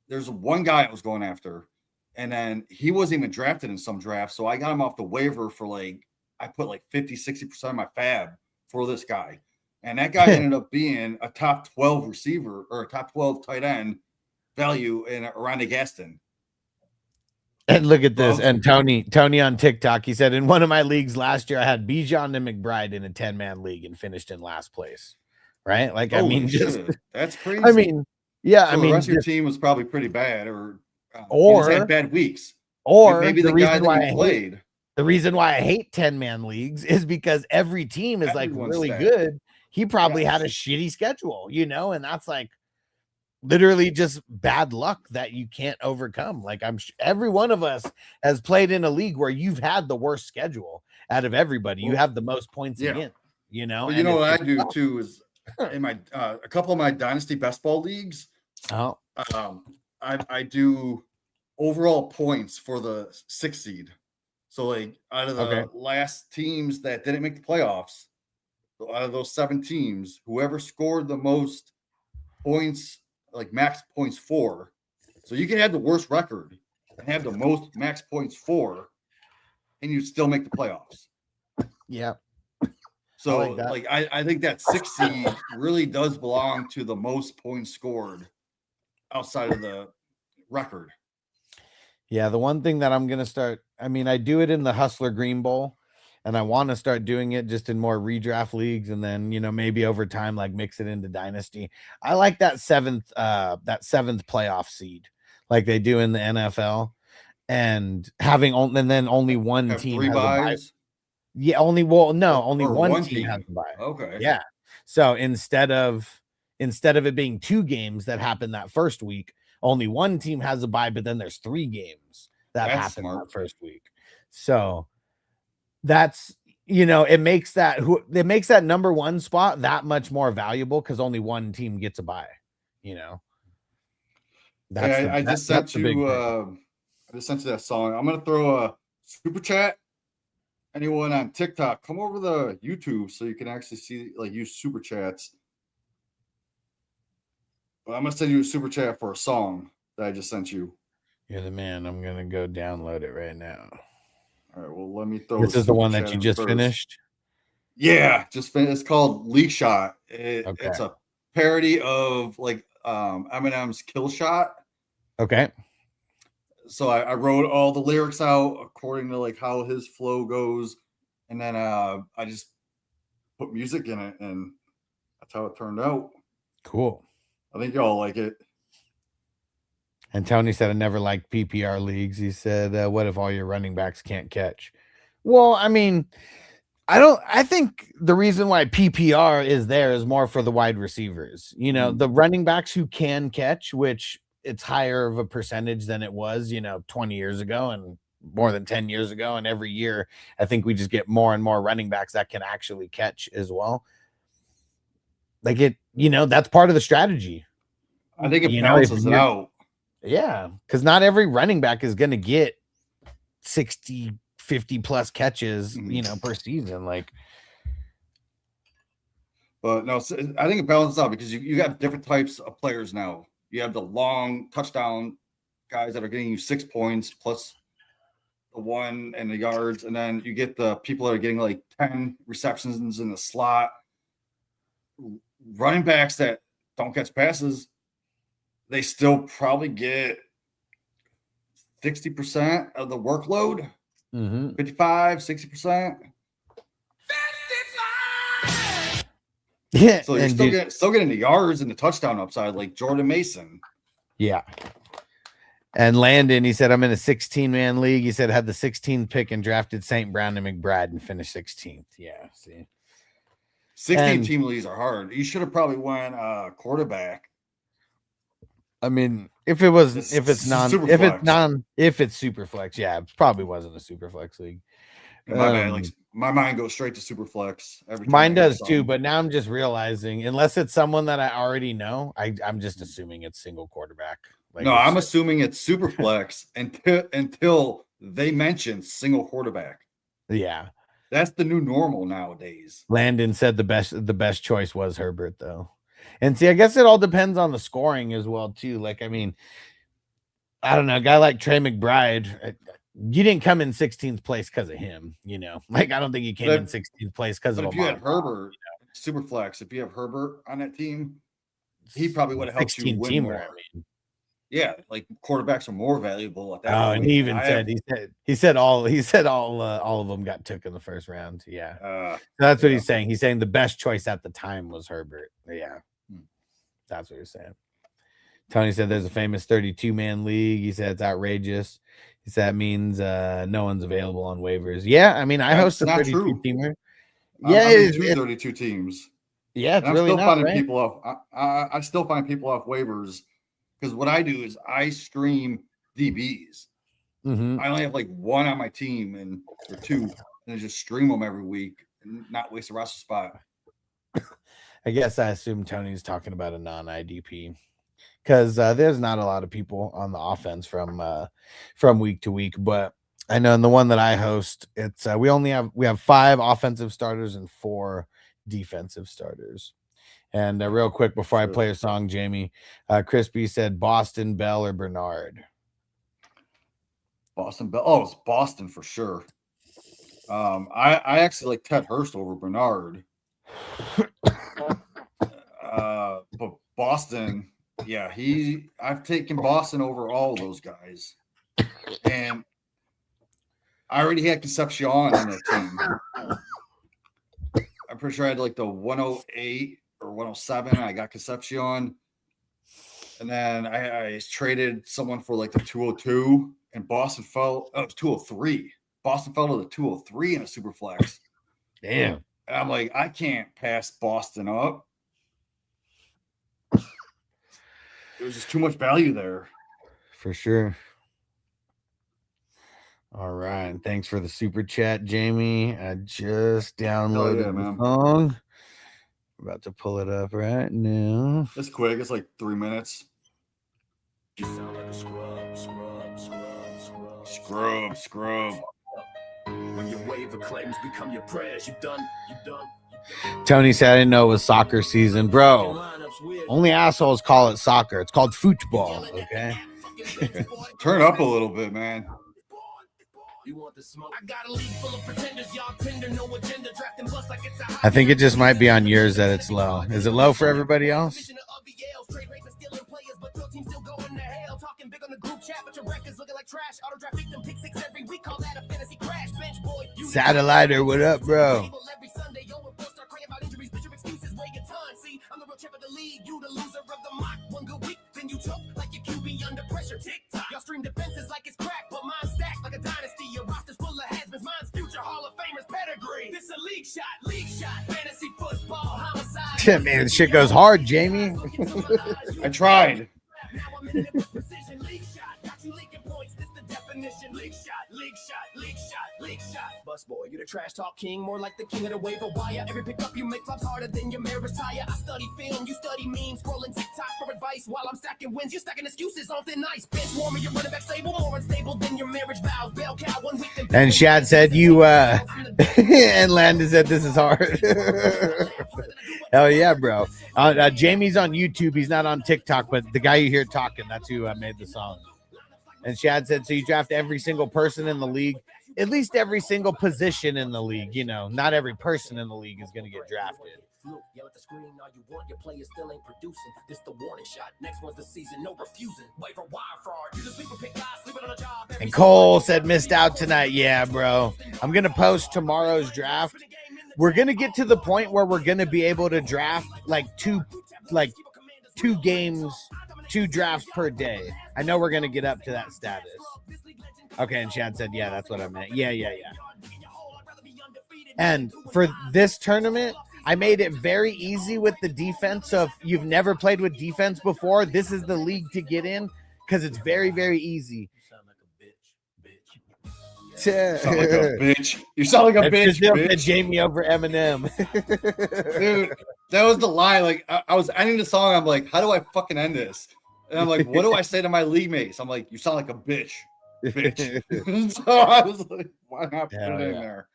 there's one guy I was going after, and then he wasn't even drafted in some drafts. So I got him off the waiver for I put like 50, 60% of my fab for this guy. And that guy ended up being a top 12 receiver or a top 12 tight end value in Ronda Gaston. And look at this. And Tony on TikTok, he said, in one of my leagues last year, I had Bijan and McBride in a 10-man league and finished in last place. Right? Like, Holy I mean, shit. That's crazy. I mean, yeah, so the rest of your team was probably pretty bad, or you just had bad weeks. Or maybe the guy that you played. The reason why I hate 10-man leagues is because every team is like really good. He probably had a shitty schedule, and that's like literally just bad luck that you can't overcome. Like every one of us has played in a league where you've had the worst schedule out of everybody. You have the most points again, Well, you know what I do too is in my a couple of my dynasty best ball leagues. I do overall points for the 6th seed. So like out of the last teams that didn't make the playoffs, out of those 7 teams, whoever scored the most points, like max points for, so you can have the worst record and have the most max points for, and you still make the playoffs. Yeah. So I think that 6th seed really does belong to the most points scored outside of the record. Yeah, the one thing that I'm going to start, I do it in the Hustler Green Bowl, and I want to start doing it just in more redraft leagues, and then, maybe over time, like mix it into Dynasty. I like that seventh playoff seed, like they do in the NFL, and then only one team has a bye. Yeah, only one team has a bye. Okay. Yeah. So instead of it being 2 games that happen that first week, only one team has a bye, but then there's 3 games that happen that first week. So that's, it makes that number 1 spot that much more valuable because only one team gets a bye. I just sent you that song. I'm gonna throw a super chat. Anyone on TikTok, come over to YouTube so you can actually see use super chats. But I'm gonna send you a super chat for a song that I just sent you. You're the man. I'm gonna go download it right now. All right. Well, let me throw. This is the one that you just finished. Yeah, just finished. It's called Leak Shot. It's a parody of Eminem's Kill Shot. Okay. So I wrote all the lyrics out according to how his flow goes, and then I just put music in it, and that's how it turned out. Cool. I think y'all like it. And Tony said, I never liked PPR leagues. He said, what if all your running backs can't catch? Well, I mean, I think the reason why PPR is there is more for the wide receivers. You know, the running backs who can catch, which it's higher of a percentage than it was, 20 years ago and more than 10 years ago. And every year, I think we just get more and more running backs that can actually catch as well. Like that's part of the strategy. I think it balances it out. Yeah, because not every running back is going to get 60, 50 plus catches, per season. But no, I think it balances out because you have different types of players now. You have the long touchdown guys that are getting you 6 points plus the 1 and the yards, and then you get the people that are getting like 10 receptions in the slot. Running backs that don't catch passes, they still probably get 60% of the workload, 55, 60%. Yeah. So you're still getting the yards and the touchdown upside like Jordan Mason. Yeah. And Landon, he said, I'm in a 16-man league. He said, had the 16th pick and drafted St. Brown and McBride and finished 16th. Yeah. See, 16 team leagues are hard. You should have probably went quarterback. I mean, if it's super flex, yeah, it probably wasn't a super flex league. My mind goes straight to super flex every time. Mine does too, but now I'm just realizing, unless it's someone that I already know, I'm just assuming it's single quarterback. I'm assuming it's super flex until they mention single quarterback. Yeah. That's the new normal nowadays. Landon said the best choice was Herbert, though. And see, I guess it all depends on the scoring as well, too. I mean, I don't know, a guy like Trey McBride, you didn't come in 16th place because of him, I don't think he came in 16th place because of him. If you had Herbert, super flex, if you have Herbert on that team, he probably would have helped you win more. Yeah, like quarterbacks are more valuable at that point. And he even said all of them got took in the first round. Yeah. So that's what he's saying. He's saying the best choice at the time was Herbert. Yeah. That's what he's saying. Tony said there's a famous 32-man league. He said it's outrageous. He said that means no one's available on waivers. Yeah, I mean, I host a 32-teamer. Yeah, it's 32 teams. Yeah, it's really not, right? People off. I still find people off waivers. Because what I do is I stream DBs. I only have like 1 on my team or 2, and I just stream them every week and not waste a roster spot. I guess I assume Tony's talking about a non-IDP because there's not a lot of people on the offense from week to week. But I know in the one that I host, it's we have 5 offensive starters and 4 defensive starters. And real quick before I play a song, Jamie, Crispy said Boston, Bell, or Bernard. Boston, Bell. Oh, it's Boston for sure. I actually like Ted Hurst over Bernard. But Boston, yeah, I've taken Boston over all of those guys. And I already had Concepcion on that team. I'm pretty sure I had like the 108 or 107. I got Concepcion. And then I traded someone for like the 202, and Boston fell. Oh, it was 203. Boston fell to the 203 in a super flex. Damn. And I'm like, I can't pass Boston up. There was just too much value there. For sure. All right. Thanks for the super chat, Jamie. I just downloaded the song. About to pull it up right now. It's quick. It's like 3 minutes. You sound like a scrub. When your wave of claims become your prayers, you done. Tony said I didn't know it was soccer season. Bro, only assholes call it soccer. It's called football, okay? Turn up a little bit, man. I think it just might be on yours that it's low. Is it low for everybody else? Satelliter, what up, bro? me. I'm the real champ of the league. You the loser of the mock. One good week, then you choke like your QB under pressure. Tick-tock. Y'all stream defenses like it's crack, but mine's stacked like a dynasty. Your roster's full of has-beens. Mine's future Hall of Famers pedigree. This a league shot. Fantasy football, homicide. Shit, man, this shit goes hard, Jamie. I tried. Now I'm in a precision. League shot. Got you leaking points. This the definition. League shot. Bus boy, you the trash talk king, more like the king of the waiver wire. Every pickup you make flops harder than your marriage tire. I study film, you study memes, scrolling TikTok for advice while I'm stacking wins. You're stacking excuses on thin ice. Bench warmer, you're running back stable, more unstable than your marriage vows. Bell cow 1 week. And Shad said you and Landon said this is hard. Hell yeah, bro. Jamie's on YouTube. He's not on TikTok, but the guy you hear talking, that's who made the song. And Shad said, so you draft every single person in the league, at least every single position in the league. You know, not every person in the league is going to get drafted. Yell at the screen all you want, your players still ain't producing. This the warning shot. Next one's the season, no refusing. Waiver wire fraud. You just sleep and pick guys, sleeping on a job. And Cole said missed out tonight. Yeah, bro. I'm going to post tomorrow's draft. We're going to get to the point where we're going to be able to draft like two games, 2 drafts per day. I know we're going to get up to that status. Okay, and Chad said, yeah, that's what I meant. Yeah. And for this tournament, I made it very easy with the defense. So if you've never played with defense before, this is the league to get in because it's very, very easy. You sound like a bitch. You sound like a bitch. Jamie over Eminem. Dude, that was the line. Like, I was ending the song. I'm like, how do I fucking end this? And I'm like, what do I say to my league mates? I'm like, you sound like a bitch. So I was like, why not put it in there?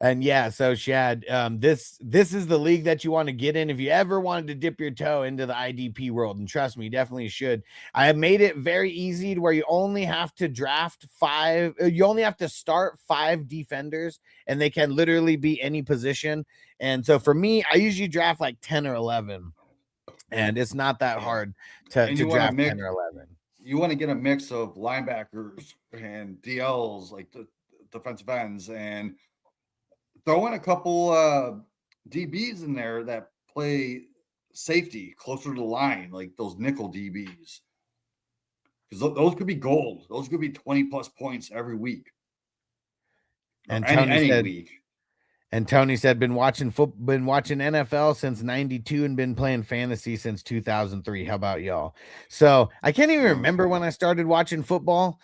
And yeah, so Shad, this is the league that you want to get in if you ever wanted to dip your toe into the IDP world. And trust me, you definitely should. I have made it very easy to where you only have to draft 5. You only have to start 5 defenders, and they can literally be any position. And so for me, I usually draft like 10 or 11, and it's not that hard to draft 10 or 11. You want to get a mix of linebackers and DLs, like the defensive ends, and throw in a couple DBs in there that play safety closer to the line, like those nickel DBs. Because those could be gold. Those could be 20+ points every week. And Tony said, been watching NFL since '92 and been playing fantasy since 2003. How about y'all? So I can't even remember when I started watching football.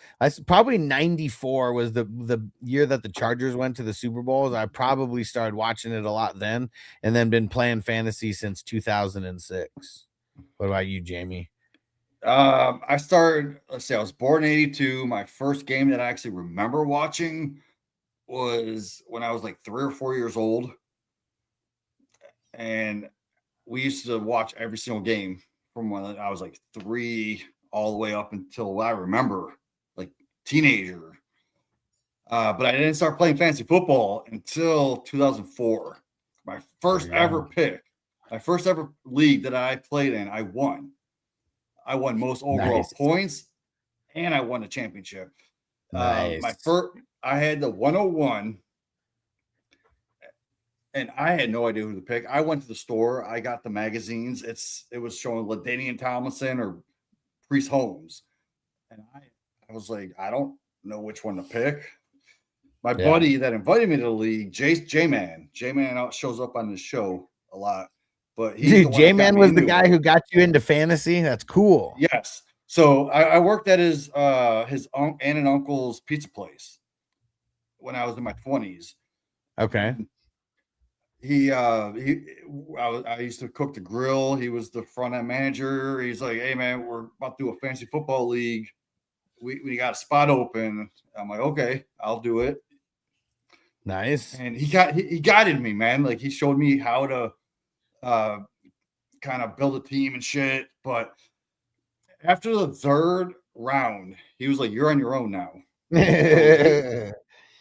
Probably '94 was the year that the Chargers went to the Super Bowls. I probably started watching it a lot then, and then been playing fantasy since 2006. What about you, Jamie? I started. Let's see. I was born in '82. My first game that I actually remember watching was when I was like 3 or 4 years old, and we used to watch every single game from when I was like 3 all the way up until what I remember, like teenager. But I didn't start playing fantasy football until 2004. My first ever pick, my first ever league that I played in, I won. I won most overall points, and I won the championship. Nice. I had the 101, and I had no idea who to pick. I went to the store. I got the magazines. It was showing LaDainian Tomlinson or Priest Holmes, and I was like, I don't know which one to pick. My buddy that invited me to the league, J-Man shows up on the show a lot. But J-Man was the guy who got you into fantasy. That's cool. Yes. So I worked at his aunt and uncle's pizza place when I was in my 20s. Okay. I used to cook the grill. He was the front end manager. He's like, hey man, we're about to do a fantasy football league. We got a spot open. I'm like, okay, I'll do it. Nice. And he guided me, man. Like he showed me how to kind of build a team and shit. But after the 3rd round, he was like, you're on your own now.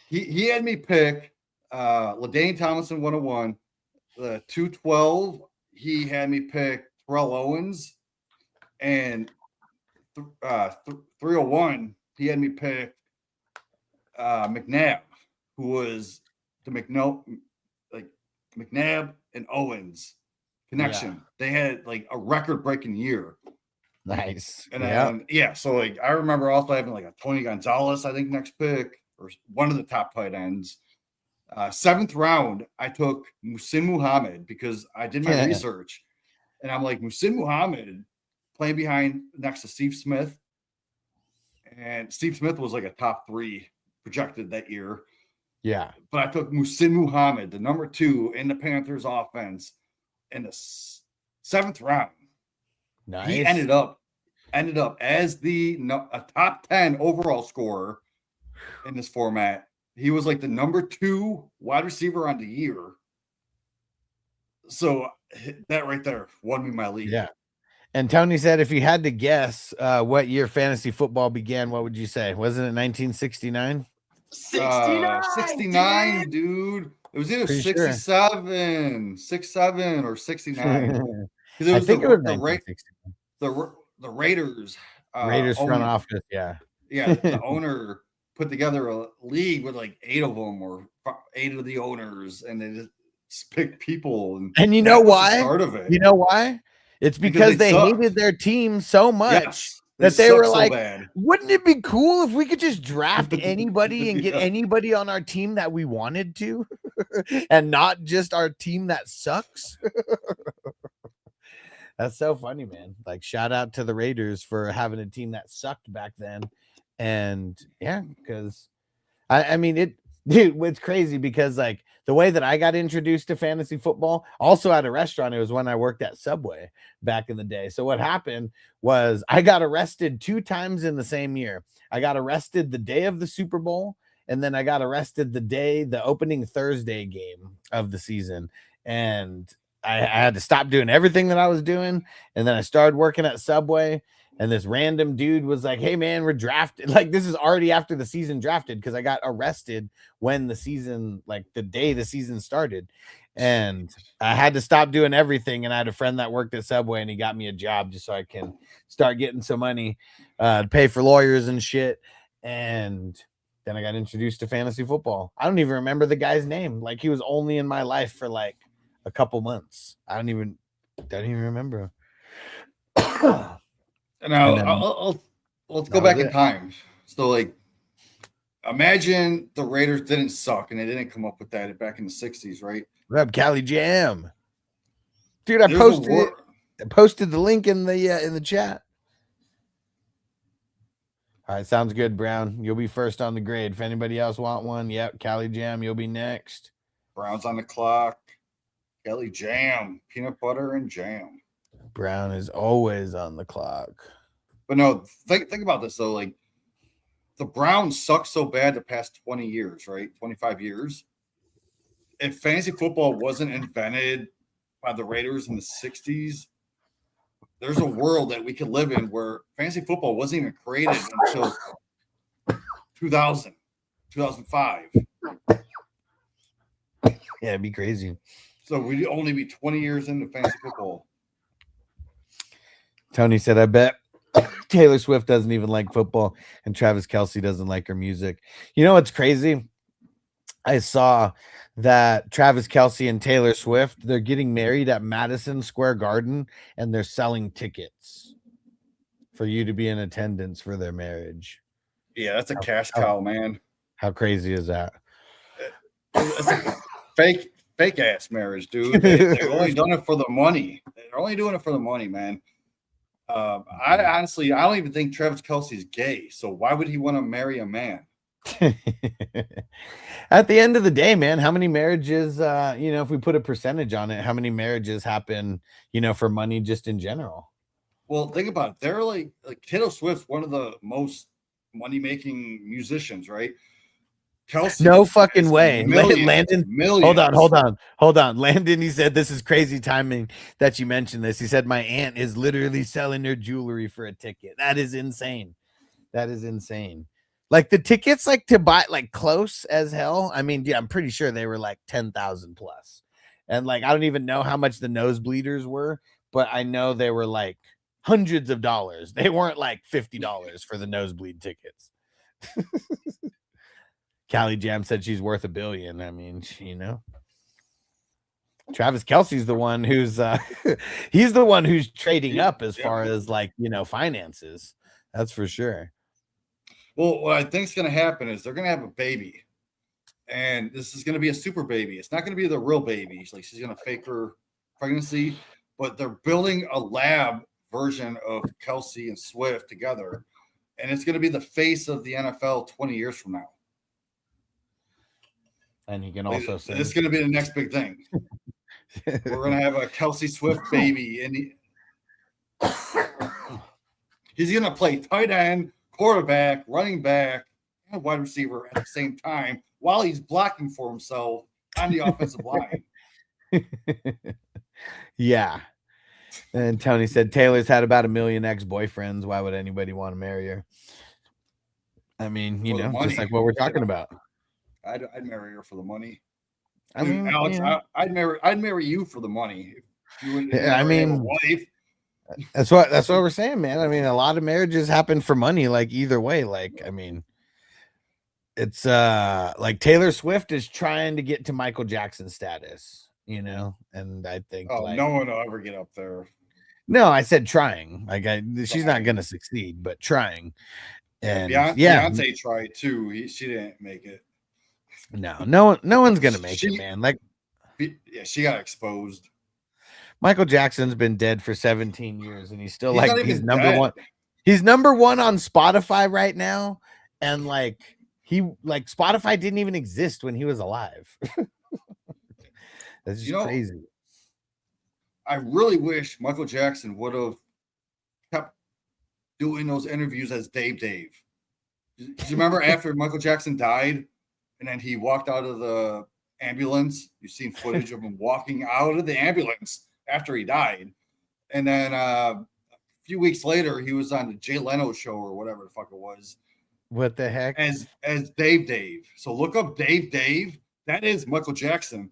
He had me pick LaDainian Tomlinson 101, the 212. He had me pick Terrell Owens, and 301. He had me pick McNabb, who was the McNabb and Owens connection. They had like a record-breaking year. Nice. And Yeah. then, so like I remember also having like a Tony Gonzalez, I think, next pick, or one of the top tight ends. 7th round, I took Musin Muhammad because I did my research. And I'm like, Musin Muhammad playing behind next to Steve Smith. And Steve Smith was like a top 3 projected that year. Yeah. But I took Musin Muhammad, the number 2 in the Panthers offense, in the 7th round. Nice. He ended up as a top 10 overall scorer in this format. He was like the number 2 wide receiver on the year. So that right there won me my league. Yeah. And Tony said, if you had to guess what year fantasy football began, what would you say? Wasn't it 1969? 69, dude. It was either 67, 67 or 69. Because I think it was the Raiders. Raiders front office, yeah. Yeah, the owner put together a league with like 8 of them or 8 of the owners, and they just picked people. And you know why? Part of it. You know why? It's because they hated their team so much that they were like, wouldn't it be cool if we could just draft anybody and get anybody on our team that we wanted to and not just our team that sucks? That's so funny, man. Like, shout out to the Raiders for having a team that sucked back then. And yeah, because I mean, it's crazy because like the way that I got introduced to fantasy football, also at a restaurant, it was when I worked at Subway back in the day. So what happened was I got arrested 2 times in the same year. I got arrested the day of the Super Bowl, and then I got arrested the opening Thursday game of the season. And I had to stop doing everything that I was doing. And then I started working at Subway. And this random dude was like, hey, man, we're drafted. Like, this is already after the season drafted because I got arrested when the season, like the day the season started. And I had to stop doing everything. And I had a friend that worked at Subway, and he got me a job just so I can start getting some money to pay for lawyers and shit. And then I got introduced to fantasy football. I don't even remember the guy's name. Like, he was only in my life for like a couple months. I don't even remember. Now, let's go back in time. So, like, imagine the Raiders didn't suck and they didn't come up with that back in the 60s, right? What up, Cali Jam? Dude, I posted the link in the chat. All right, sounds good, Brown. You'll be first on the grade. If anybody else want one, yep, Cali Jam, you'll be next. Brown's on the clock. Cali Jam, peanut butter and jam. Brown is always on the clock. But no, think about this though. Like, the Browns suck so bad the past 20 years, right? 25 years. If fantasy football wasn't invented by the Raiders in the 60s, there's a world that we could live in where fantasy football wasn't even created until 2000, 2005. Yeah, it'd be crazy. So we'd only be 20 years into fantasy football. Tony said, I bet Taylor Swift doesn't even like football and Travis Kelce doesn't like her music. You know what's crazy? I saw that Travis Kelce and Taylor Swift, they're getting married at Madison Square Garden, and they're selling tickets for you to be in attendance for their marriage. Yeah, that's a cash cow, man. How crazy is that? It's a fake ass marriage, dude. They're only done it for the money. They're only doing it for the money, man. I honestly, I don't even think Travis Kelce is gay. So why would he want to marry a man? At the end of the day, man, how many marriages, if we put a percentage on it, how many marriages happen, for money just in general? Well, think about it. They're like Taylor Swift's one of the most money-making musicians, right? Kelce, no fucking way. Millions, Landon, millions. hold on. Landon, he said, this is crazy timing that you mentioned this. He said, my aunt is literally selling her jewelry for a ticket. That is insane. Like, the tickets, like, to buy, like, close as hell. I mean, yeah, I'm pretty sure they were like 10,000 plus. And like, I don't even know how much the nosebleeders were, but I know they were like hundreds of dollars. They weren't like $50 for the nosebleed tickets. Cali Jam said she's worth $1 billion. I mean, Travis Kelsey's the one who's he's the one who's trading up as far as like, finances. That's for sure. Well, what I think is going to happen is they're going to have a baby, and this is going to be a super baby. It's not going to be the real baby. Like she's going to fake her pregnancy, but they're building a lab version of Kelsey and Swift together, and it's going to be the face of the NFL 20 years from now. And he can also sing. It's going to be the next big thing. We're going to have a Kelsey Swift baby, and he's going to play tight end, quarterback, running back, and wide receiver at the same time while he's blocking for himself on the offensive line. Yeah. And Tony said Taylor's had about 1 million ex-boyfriends. Why would anybody want to marry her? I mean, just like what we're talking about. I'd marry her for the money. I mean, Alex, I'd marry you for the money. I mean, wife. That's what we're saying, man. I mean, a lot of marriages happen for money. Like either way, like I mean, it's like Taylor Swift is trying to get to Michael Jackson status, and I think no one will ever get up there. No, I said trying. Like she's not gonna succeed, but trying. And Beyonce tried too. She didn't make it. No one's gonna make it, man. Like, yeah, she got exposed. Michael Jackson's been dead for 17 years, and he's still he's number dead. one. He's number one on Spotify right now, and Spotify didn't even exist when he was alive. That's just crazy. I really wish Michael Jackson would have kept doing those interviews as Dave. Do you remember after Michael Jackson died? And then he walked out of the ambulance. You've seen footage of him walking out of the ambulance after he died. And then a few weeks later, he was on the Jay Leno show or whatever the fuck it was. What the heck? As Dave. So look up Dave. That is Michael Jackson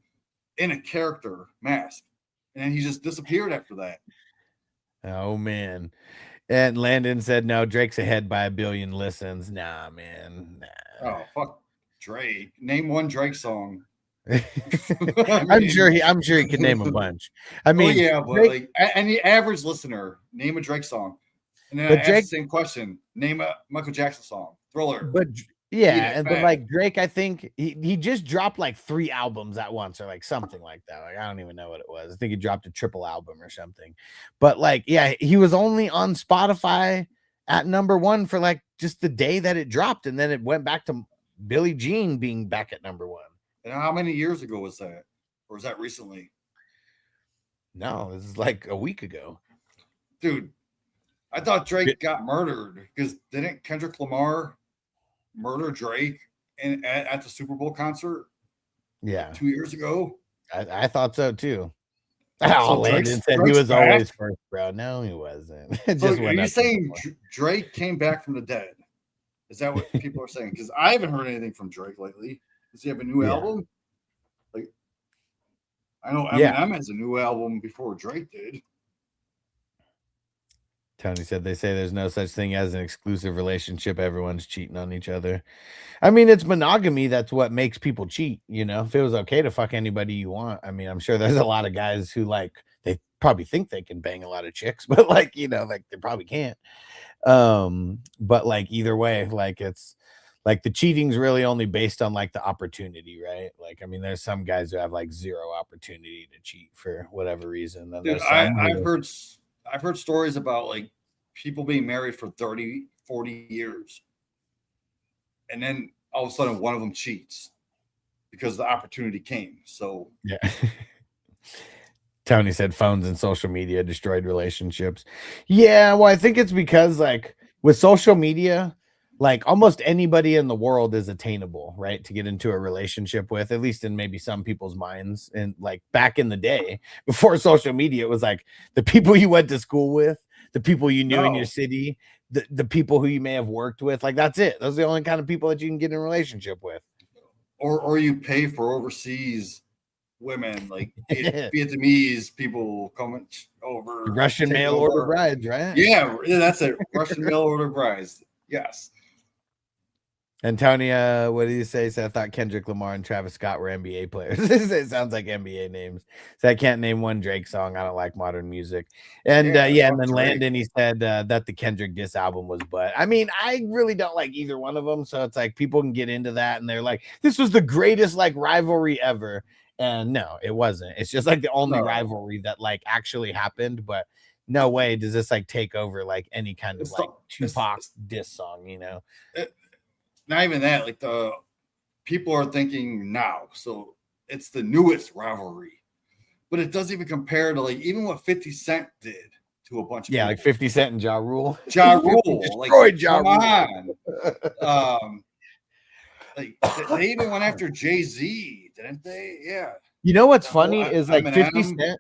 in a character mask. And he just disappeared after that. Oh, man. And Landon said, no, Drake's ahead by 1 billion listens. Nah, man. Nah. Oh, fuck. Drake. Name one Drake song. I'm sure he could name a bunch. I mean, but Drake, any average listener, name a Drake song, and then I ask the same question: name a Michael Jackson song, Thriller. But like Drake, I think he just dropped like 3 albums at once, or like something like that. Like I don't even know what it was. I think he dropped a triple album or something. But like, yeah, he was only on Spotify at number 1 for like just the day that it dropped, and then it went back to Billie Jean being back at number 1. And how many years ago was that? Or was that recently? No, this is like a week ago. Dude, I thought Drake got murdered because didn't Kendrick Lamar murder Drake at the Super Bowl concert? Yeah. 2 years ago? I thought so too. Landon said he was always first, bro. No, he wasn't. So are you saying Drake came back from the dead? Is that what people are saying? Because I haven't heard anything from Drake lately. Does he have a new album? Like, I know Eminem has a new album before Drake did. Tony said they say there's no such thing as an exclusive relationship. Everyone's cheating on each other. I mean, it's monogamy. That's what makes people cheat. If it was okay to fuck anybody you want. I mean, I'm sure there's a lot of guys who they probably think they can bang a lot of chicks, but they probably can't. But like either way, like it's like the cheating's really only based on like the opportunity, right? Like, I mean, there's some guys who have like zero opportunity to cheat for whatever reason. Then dude, I've heard stories about like people being married for 30, 40 years. And then all of a sudden one of them cheats because the opportunity came. So yeah. Tony said phones and social media destroyed relationships. Yeah, well, I think it's because like with social media, like almost anybody in the world is attainable, right? To get into a relationship with, at least in maybe some people's minds. And like back in the day before social media, it was like the people you went to school with, the people you knew in your city, the people who you may have worked with. Like that's it. Those are the only kind of people that you can get in a relationship with. Or you pay for overseas women, like Vietnamese people coming over. Russian mail order brides, right? Yeah, that's it. Russian mail order brides. Yes. Antonia, what did you say? So I thought Kendrick Lamar and Travis Scott were NBA players. It sounds like NBA names. So I can't name one Drake song. I don't like modern music. And Yeah, and fuck then Drake. Landon, he said that the Kendrick diss album was butt. I mean, I really don't like either one of them. So it's like people can get into that and they're like, this was the greatest like rivalry ever. And no, it wasn't. It's just like the only No. rivalry that like actually happened, but no way does this like take over like any kind of It's like the- Tupac diss song, you know? Not even that. Like the people are thinking now, so it's the newest rivalry, but it doesn't even compare to like even what 50 Cent did to a bunch of Yeah, people. like 50 Cent and Ja Rule. Ja Rule, Destroyed Ja come Rule. on. Like they even went after Jay-Z, didn't they? Yeah. You know what's The whole funny is like 50 Eminem. Cent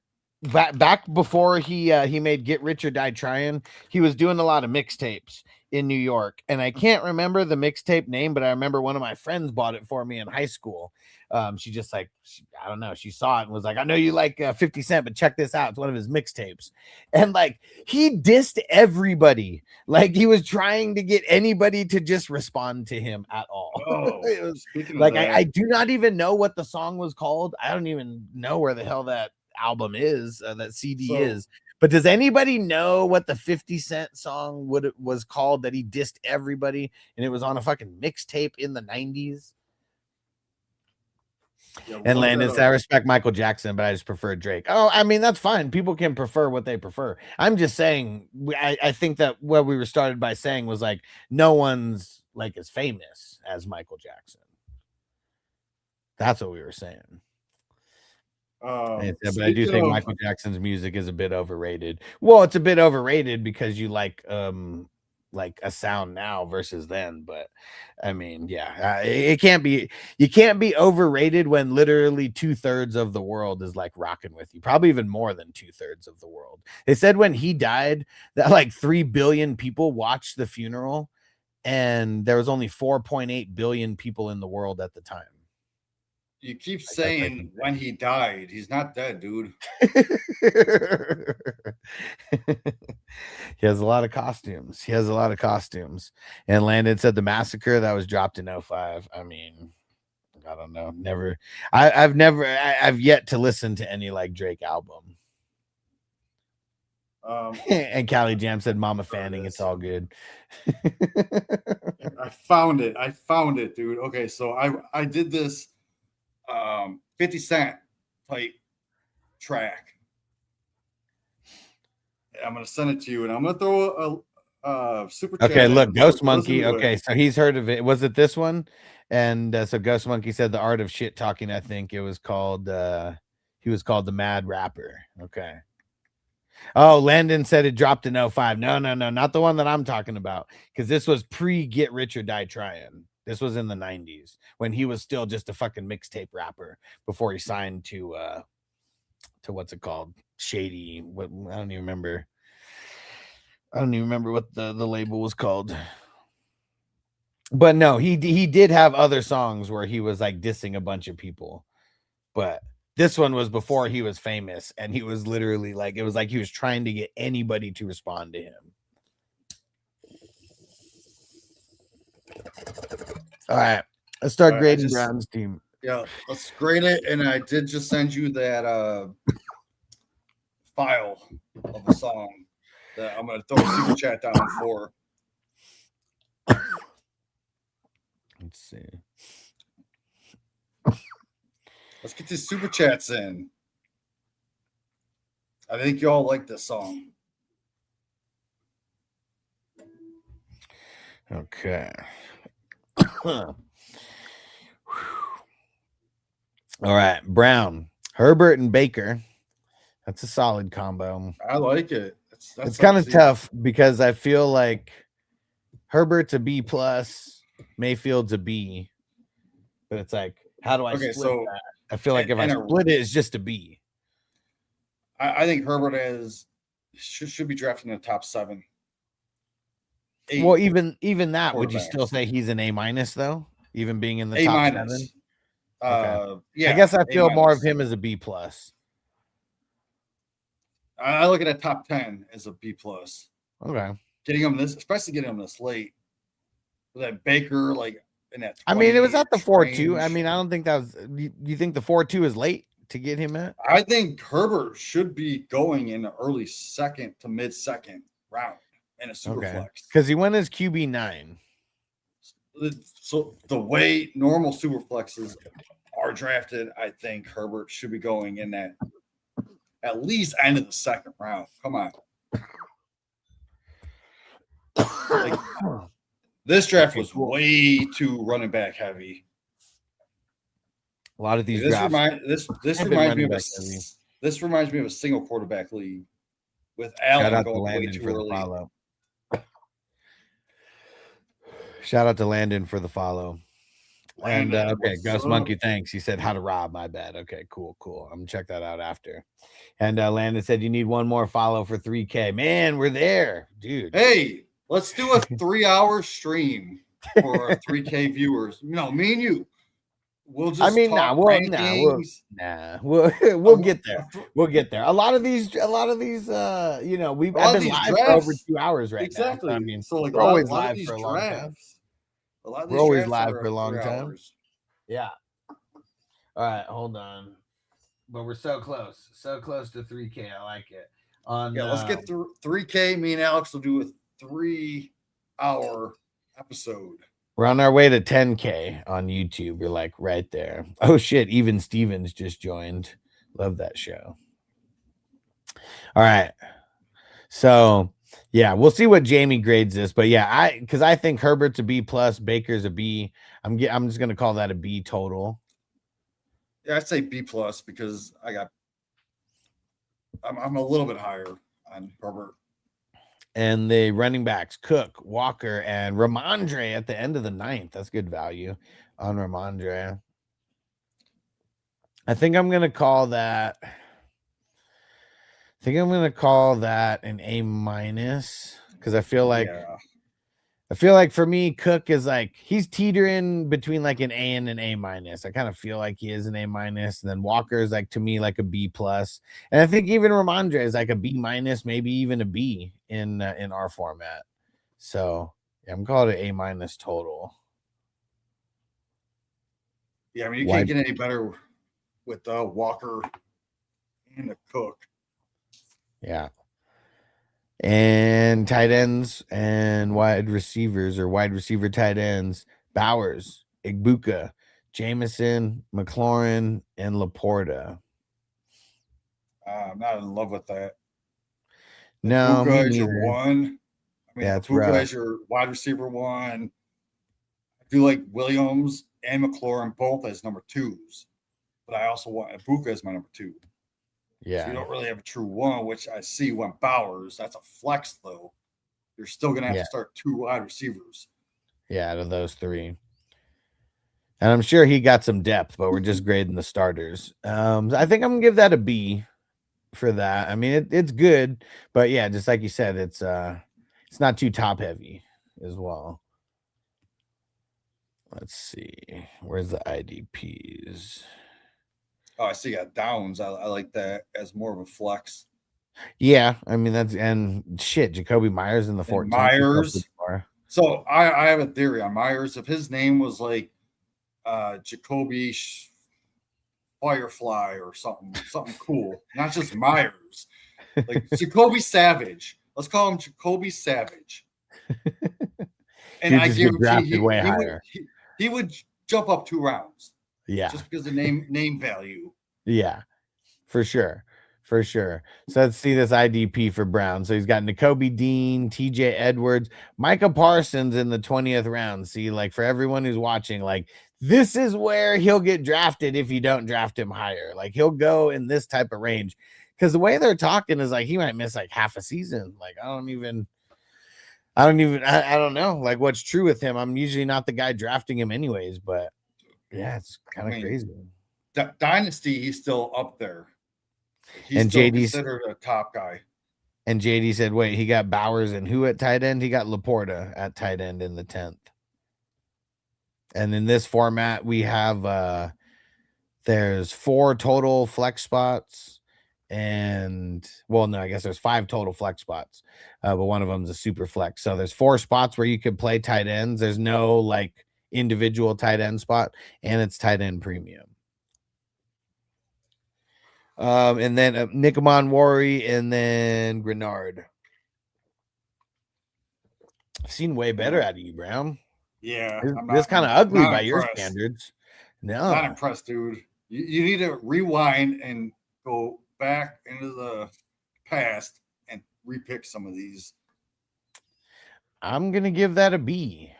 back before he made Get Rich or Die Trying, he was doing a lot of mixtapes in New York. And I can't remember the mixtape name, but I remember one of my friends bought it for me in high school. She just like, I don't know, she saw it and was like, I know you like 50 Cent, but check this out. It's one of his mixtapes. And like he dissed everybody. Like he was trying to get anybody to just respond to him at all. Oh, It was speaking of like that, I do not even know what the song was called. I don't even know where the hell that album is, that CD is. But does anybody know what the 50 Cent song was called that he dissed everybody and it was on a fucking mixtape in the 90s? yeah, And look Landon that said, I up. respect Michael Jackson, but I just prefer Drake. Oh, I mean, that's fine. People can prefer what they prefer. I'm just saying, I think that what we were started by saying was like, no one's like as famous as Michael Jackson. That's what we were saying. But I do think Michael Jackson's music is a bit overrated. Well, it's a bit overrated because you like a sound now versus then. But I mean, yeah, it can't be. You can't be overrated when literally 2/3 of the world is like rocking with you. Probably even more than 2/3 of the world. They said when he died that like 3 billion people watched the funeral, and there was only 4.8 billion people in the world at the time. You keep saying when he died, he's not dead, dude. He has a lot of costumes. And Landon said the massacre that was dropped in 05. I mean, I don't know. I've yet to listen to any like Drake album. And Callie Jam said Mama Fanning, it's all good. I found it, dude. Okay, so I did this 50 Cent type track. I'm gonna send it to you, and I'm gonna throw a super chat. Okay, look, in. Ghost So Monkey. Okay, so he's heard of it. Was it this one? And so Ghost Monkey said the art of shit talking. I think it was called. He was called the Mad Rapper. Okay. Oh, Landon said it dropped in 05. No, not the one that I'm talking about. Because this was pre Get Rich or Die Trying. This was in the 90s when he was still just a fucking mixtape rapper before he signed to what's it called? Shady. What I don't even remember. I don't even remember what the label was called. But no, he did have other songs where he was like dissing a bunch of people. But this one was before he was famous, and he was literally like, it was like he was trying to get anybody to respond to him. All right, let's start grading Brown's team. Yeah, let's grade it. And I did just send you that file of the song that I'm gonna throw a super chat down for. Let's see. Let's get these super chats in. I think y'all like this song. Okay. All right, Brown, Herbert, and Baker. That's a solid combo. I like it. It's kind of tough because I feel like Herbert's a B plus, Mayfield's a B, but it's like, how do I split that? I feel like if I split it, it's just a B. I think Herbert should be drafted in the top 7. 8 well, even that, would you still say he's an A minus though? Even being in the top 7? Okay. Yeah, I guess I feel more of him as a B plus. I look at a top 10 as a B plus. Okay. Getting him especially getting him this late. That Baker, like in that. I mean, it was at the 20-ish 4-2. I range. mean, I don't think that was. You think the 4-2 is late to get him at? I think Herbert should be going in the early second to mid second round in a super flex. Because he went as QB9. So the way normal super flexes are drafted, I think Herbert should be going in that at least end of the second round. Come on. Like, this draft was way too running back heavy. A lot of these This drafts. reminds me of a single quarterback league with Allen going way too early. Follow. Shout out to Landon for the follow. Landon, and okay, Ghost Monkey, thanks. He said how to rob. My bad. Okay, cool. I'm gonna check that out after. And Landon said you need one more follow for 3K. Man, we're there, dude. Hey, let's do a 3-hour stream for our 3K viewers. No, me and you. We'll just. I mean, we'll get there. We'll get there. A lot of these, I've been live for over 2 hours right now. Exactly. So, I mean, so like we're always live for a long time. We're always live for a long time. Yeah. All right, hold on. But we're so close to 3K. I like it. Let's get through 3K. Me and Alex will do a 3-hour episode. We're on our way to 10K on YouTube. We're like right there. Oh shit, even Stevens just joined. Love that show. All right. So yeah, we'll see what Jamie grades this, but yeah, because I think Herbert's a B plus, Baker's a B. I'm just gonna call that a B total. Yeah, I'd say B plus because I'm a little bit higher on Herbert. And the running backs, Cook, Walker, and Ramondre at the end of the 9th. That's good value on Ramondre. I think I'm gonna call that. An A minus because I feel like for me, Cook is like he's teetering between like an A and an A minus. I kind of feel like he is an A minus, and then Walker is like to me like a B plus, and I think even Ramondre is like a B minus, maybe even a B in our format. So yeah, I'm calling it A minus total. Yeah, I mean you can't get any better with Walker and a Cook. Yeah. And tight ends and wide receivers or wide receiver tight ends, Bowers, Igbuka, Jameson, McLaurin, and Laporta. I'm not in love with that. No, Igbuka is your one. I mean, Igbuka is your wide receiver one. I do like Williams and McLaurin both as number 2s, but I also want Igbuka as my number 2. Yeah. So you don't really have a true one, which I see went Bowers. That's a flex, though. You're still going to have to start 2 wide receivers. Yeah, out of those 3. And I'm sure he got some depth, but we're just grading the starters. I think I'm going to give that a B for that. I mean, it's good, but yeah, just like you said, it's not too top heavy as well. Let's see. Where's the IDPs? Oh, I see. Got Downs. I like that as more of a flex. Yeah, I mean Jacoby Myers in the 14th. Myers. So I have a theory on Myers. If his name was like Jacoby Firefly or something cool, not just Myers, like Jacoby Savage. Let's call him Jacoby Savage. And I guarantee he would jump up 2 rounds. Yeah. Just because of name value. Yeah, for sure. So let's see this IDP for Brown. So he's got Nakobe Dean, TJ Edwards, Micah Parsons in the 20th round. See, like for everyone who's watching, like this is where he'll get drafted if you don't draft him higher. Like he'll go in this type of range. Because the way they're talking is like he might miss like half a season. Like I don't know like what's true with him. I'm usually not the guy drafting him anyways, but yeah, it's kind of crazy. Dynasty, he's still up there. He's still considered a top guy. And JD said, wait, he got Bowers and who at tight end? He got Laporta at tight end in the 10th. And in this format, we have there's 4 total flex spots. And I guess there's 5 total flex spots. But one of them is a super flex. So there's 4 spots where you could play tight ends. There's no like individual tight end spot, and it's tight end premium. And then Nicomon Worry, and then Grenard. I've seen way better out of you, Brown. Yeah, This kind of ugly by impressed. your standards. No, not impressed, dude. You need to rewind and go back into the past and repick some of these. I'm gonna give that a B.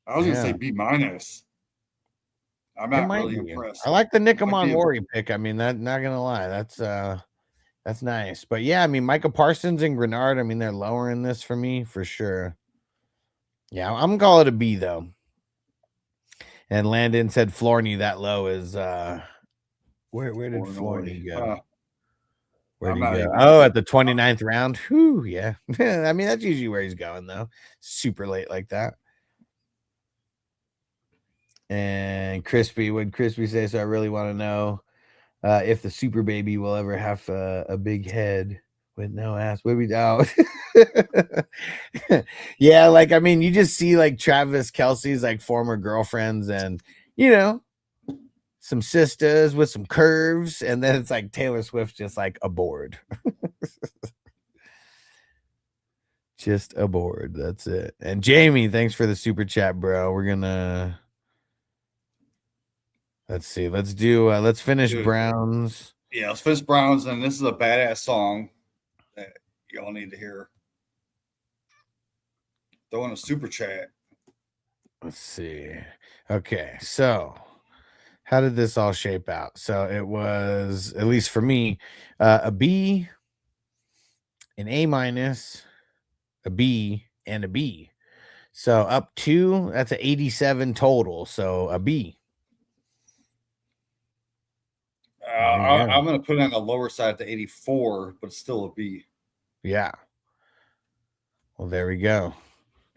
I was gonna say B minus. I'm not really impressed. I like the Nicomon Worry pick. I mean, that not gonna lie, that's nice. But yeah, I mean, Micah Parsons and Grenard, I mean, they're lowering this for me for sure. Yeah, I'm gonna call it a B though. And Landon said Florney that low is where did Florney go? Where'd he go? Oh, at the 29th round. Whew, yeah. I mean, that's usually where he's going though. Super late like that. And Crispy, would Crispy say so? I really want to know if the super baby will ever have a big head with no ass. What we out? Yeah, like I mean, you just see like Travis Kelce's like former girlfriends, and you know, some sisters with some curves, and then it's like Taylor Swift just like aboard. Just aboard. That's it. And Jamie, thanks for the super chat, bro. We're gonna. Let's see. Let's do. Let's finish Browns. Yeah, let's finish Browns, and this is a badass song that y'all need to hear. Throw in a super chat. Let's see. Okay, so how did this all shape out? So it was, at least for me, a B, an A minus, a B, and a B. So up 2, that's an 87 total. So a B. I'm going to put it on the lower side at the 84, but still a B. Yeah. Well, there we go.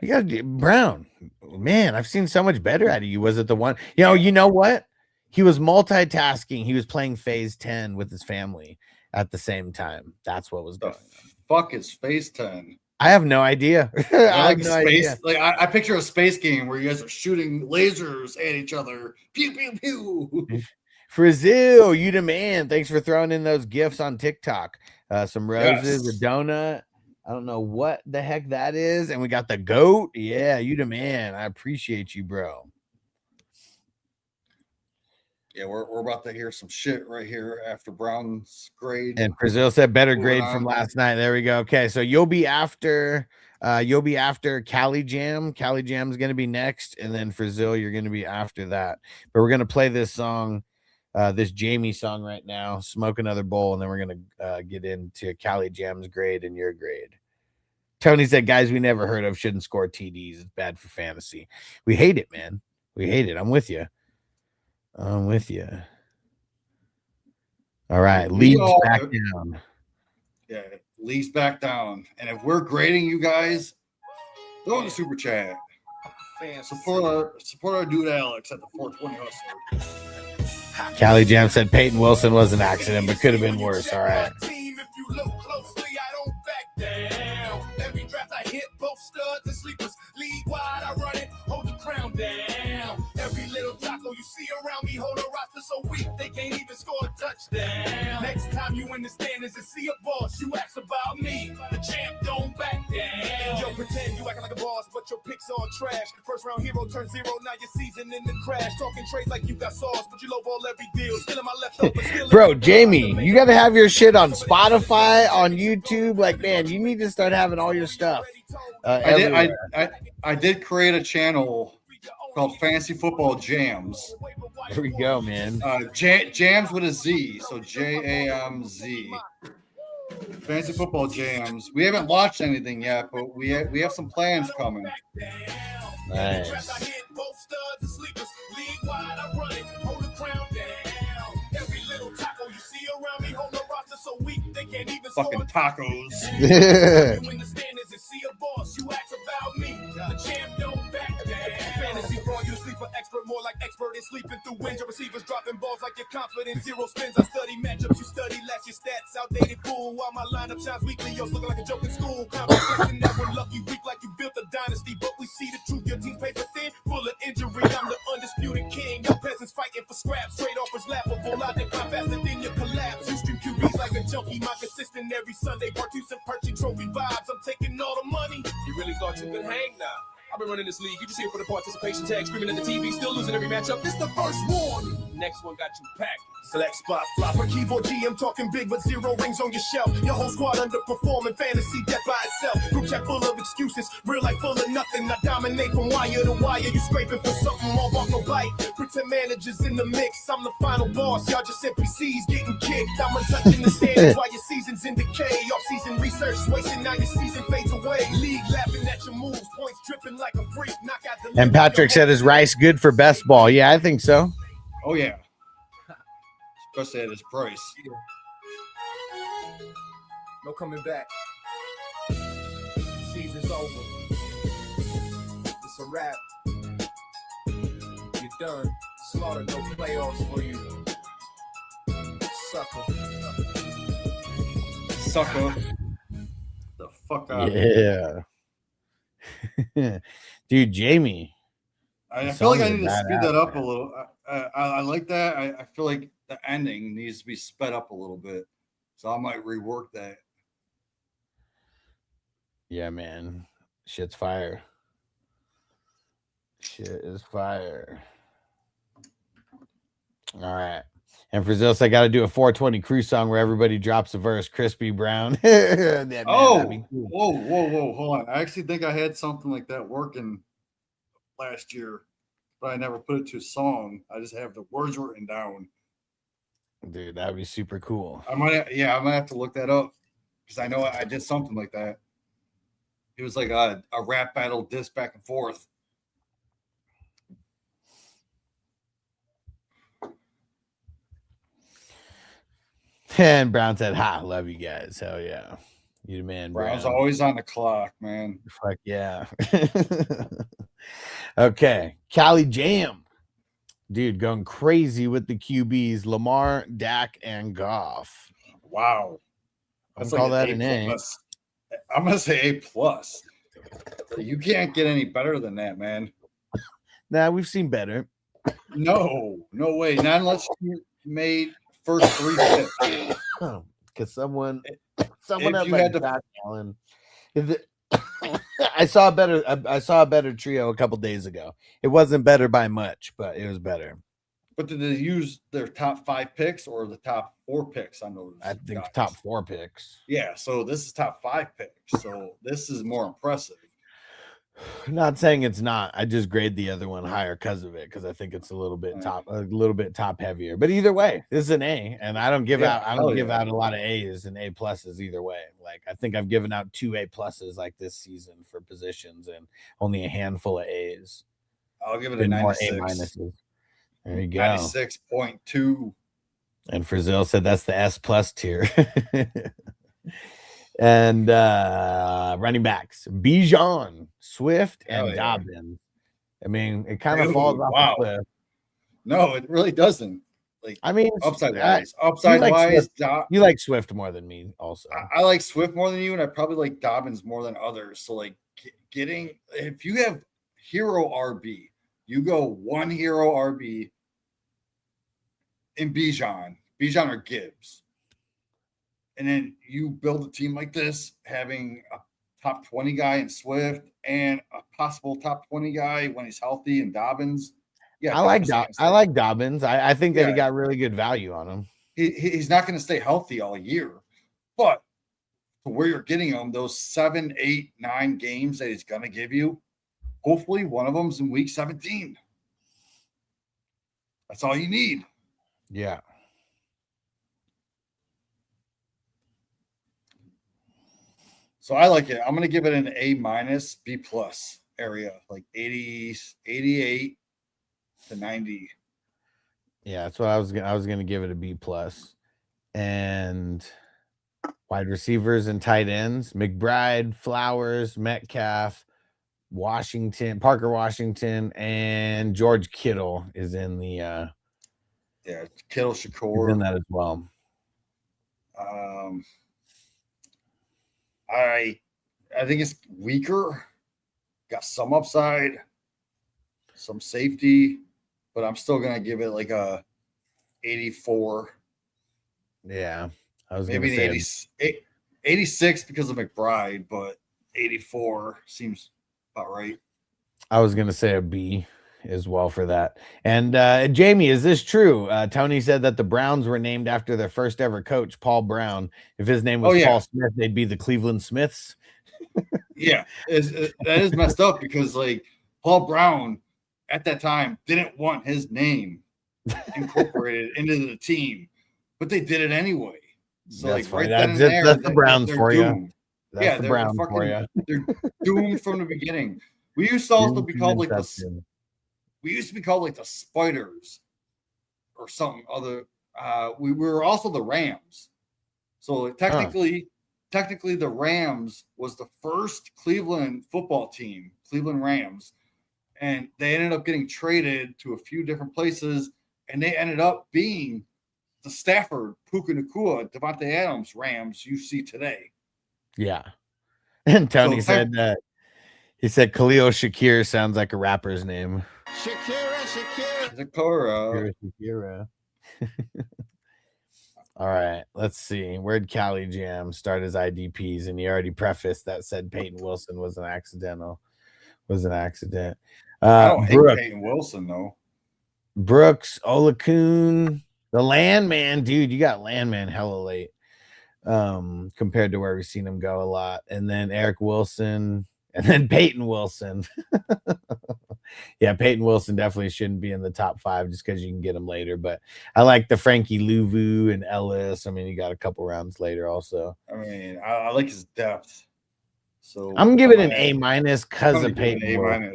You got Brown. Man, I've seen so much better out of you. Was it the one? You know what? He was multitasking. He was playing Phase 10 with his family at the same time. That's what was going on. Fuck is Phase 10? I have no idea. I have no idea. Like I picture a space game where you guys are shooting lasers at each other. Pew pew pew. Brazil, you the man. Thanks for throwing in those gifts on TikTok. Some roses, a donut. I don't know what the heck that is. And we got the goat. Yeah, you the man. I appreciate you, bro. Yeah, we're about to hear some shit right here after Brown's grade. And Brazil said better grade from last night. There we go. Okay, so you'll be after Cali Jam. Cali Jam's gonna be next, and then Brazil, you're gonna be after that. But we're gonna play this song, this Jamie song right now, Smoke Another Bowl, and then we're gonna get into Cali Jam's grade and your grade. Tony said, guys we never heard of shouldn't score TDs. It's bad for fantasy. We hate it, man. We hate it. I'm with you. I'm with you. All right. Leads back down. Yeah, leads back down. And if we're grading you guys, throw in the super chat. Support our dude Alex at the 420 Hustler. Cali Jam said Peyton Wilson was an accident, but could have been worse. All right. Every draft I hit, both studs and sleepers. League wide, I run it, hold the crown down. Every little taco you see around me, hold a roster so weak they can't even score a touchdown. Next time you in the standings and see a boss, you ask about me. The champ don't back down. Yo, pretend you acting like a boss, but your picks are trash. First round hero turn 0, now your season in the crash. Talking trades like you got sauce, but you lowball every deal. Still in my leftover. Bro, Jamie, you got to have your shit on Spotify, on YouTube. Like, man, you need to start having all your stuff. I did create a channel called Fantasy Football Jams. Here we go, man. Jams with a Z, so JAMZ. Fantasy Football Jams. We haven't launched anything yet, but we have some plans coming. Nice. Fucking tacos. Expert, more like expert in sleeping through wins. Your receivers dropping balls like you're confident. 0 spins. I study matchups. You study last your stats. Outdated fool. While my lineup shines weekly, yours looking like a joke in school. Competition that one lucky week like you built a dynasty. But we see the truth. Your team's paper thin. living every Sunday. Part 2 some perching trophy vibes. I'm taking all the money. You really thought you could hang now? I've been running this league. You just here for the participation tag, screaming at the TV, still losing every matchup. This the first warning. Next one got you packed. Select spot, flopper, keyboard GM talking big, but 0 rings on your shelf. Your whole squad underperforming, fantasy debt by itself. Group chat full of excuses, real life full of nothing. I dominate from wire to wire. You scraping for something, all walk no bite. Pretend managers in the mix. I'm the final boss. Y'all just NPCs getting kicked. I'm untouching the standards while your season's in decay. Off-season research wasting, now your season fades away. League laughing at your moves, points dripping like a freak. Knock out the And Patrick said, "Is Rice good for best ball?" Yeah, I think so. Oh yeah, especially at his price. No coming back. Season's over. It's a wrap. You're done. Slaughter, no playoffs for you. Sucker. The fuck out. Yeah. Dude, Jamie. I The feel like I song need is to speed badass, that up a man. little. I like that. I feel like the ending needs to be sped up a little bit. So I might rework that. Yeah, man. Shit's fire. Shit is fire. All right. And for Zills, I got to do a 420 crew song where everybody drops a verse. Crispy Brown. Yeah, man, that'd be cool. Whoa. Hold on. I actually think I had something like that working last year, but I never put it to a song. I just have the words written down. Dude, that'd be super cool. I might have to look that up because I know I did something like that. It was like a rap battle disc back and forth. And Brown said, "Ha, love you guys. Hell yeah. You the man, Brown." Brown's always on the clock, man. Fuck yeah. Okay. Cali Jam. Dude, going crazy with the QBs. Lamar, Dak, and Goff. Wow. I'm gonna call that an A. plus. I'm gonna say A plus. You can't get any better than that, man. Nah, we've seen better. No way. Not unless you made first 3 picks. Because someone if had you like had to- Josh Allen. I saw a better trio a couple days ago. It wasn't better by much, but it was better. But did they use their top 5 picks or the top 4 picks on those? I think guys? top 4 picks. Yeah, so this is top 5 picks. So this is more impressive. Not saying it's not. I just grade the other one higher because of it, because I think it's a little bit top heavier. But either way, this is an A, and I don't give out a lot of A's and A pluses either way. Like I think I've given out 2 A pluses like this season for positions and only a handful of A's. I'll give it a Been more 96. A minuses. There you go. 96.2. And Frazil said that's the S plus tier. And running backs, Bijan, Swift, and Dobbins. I mean, it kind of falls off the cliff. No, it really doesn't. Like, I mean, upside wise, wise, you like Swift more than me, also. I like Swift more than you, and I probably like Dobbins more than others. So, like, if you have hero RB, you go 1 hero RB in Bijan or Gibbs. And then you build a team like this, having a top 20 guy in Swift and a possible top 20 guy when he's healthy in Dobbins. Yeah, I like Dobbins. I think that he got really good value on him. He's not going to stay healthy all year, but to where you're getting him, those 7, 8, 9 games that he's going to give you, hopefully one of them's in week 17. That's all you need. Yeah. So I like it. I'm going to give it an A minus, B plus area, like 80, 88 to 90. Yeah, that's what I was going to give it a B plus. And wide receivers and tight ends, McBride, Flowers, Metcalf, Parker Washington, and George Kittle is in the Kittle Shakur in that as well. I think it's weaker. Got some upside, some safety, but I'm still gonna give it like a 84. Yeah, I was maybe gonna an say 86 because of McBride, but 84 seems about right. I was gonna say a B as well for that. And Jamie, is this true? Tony said that the Browns were named after their first ever coach, Paul Brown. If his name was Paul Smith, they'd be the Cleveland Smiths. Yeah, that is messed up because like Paul Brown at that time didn't want his name incorporated into the team, but they did it anyway. So that's like right that's then and there, that's the Browns for doomed. you. That's the Browns for you. They're doomed from the beginning. We used to also be called like the Spiders or something other. We were also the Rams. So technically, the Rams was the first Cleveland football team, Cleveland Rams, and they ended up getting traded to a few different places, and they ended up being the Stafford, Puka Nacua, Devontae Adams Rams you see today. Yeah. And Tony said that he said Khalil Shakir sounds like a rapper's name. Shakira. All right, let's see. Where'd Cali Jam start his IDPs? And he already prefaced that said Peyton Wilson was an accident. I don't hate Peyton Wilson though. Brooks, Olakun, the Landman, dude. You got Landman hella late. Compared to where we've seen him go a lot. And then Eric Wilson, and then Peyton Wilson. Yeah, Peyton Wilson definitely shouldn't be in the top 5 just because you can get him later. But I like the Frankie Louvu and Ellis. I mean, you got a couple rounds later also. I mean, I like his depth. So I'm giving it an A- because of Peyton A-.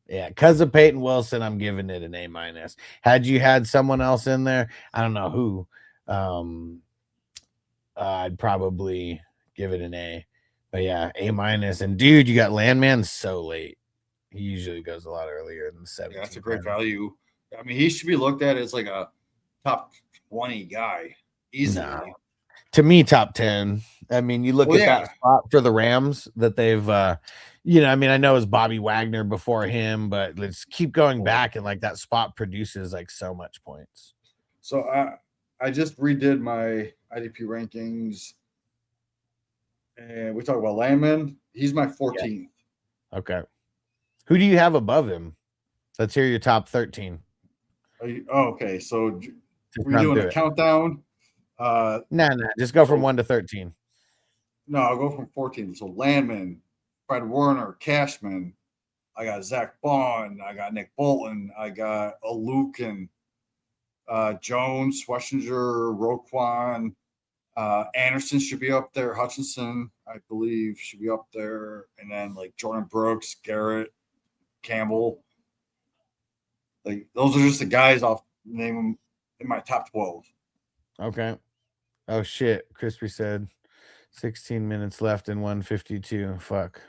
Yeah, because of Peyton Wilson, I'm giving it an A-. Had you had someone else in there, I don't know who, I'd probably give it an A. But yeah, A-. And dude, you got Landman so late. He usually goes a lot earlier than 7. Yeah, that's a great value. I mean, he should be looked at as like a top 20 guy easily. No. To me, top 10. I mean, you look at that spot for the Rams that they've, I mean, I know it was Bobby Wagner before him, but let's keep going back, and like that spot produces like so much points. So I just redid my IDP rankings, and we talk about Landman. He's my 14th. Yeah. Okay. Who do you have above him? Let's hear your top 13. Okay, so we're doing a countdown. No, just go from 1 to 13. No, I'll go from 14. So Landman, Fred Warner, Cashman. I got Zach Bond. I got Nick Bolton. I got Alukin, Jones, Schlesinger, Roquan. Anderson should be up there. Hutchinson, I believe, should be up there. And then like Jordan Brooks, Garrett, Campbell. Like those are just the guys I'll name them in my top 12. Okay. Oh shit. Crispy said 16 minutes left in 152. Fuck.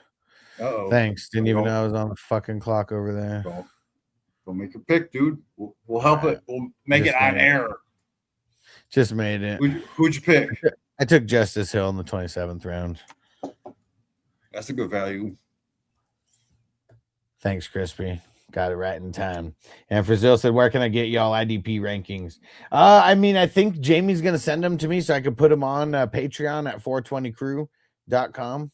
Uh-oh. Thanks. Didn't even know I was on the fucking clock over there. Go make a pick, dude. We'll help it. We'll make it on air. Just made it. Who'd you pick? I took Justice Hill in the 27th round. That's a good value. Thanks, Crispy. Got it right in time. And Brazil said, where can I get y'all IDP rankings? I mean, I think Jamie's going to send them to me so I could put them on Patreon at 420crew.com.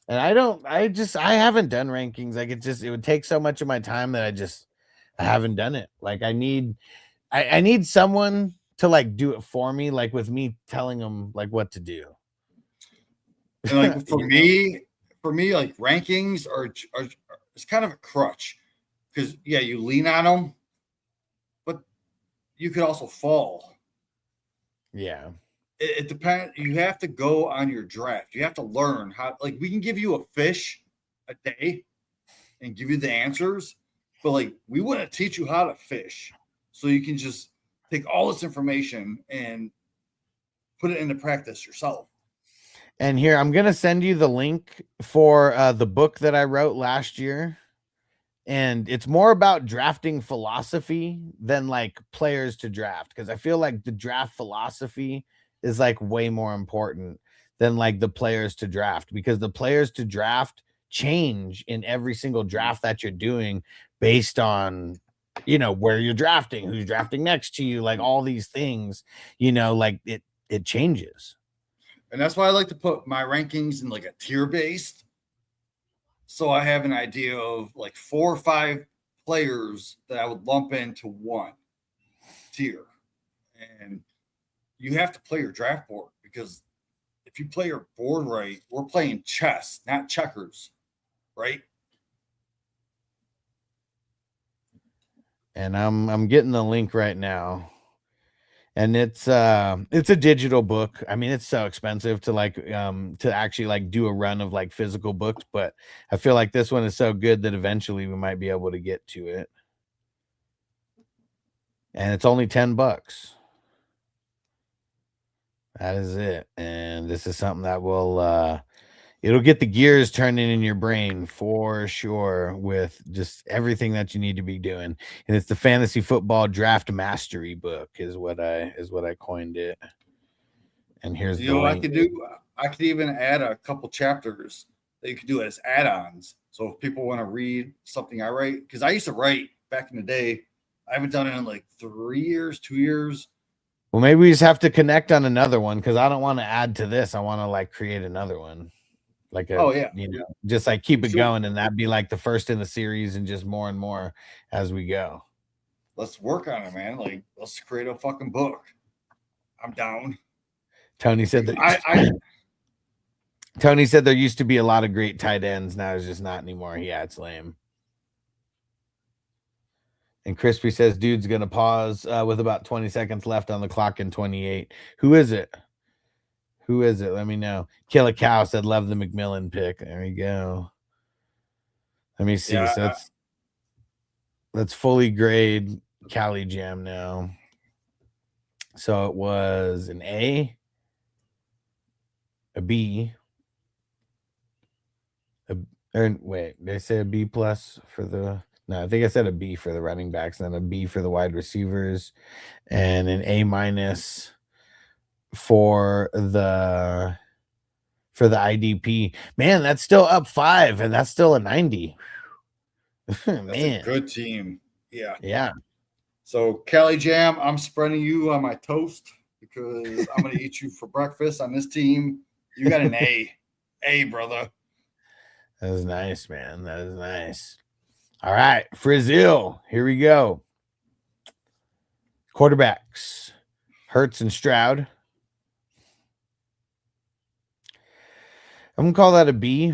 And I haven't done rankings. Like it would take so much of my time that I haven't done it. Like I need someone to like do it for me, like with me telling them like what to do. And like for me, like rankings are it's kind of a crutch because you lean on them, but you could also fall. Yeah. It depends. You have to go on your draft. You have to learn how, like, we can give you a fish a day and give you the answers, but like, we wouldn't teach you how to fish. So you can just take all this information and put it into practice yourself. And here, I'm going to send you the link for the book that I wrote last year. And it's more about drafting philosophy than like players to draft. Because I feel like the draft philosophy is like way more important than like the players to draft, because the players to draft change in every single draft that you're doing based on, where you're drafting, who's drafting next to you, like all these things, like it changes. And that's why I like to put my rankings in like a tier based. So I have an idea of like 4 or 5 players that I would lump into one tier. And you have to play your draft board because if you play your board right, we're playing chess, not checkers, right? And I'm getting the link right now. And it's a digital book. I mean, it's so expensive to actually like do a run of like physical books, but I feel like this one is so good that eventually we might be able to get to it. And it's only $10. That is it. And this is something that will it'll get the gears turning in your brain for sure with just everything that you need to be doing. And it's the Fantasy Football Draft Mastery book is what I coined it. And here's You the know, link. I could even add a couple chapters that you could do as add-ons. So if people want to read something I write, because I used to write back in the day, I haven't done it in like 3 years, 2 years. Well, maybe we just have to connect on another one because I don't want to add to this. I want to like create another one. Like Oh yeah, just like keep it Sure. going, and that'd be like the first in the series and just more and more as we go. Let's work on it, man. Like, let's create a fucking book. I'm down. Tony said that Tony said there used to be a lot of great tight ends. Now it's just not anymore. Yeah, it's lame. And Crispy says, dude's going to pause with about 20 seconds left on the clock in 28. Who is it? Who is it? Let me know. Kill a Cow said, love the McMillan pick. There we go. Let me see. Yeah, So let's fully grade Cali Jam now. So it was an A, a B, wait, did I say a B plus for the? No, I think I said a B for the running backs, and then a B for the wide receivers, and an A minus for the IDP. Man, that's still up 5, and that's still a 90. that's Man, a good team. Yeah. Yeah. So Cali Jam, I'm spreading you on my toast because I'm gonna eat you for breakfast on this team. You got an A, brother. That is nice, man. That is nice. All right, Frizzil, here we go. Quarterbacks, Hurts and Stroud. I'm gonna call that a B.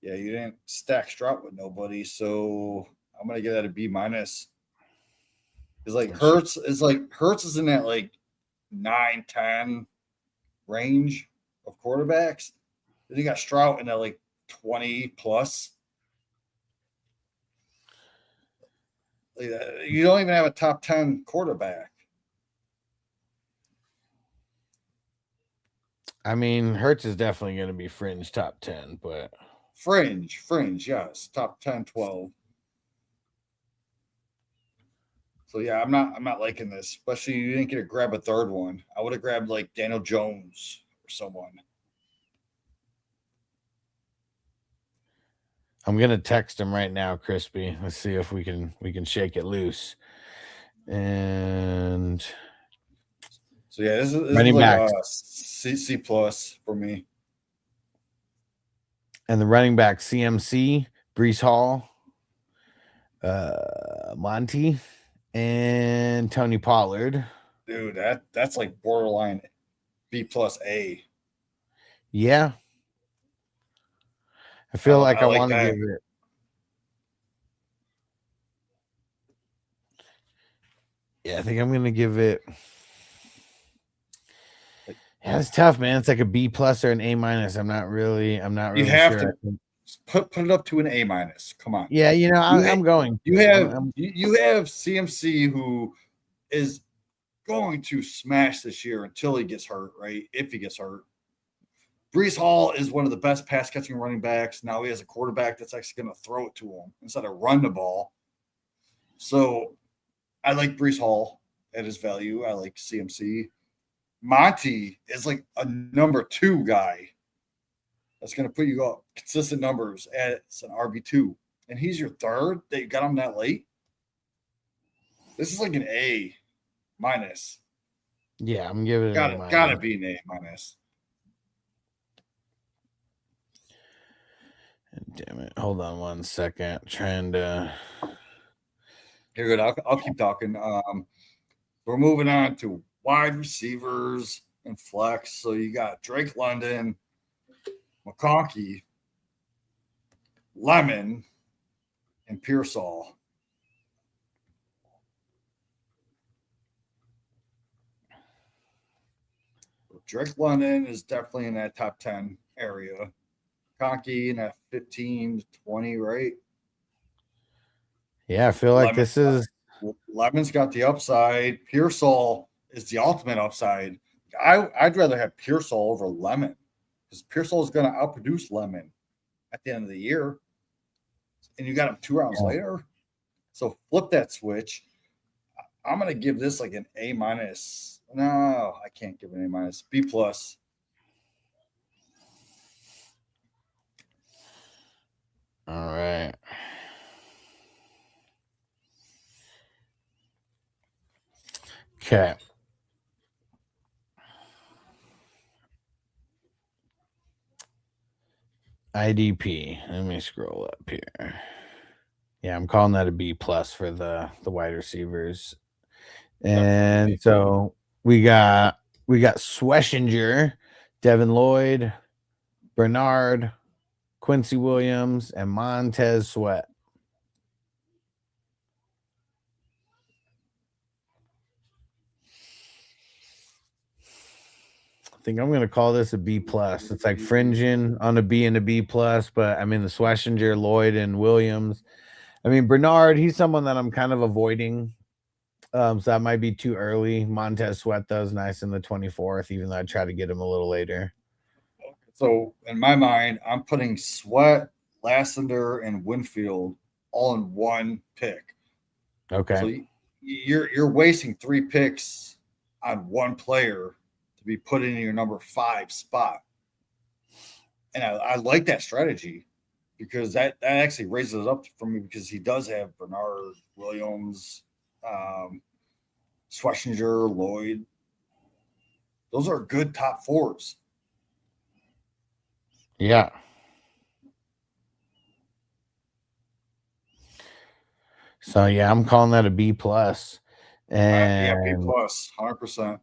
Yeah, you didn't stack Stroud with nobody, so I'm gonna give that a B minus. It's like Hurts is in that like 9-10 range of quarterbacks. Then you got Stroud in that like 20 plus. You don't even have a top 10 quarterback. I mean, Hurts is definitely going to be fringe top 10, but fringe, yes, top 10, 12. So yeah, I'm not liking this. Especially you didn't get to grab a third one. I would have grabbed like Daniel Jones or someone. I'm gonna text him right now, Crispy. Let's see if we can shake it loose. And so yeah, this is running like backs. C plus for me. And the running back CMC, Brees Hall, Monty, and Tony Pollard. Dude, that's like borderline B plus A. Yeah. I feel like I want to that. give it. Yeah, I think I'm gonna give it. Yeah, it's tough, man. It's like a B plus or an A minus. I'm not really You have sure. to put it up to an A minus. Come on. Yeah, I'm going. You have CMC who is going to smash this year until he gets hurt, right? If he gets hurt. Brees Hall is one of the best pass catching running backs. Now he has a quarterback that's actually going to throw it to him instead of run the ball. So I like Brees Hall at his value. I like CMC. Monty is like a number 2 guy that's going to put you up consistent numbers as an RB2. And he's your third that you got him that late. This is like an A minus. Yeah, I'm giving it an A-. Gotta be an A-. Damn it. Hold on one second. Trying to. You're good. I'll keep talking. We're moving on to wide receivers and flex. So you got Drake London, McConkey, Lemon, and Pearsall. Drake London is definitely in that top 10 area. McConkey in that 15 to 20, right? Yeah, I feel like this is. Lemon's got the upside. Pearsall is the ultimate upside. I'd rather have Pearsall over Lemon because Pearsall is going to outproduce Lemon at the end of the year. And you got him 2 rounds later. So flip that switch. I'm going to give this like an A-. No, I can't give it an A-. B+. All right. Okay. IDP. Let me scroll up here. Yeah, I'm calling that a B+ for the wide receivers. And so we got Sweshinger, Devin Lloyd, Bernard, Quincy Williams, and Montez Sweat. I think I'm going to call this a B+. It's like fringing on a B and a B+, but I mean the Sweshinger, Lloyd, and Williams. I mean Bernard, he's someone that I'm kind of avoiding. So that might be too early. Montez Sweat does nice in the 24th, even though I try to get him a little later. So in my mind, I'm putting Sweat, Lassiter, and Winfield all in one pick. Okay. So you're wasting 3 picks on one player to be put in your number 5 spot. And I like that strategy because that actually raises it up for me because he does have Bernard, Williams, Sweshinger, Lloyd. Those are good top 4s. Yeah. So yeah, I'm calling that a B+. And yeah, B+, 100%.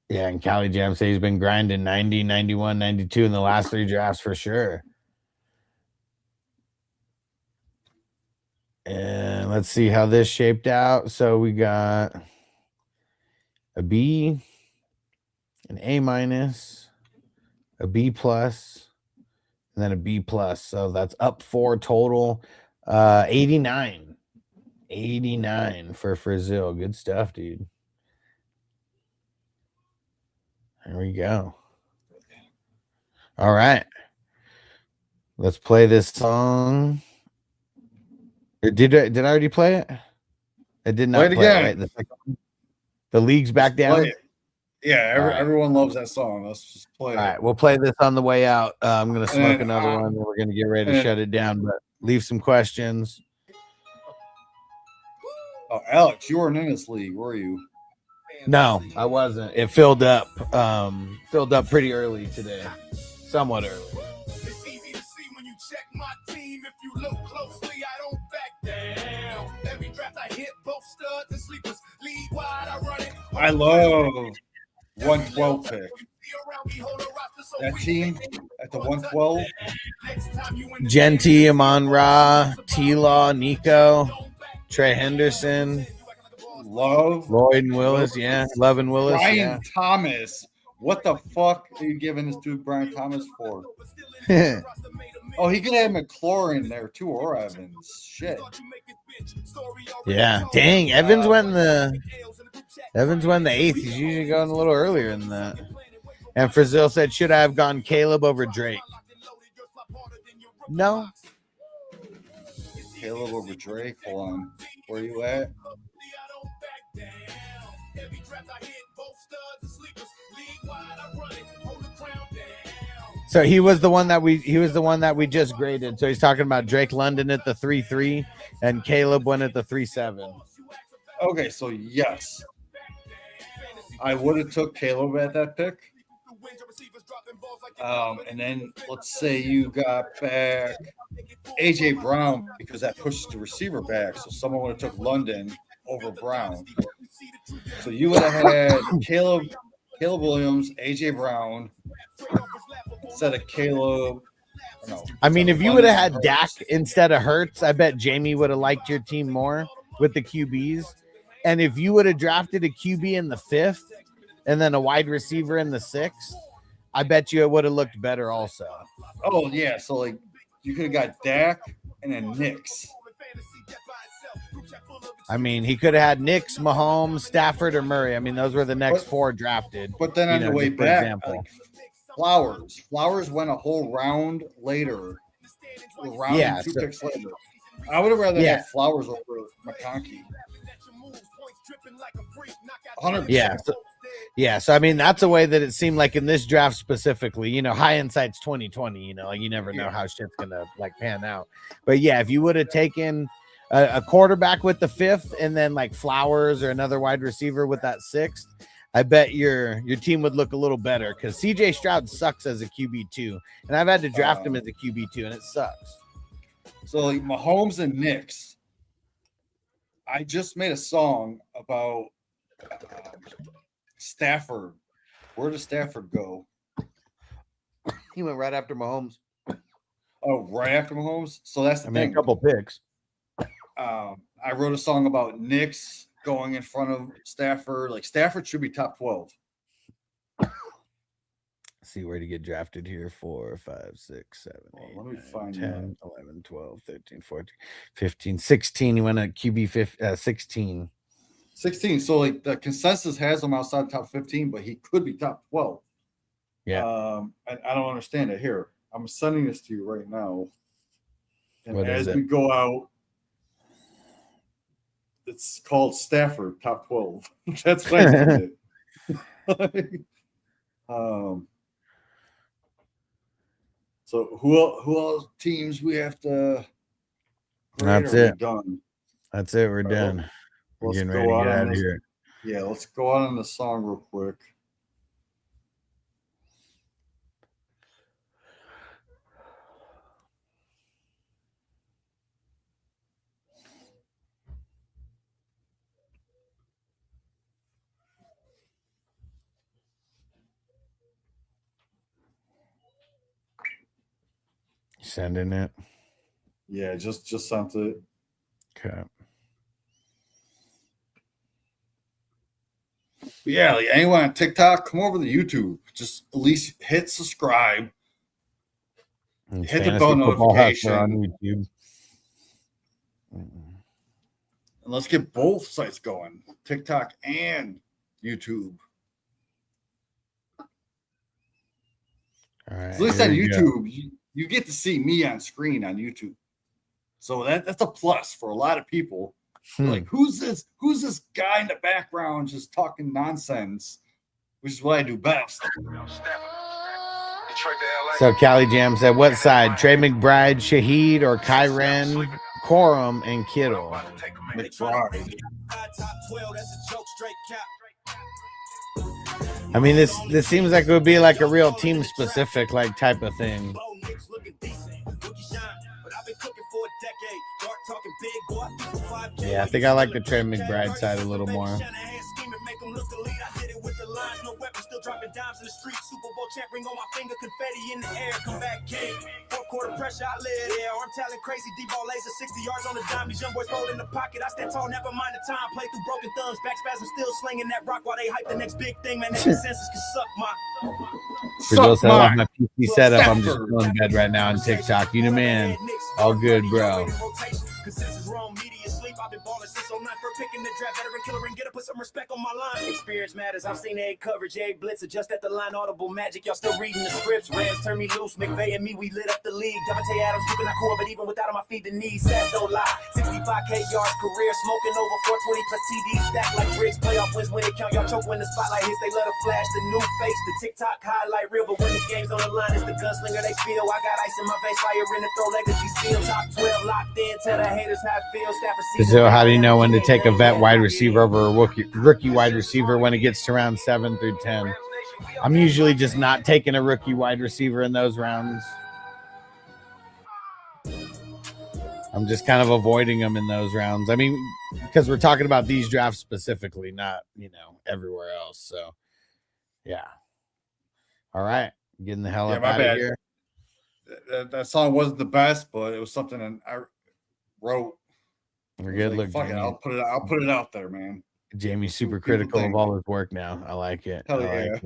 Yeah, and Cali Jam says he's been grinding 90, 91, 92 in the last 3 drafts for sure. And let's see how this shaped out. So we got a B, an A-, a B+, and then a B+. So that's up 4 total. 89. 89 for Brazil. Good stuff, dude. There we go. All right. Let's play this song. Did I already play it? I did not play it, right? The league's back down. Yeah, everyone loves that song. Let's just play it. All right, we'll play this on the way out. I'm going to smoke another one, and we're going to get ready to shut it down, but leave some questions. Oh, Alex, you weren't in this league, were you? No, I wasn't. It filled up pretty early today. Somewhat early. It's easy to see when you check my team. If you look closely, I don't back down. Every draft I hit, both studs and sleepers. League wide, I run it. I love 112 pick. That team at the 112. Genty, Amon Ra, T-Law, Nico, Trey Henderson, Love, Lloyd and Willis, Love and Willis, Brian Thomas. What the fuck are you giving this dude Brian Thomas for? Oh, he could have McLaurin there too, or Evans. Shit. Yeah, dang. Evans went in the 8th. He's usually going a little earlier than that. And Frazil said, should I have gone Caleb over Drake? No. Caleb over Drake. Hold on. Where you at? So he was the one that we just graded. So he's talking about Drake London at the 3.3 and Caleb went at the 3.7. Okay, so yes. I would have took Caleb at that pick. And then let's say you got back AJ Brown because that pushes the receiver back. So someone would have took London over Brown. So you would have had Caleb Williams, AJ Brown instead of Caleb. No, I mean, if you would have had Dak instead of Hurts, I bet Jamie would have liked your team more with the QBs. And if you would have drafted a QB in the 5th and then a wide receiver in the 6th, I bet you it would have looked better also. Oh, yeah. So, like, you could have got Dak and then Knicks. I mean, he could have had Knicks, Mahomes, Stafford, or Murray. I mean, those were the next 4 drafted. But then on the way back, like, Flowers went a whole round later. And 2 picks later. I would have rather had Flowers over McConkey. 100%. So I mean, that's a way that it seemed like in this draft specifically, you know, hindsight's 2020, you know, you never know how shit's gonna like pan out. But yeah, if you would have taken a quarterback with the 5th and then like Flowers or another wide receiver with that 6th, I bet your team would look a little better because CJ Stroud sucks as a QB2, and I've had to draft him as a QB2, and it sucks. So like Mahomes and Knicks, I just made a song about Stafford. Where does Stafford go? He went right after Mahomes. Oh, right after Mahomes. So that's the thing. A couple picks. I wrote a song about Knicks going in front of Stafford. Like Stafford should be top 12. See where to get drafted here. 4, 5, 6, 7, 8, let me 9, find 10, 11, 12, 13, 14, 15, 16. He went at QB 16. 16. So like the consensus has him outside top 15, but he could be top 12. Yeah. I don't understand it. Here, I'm sending this to you right now. And what as we go out, it's called Stafford top 12. That's what I did. So who else teams we have to? That's it. Done. That's it. We're done. We're getting ready to get out of here. Yeah, let's go out on the song real quick. Sending it. Yeah, just sent it. Okay. Yeah, like anyone on TikTok, come over to YouTube. Just at least hit subscribe. And hit the bell notification on YouTube. And let's get both sites going, TikTok and YouTube. All right. At least on YouTube, you get to see me on screen on YouTube. So that's a plus for a lot of people. Like, who's this guy in the background just talking nonsense, which is what I do best. So Cali Jam said, what side? Trey McBride, Shaheed, or Kyren, Corum, and Kittle? McBride. I mean, this seems like it would be like a real team specific like type of thing. Yeah, I think I like the Trey McBride side a little more. Dropping dimes in the street, Super Bowl champ, ring on my finger, confetti in the air, come back king. 4th quarter pressure, I live there. Arm talent crazy, D-ball laser, 60 yards on the dime. These young boys fold in the pocket. I stand tall, never mind the time. Play through broken thumbs, back spasm, still slinging that rock while they hype the next big thing. Man, that consensus can suck my. For those that love my PC setup, I'm just going to bed right now on TikTok. You the man. All good, bro. Consensus wrong, media sleep. I've been balling since 09 for picking the draft, veteran killer and get up, put some respect on my line. Experience matters. I've seen egg coverage, egg blitz, adjust at the line, audible magic. Y'all still reading the scripts. Rams turn me loose. McVay and me, we lit up the league. Davante Adams keeping our core, but even without him, I feed the knees. Stats don't lie. 65K yards career, smoking over 420 plus TDs stacked like bricks. Playoff wins when it count. Y'all choke when the spotlight hits. They love to flash the new face, the TikTok highlight reel, but when the game's on the line, it's the gunslinger they feel. I got ice in my veins, fire in the throw, legacy steel. Top 12 locked in. Tell the haters how it feels. So how do you know when to take take a vet wide receiver over a rookie wide receiver when it gets to round 7 through 10. I'm usually just not taking a rookie wide receiver in those rounds. I'm just kind of avoiding them in those rounds. I mean, because we're talking about these drafts specifically, not, everywhere else. So, yeah. All right. Getting the hell up out of here. That song wasn't the best, but it was something that I wrote. We're good. Like, look, fuck Jamie, it. I'll put it out there, man. Jamie's super critical of all his work now. I like it. Hell I like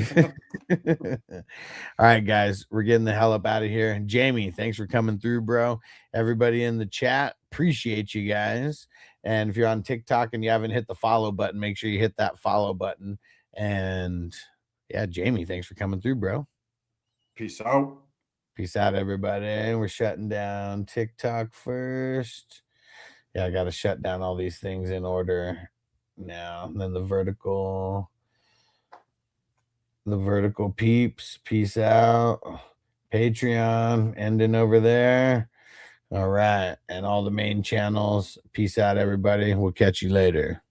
it. All right, guys, we're getting the hell up out of here. Jamie, thanks for coming through, bro. Everybody in the chat, appreciate you guys. And if you're on TikTok and you haven't hit the follow button, make sure you hit that follow button. And yeah, Jamie, thanks for coming through, bro. Peace out. Peace out, everybody. We're shutting down TikTok first. Yeah, I got to shut down all these things in order now. And then the vertical peeps. Peace out. Patreon ending over there. All right. And all the main channels. Peace out, everybody. We'll catch you later.